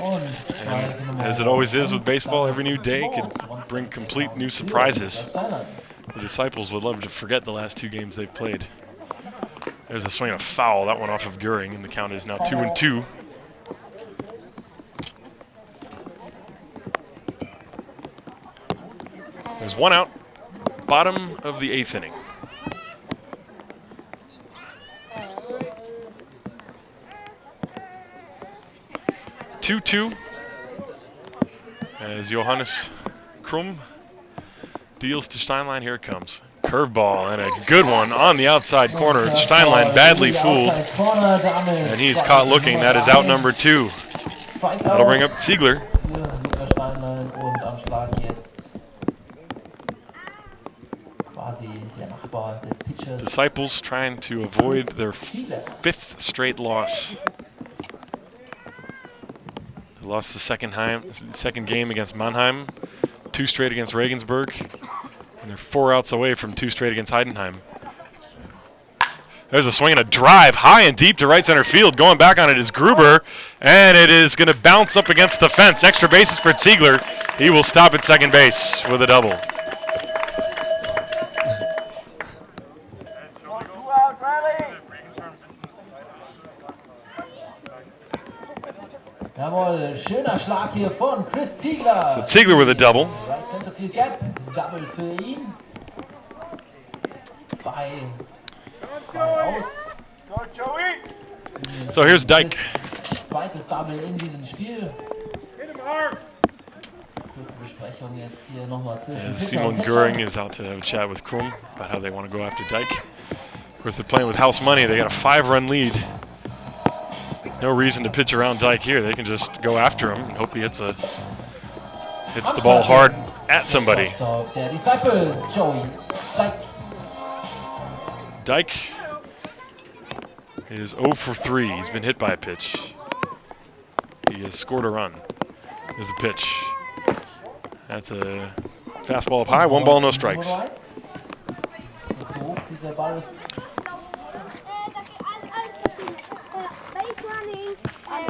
And as it always is with baseball, every new day could bring complete new surprises. The Disciples would love to forget the last 2 games they've played. There's a swing and a foul. That one off of Göring, and the count is now 2 and 2. There's 1 out. Bottom of the 8th inning. Two as Johannes Krumm deals to Steinlein. Here it comes. Curveball and a good one on the outside corner. Steinlein badly fooled, and he's caught looking. That is out number 2. That'll bring up Ziegler. Disciples trying to avoid their 5th straight loss. They lost the second game against Mannheim, 2 straight against Regensburg, and they're 4 outs away from 2 straight against Heidenheim. There's a swing and a drive high and deep to right center field. Going back on it is Gruber, and it is going to bounce up against the fence. Extra bases for Ziegler. He will stop at second base with a double. Jawohl, schöner Schlag hier von Chris Ziegler. So Ziegler with a double. Right center field gap, Double für ihn. Bei 2 aus. Go, Joey! So here's Dyke. Zweites Double in diesem Spiel. Hit him hard! Kurze Besprechung jetzt hier nochmal zwischen And Pitcher Simon und Pitcher. Göring is out to have a chat with Krum about how they want to go after Dyke. Of course, they're playing with house money. They got a 5-run lead. No reason to pitch around Dyke here. They can just go after him and hope he hits the ball hard at somebody. Der Disciple, Joey Dyke. Dyke is 0 for 3. He's been hit by a pitch. He has scored a run. There's a pitch. That's a fastball up high. 1 ball, no strikes. Dieser Ball.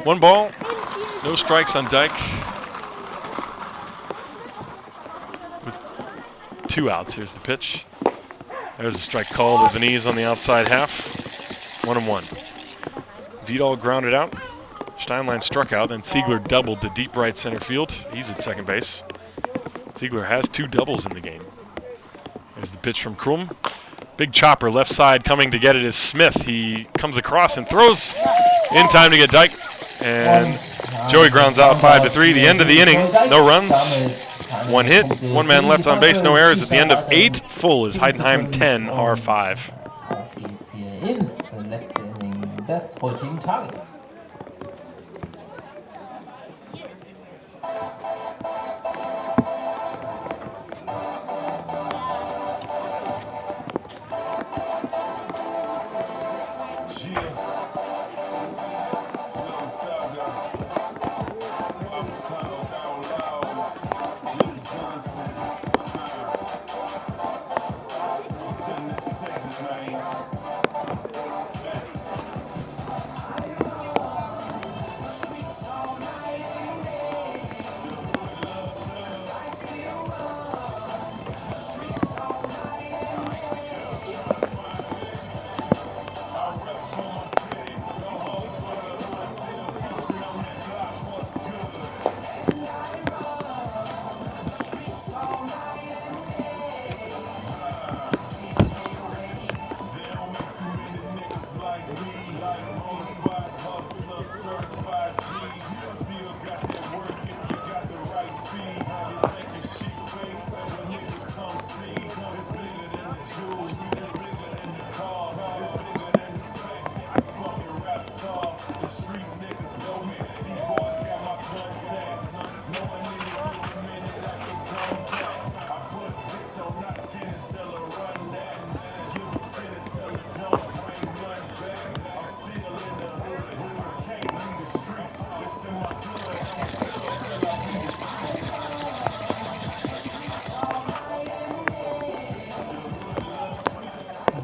1 ball, no strikes on Dyke. With 2 outs, here's the pitch. There's a strike called to Venice on the outside half. 1-1. Vidal grounded out. Steinlein struck out, then Ziegler doubled to deep right center field. He's at second base. Ziegler has 2 doubles in the game. There's the pitch from Krum. Big chopper left side coming to get it is Smith. He comes across and throws in time to get Dyke. And Joey grounds out 5-3. The end of the inning, no runs, 1 hit, 1 man left on base, no errors. At the end of 8 full is Heidenheim 10, Haar 5. Auf geht's hier ins letzte Inning des heutigen Tages.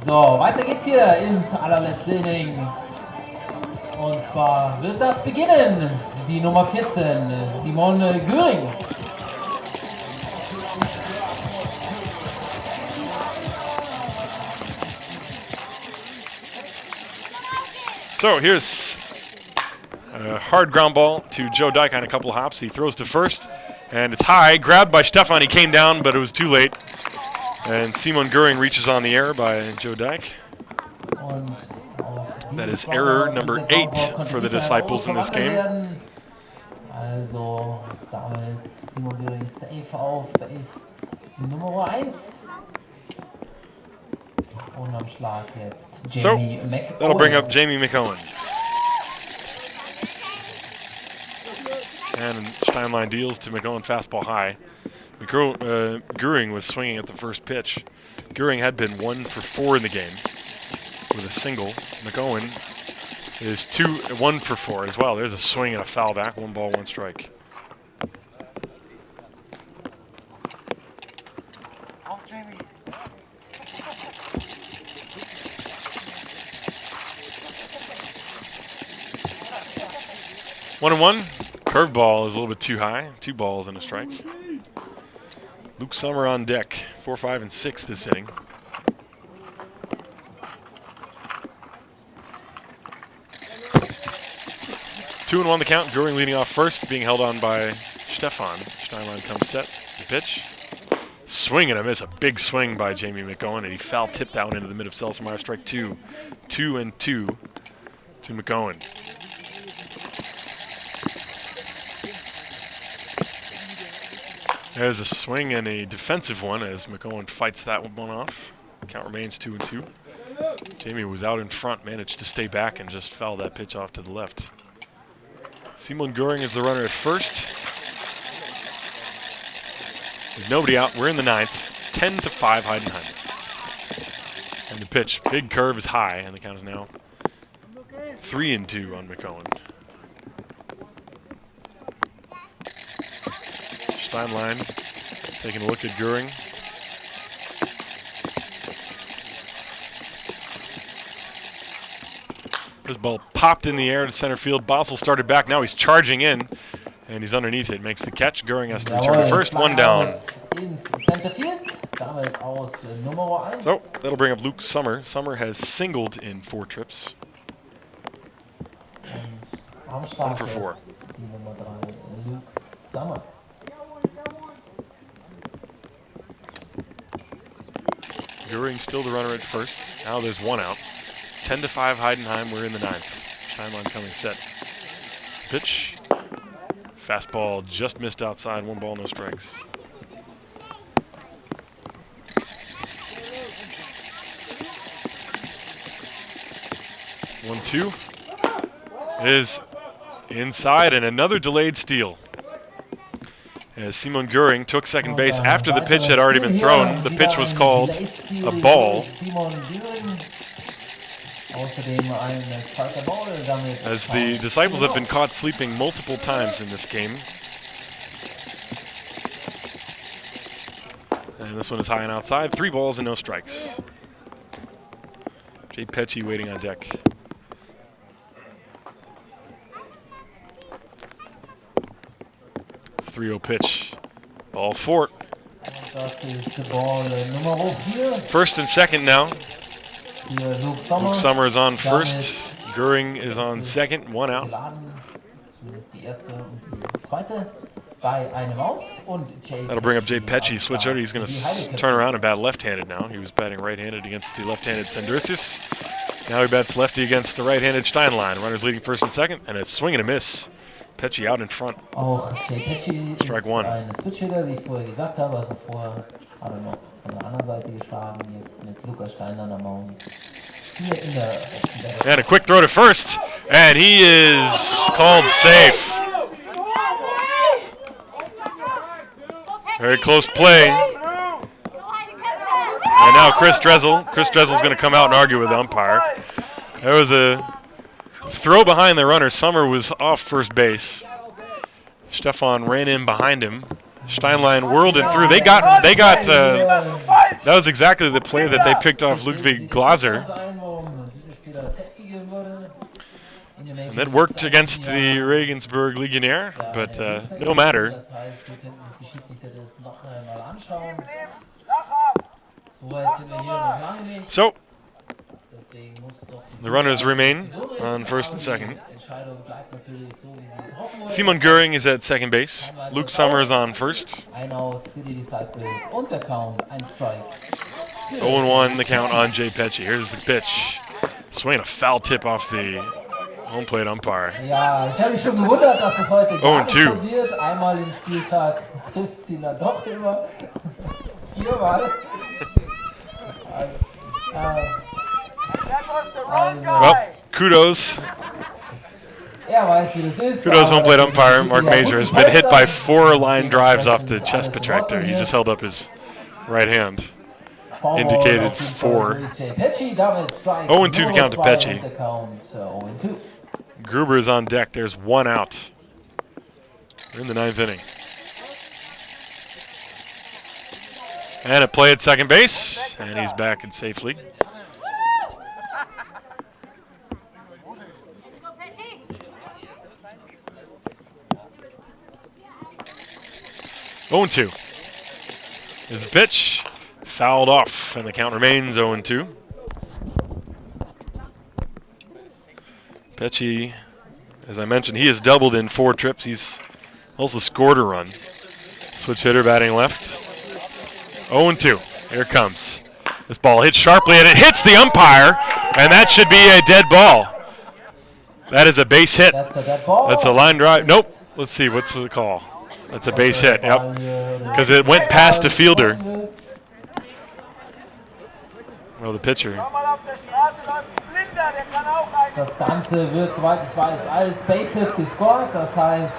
So, weiter geht's hier ins allerletzte Inning. Und zwar wird das beginnen. Die Nummer 14, Simon Göring. So here's a hard ground ball to Joe Dyke on a couple of hops. He throws to first, and it's high. Grabbed by Stefan. He came down, but it was too late. And Simon Göring reaches on the error by Joe Dyke. That is error number 8 for the Disciples in this game. Also damit Simon Göring safe auf Base Nummer 1. Und am Schlag jetzt Jamie McOwen. That'll bring up Jamie McOwen. And Steinlein deals to McOwen fastball high. Göring was swinging at the first pitch. Göring had been 1 for 4 in the game with a single. McOwen is 1 for 4 as well. There's a swing and a foul back. 1 ball, 1 strike. Oh, Jamie. 1-1. Curveball is a little bit too high. 2 balls and a strike. Luke Sommer on deck. 4, 5, and 6 this inning. 2-1 the count. Göring leading off first, being held on by Stefan. Steinlein comes set. The pitch. Swing and a miss. A big swing by Jamie McOwen, and he foul tipped that one into the mid of Selsemeyer. Strike 2. 2-2 to McOwen. There's a swing and a defensive one as McOwen fights that one off. Count remains 2-2. Jamie was out in front, managed to stay back, and just fouled that pitch off to the left. Simon Göring is the runner at first. There's nobody out. We're in the 9th. 10-5 Heidenhem. And the pitch, big curve is high, and the count is now 3-2 on McOwen. Steinlein taking a look at Göring. This ball popped in the air to center field. Basel started back. Now he's charging in, and he's underneath it. Makes the catch. Göring has to return to first. One down. So that'll bring up Luke Sommer. Sommer has singled in 4 trips. 1 for 4. Göring still the runner at first. Now there's one out. 10-5 Heidenheim. We're in the 9th. Timeline coming set. Pitch. Fastball just missed outside. 1 ball, no strikes. One, 2 is inside, and another delayed steal. As Simon Göring took second base after the pitch had already been thrown. The pitch was called a ball. As the Disciples have been caught sleeping multiple times in this game. And this one is high and outside. 3 balls and no strikes. Jay Pecci waiting on deck. 3-0 pitch. Ball 4. First and second now. Luke Sommer is on first. Göring is on second. 1 out. That'll bring up Jay Pecci. Switch out. He's going to turn around and bat left-handed now. He was batting right-handed against the left-handed Sendrisius. Now he bats lefty against the right-handed Steinlein. Runners leading first and second, and it's swing and a miss. Pecci out in front. Strike 1. Eine Switch-Hitter, wie ich vorher gesagt habe, also vorher hat er noch von der anderen Seite geschlagen, jetzt mit Lukas Steiner am Mount. Hier in der And a quick throw to first, and he is called safe. Very close play. And now Chris Dressel. Chris Dressel's going to come out and argue with the umpire. There was a throw behind the runner. Sommer was off first base. Stefan ran in behind him. Steinlein whirled it through. They got. That was exactly the play that they picked off Ludwig Glaser. And that worked against the Regensburg Legionnaire, but no matter. So, the runners remain on first and second. Simon Göring is at second base. Luke Sommer is on first. 0-1 the count on Jay Pecci. Here's the pitch. Swinging a foul tip off the home plate umpire. Ja, ich habe mich schon gewundert, dass das heute gar nicht 0-2. passiert. Einmal im Spieltag trifft sie dann doch immer. 4-mal. Well, kudos. Er weiß, wie das ist. Kudos home plate umpire. Mark Major has been hit by 4 line drives off the chest protractor. He just held up his right hand. Indicated 4. 0-2 the count to Pecci. Gruber is on deck. There's 1 out. We're in the 9th inning. And a play at second base, and he's back and safely. Oh, 0-2 is the pitch. Fouled off, and the count remains 0-2. Pecci As I mentioned, he has doubled in 4 trips. He's also scored a run. Switch hitter batting left. 0-2. Here it comes. This ball hits sharply, and it hits the umpire, and that should be a dead ball. That is a base hit. That's a dead ball. That's a line drive. Nope. Let's see. What's the call? That's a base hit. Yep. Because it went past a fielder. Well, the pitcher. Schau mal, auf der Straße läuft ein Blinder, der kann auch ein. Das Ganze wird, soweit ich weiß, als Base-Hit gescored. Das heißt,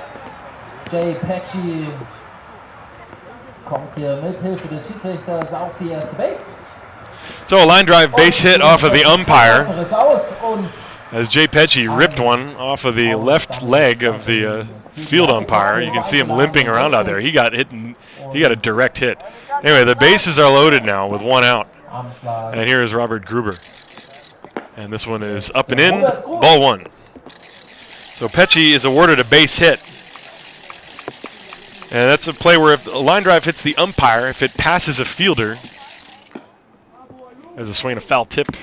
Jay Patchy kommt hier mit Hilfe des Schiedsrichters auf die erste Base. So a line drive base hit off of the umpire Ist aus und as Jay Petchy ripped one off of the left leg of the field umpire. You can see him limping around out there. He got hit. He got a direct hit. Anyway, the bases are loaded now with 1 out. And here is Robert Gruber. And this one is up and in, ball 1. So Petchy is awarded a base hit. And that's a play where if a line drive hits the umpire, if it passes a fielder, there's a swing and a foul tip.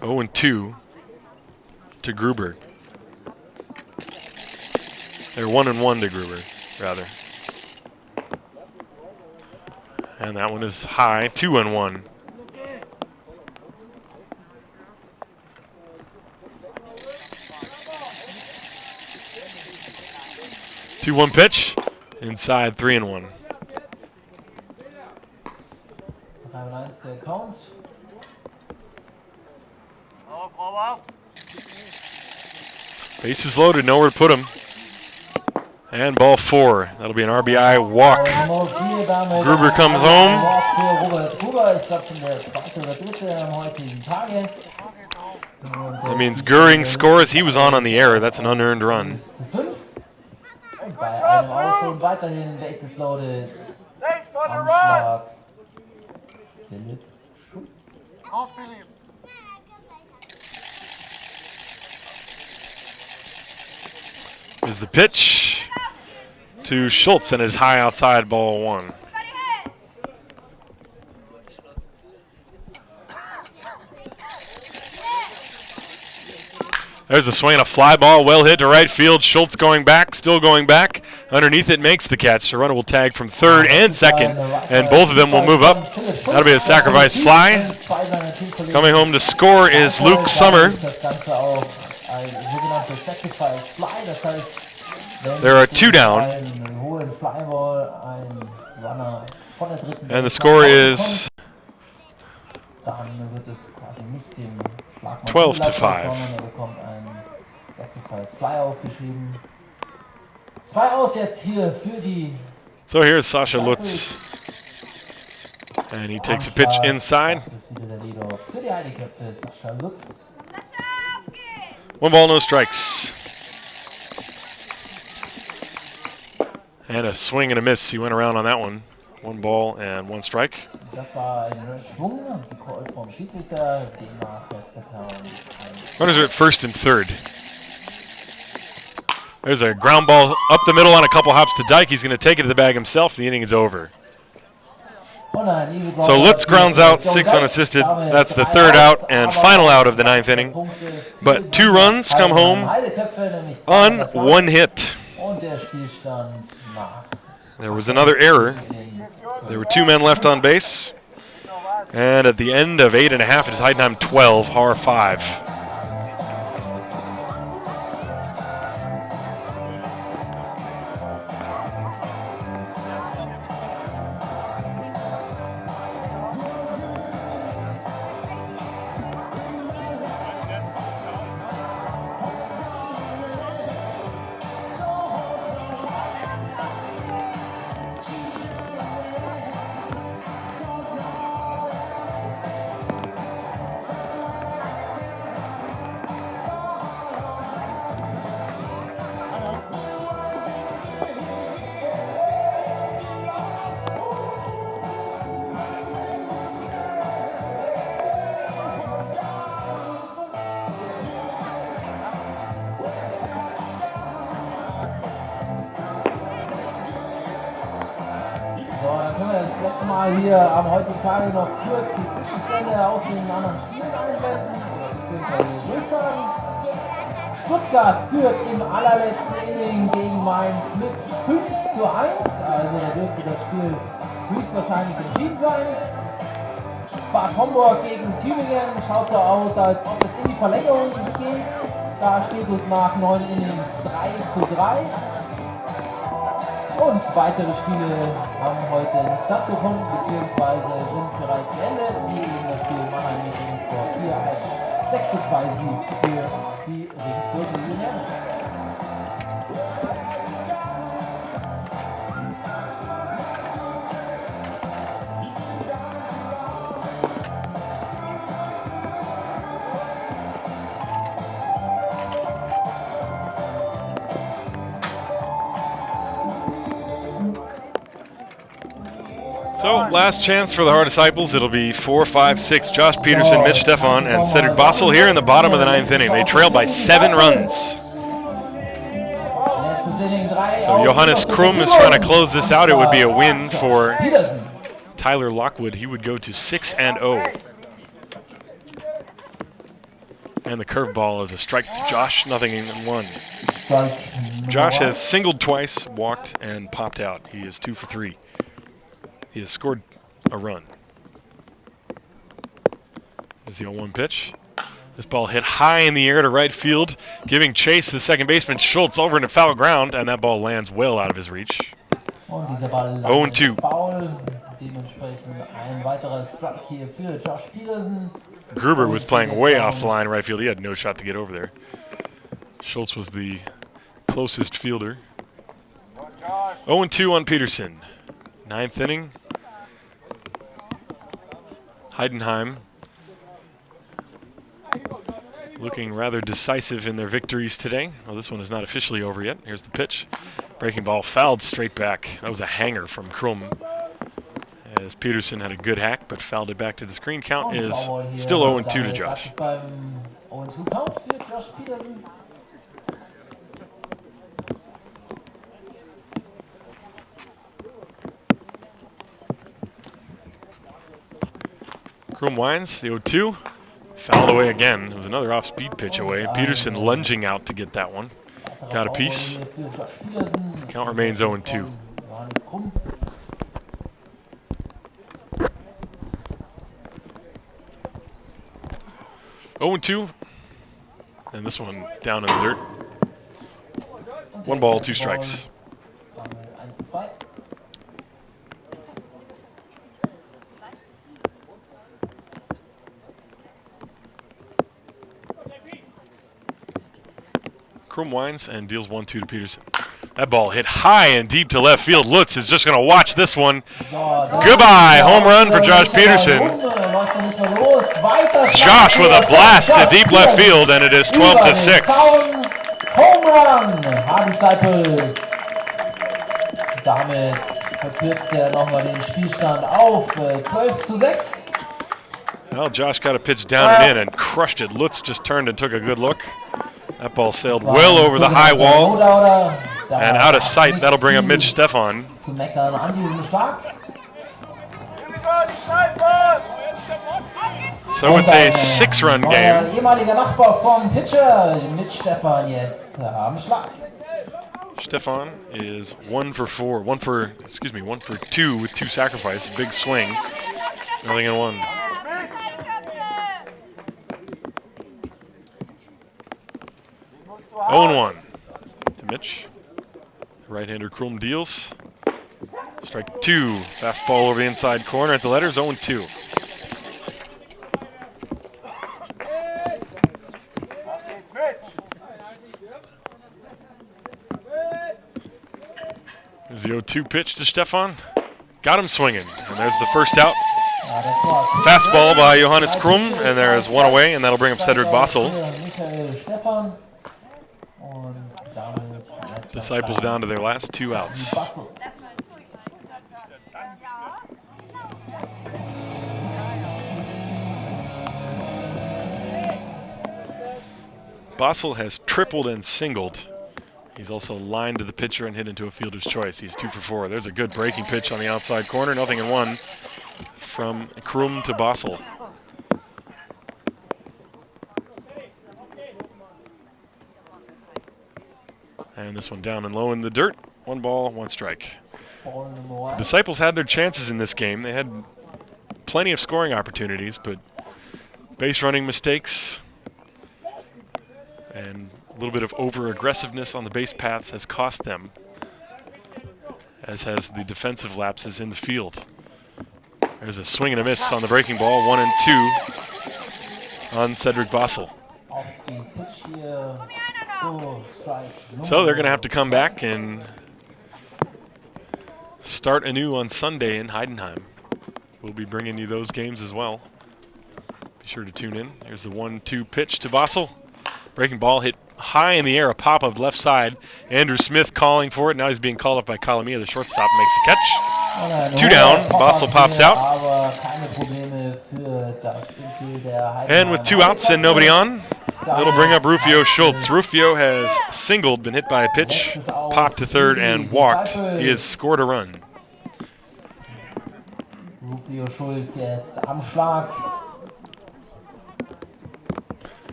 0-2 to Gruber. They're 1-1 to Gruber, rather. And that one is high, 2-1. Two-one pitch, inside 3-1. 3-1 der Count. Bases loaded, nowhere to put him. And ball 4. That'll be an RBI walk. Gruber comes home. That means Goering scores. He was on the error. That's an unearned run. Bei einem Aus und weiterhin Bases loaded. Thanks for the run. Anschlag. Philipp Schulz. Auf Philipp. Is the pitch to Schultz, and it is high outside, ball 1. There's a swing, a fly ball, well hit to right field. Schultz going back, still going back. Underneath it makes the catch. The runner will tag from third and second, and both of them will move up. That'll be a sacrifice fly. Coming home to score is Luke Summer. There are 2 down. And the score is 12-5. So here's Sascha Lutz. And he takes a pitch inside. 1 ball, no strikes. And a swing and a miss. He went around on that one. 1 ball and 1 strike. Runners are at first and third. There's a ground ball up the middle on a couple hops to Dyke. He's going to take it to the bag himself. The inning is over. So Lutz grounds out, 6 unassisted. That's the 3rd out and final out of the 9th inning. But 2 runs come home on 1 hit. There was another error. There were 2 men left on base. And at the end of 8.5, it is Heidenhem 12, Haar 5. letzte Mal hier am heutigen Tage noch kurz die Zwischenstände aus den anderen Spielen einblenden, beziehungsweise durchsagen. Stuttgart führt im allerletzten Inning gegen Mainz mit 5:1, also da dürfte das Spiel höchstwahrscheinlich entschieden sein. Bad Homburg gegen Tübingen schaut so aus, als ob es in die Verlängerung geht. Da steht es nach 9 Innings 3:3. Und weitere Spiele haben heute stattgefunden, beziehungsweise sind bereits beendet, wie eben das Spiel Mannheim mit Regensburg 4-1, 6:2 Sieg für die Regensburg Millionäre. So, last chance for the Haar Disciples. It'll be 4, 5, 6. Josh Peterson, Mitch Stefan, and Cedric Bossel here in the bottom of the 9th inning. They trail by 7 runs. So Johannes Krum is trying to close this out. It would be a win for Tyler Lockwood. He would go to 6-0. And the curveball is a strike to Josh, 0-1. Josh has singled twice, walked, and popped out. He is 2 for 3. He has scored a run. There's the 0-1 pitch. This ball hit high in the air to right field, giving chase to the second baseman Schultz over into foul ground, and that ball lands well out of his reach. 0-2. Gruber was playing way off the line right field. He had no shot to get over there. Schultz was the closest fielder. 0-2 on Peterson. 9th inning. Heidenhem looking rather decisive in their victories today. Well, this one is not officially over yet. Here's the pitch. Breaking ball fouled straight back. That was a hanger from Krum. As Peterson had a good hack, but fouled it back to the screen. Count is still 0-2 to Josh. 0-2 Count für Josh Peterson. Krum winds, the 0-2. Fouled away again. It was another off-speed pitch away. Peterson lunging out to get that one. Got a piece. Count remains 0-2. 0-2. And this one down in the dirt. 1 ball, 2 strikes. Krum winds and deals 1-2 to Peterson. That ball hit high and deep to left field. Lutz is just going to watch this one. Goodbye. Home run for Josh Peterson. Josh with a blast to deep left field, and it is 12-6. Home run. Haar Disciples. Damit verkürzt er nochmal den Spielstand auf 12-6. Well, Josh got a pitch down and in and crushed it. Lutz just turned and took a good look. That ball sailed well over the high wall and out of sight. That'll bring up Mitch Stefan. So it's a 6-run game. Ehemaliger Nachbar vom Pitcher, Mitch Stefan jetzt am Schlag. Stefan is 1 for 2 with 2 sacrifices. Big swing. 0-1. 0-1 to Mitch. Right-hander Krum deals. Strike 2. Fastball over the inside corner at the letters. 0-2. There's the 0-2 pitch to Stefan. Got him swinging. And there's the first out. Fastball by Johannes Krum. And there is 1 away, and that'll bring up Cedric Bossel. Disciples down to their last 2 outs. Bossel has tripled and singled He's also lined to the pitcher and hit into a fielder's choice. He's 2 for 4. There's a good breaking pitch on the outside corner. 0-1 from Krum to Bossel. And this one down and low in the dirt. 1 ball, 1 strike. The Disciples had their chances in this game. They had plenty of scoring opportunities, but base running mistakes and a little bit of over-aggressiveness on the base paths has cost them, as has the defensive lapses in the field. There's a swing and a miss on the breaking ball, 1 and 2 on Cedric Bossel. So they're going to have to come back and start anew on Sunday in Heidenheim. We'll be bringing you those games as well. Be sure to tune in. Here's the 1-2 pitch to Bossel. Breaking ball hit high in the air, a pop-up left side. Andrew Smith calling for it. Now he's being called up by Kalamia, the shortstop, makes the catch. 2 down, Bossel pops out. And with 2 outs and nobody on, it'll bring up Rufio Schultz. Rufio has singled, been hit by a pitch, popped to third, and walked. He has scored a run. Rufio Schultz jetzt am Schlag.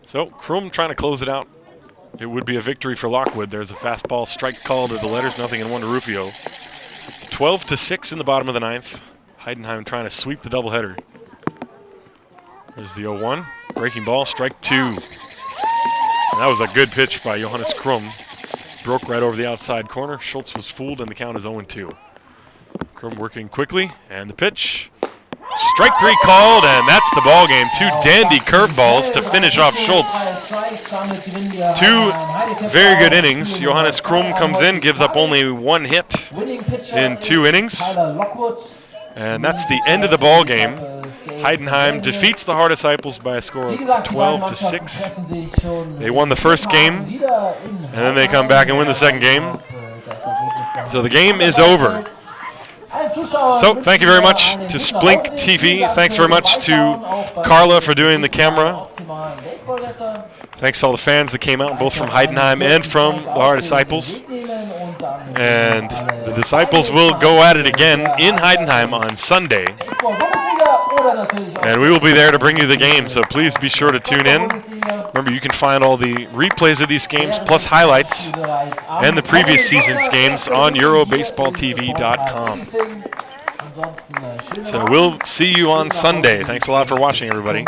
So Krum trying to close it out. It would be a victory for Lockwood. There's a fastball strike call to the letters, 0-1 to Rufio. 12-6 in the bottom of the 9th. Heidenheim trying to sweep the doubleheader. There's the 0-1. Breaking ball, strike 2. And that was a good pitch by Johannes Krum. Broke right over the outside corner. Schultz was fooled, and the count is 0-2. Krum working quickly, and the pitch. Strike 3 called, and that's the ball game. 2 dandy curveballs to finish off Schultz. 2 very good innings. Johannes Krum comes in, gives up only 1 hit in 2 innings. And that's the end of the ball game. Heidenheim defeats the Haar Disciples by a score of 12-6. They won the first game, and then they come back and win the second game. So the game is over. So thank you very much to Splink TV. Thanks very much to Carla for doing the camera. Thanks to all the fans that came out, both from Heidenheim and from the Haar Disciples. And the Disciples will go at it again in Heidenheim on Sunday. And we will be there to bring you the game, so please be sure to tune in. Remember, you can find all the replays of these games, plus highlights, and the previous season's games on EuroBaseballTV.com. So we'll see you on Sunday. Thanks a lot for watching, everybody.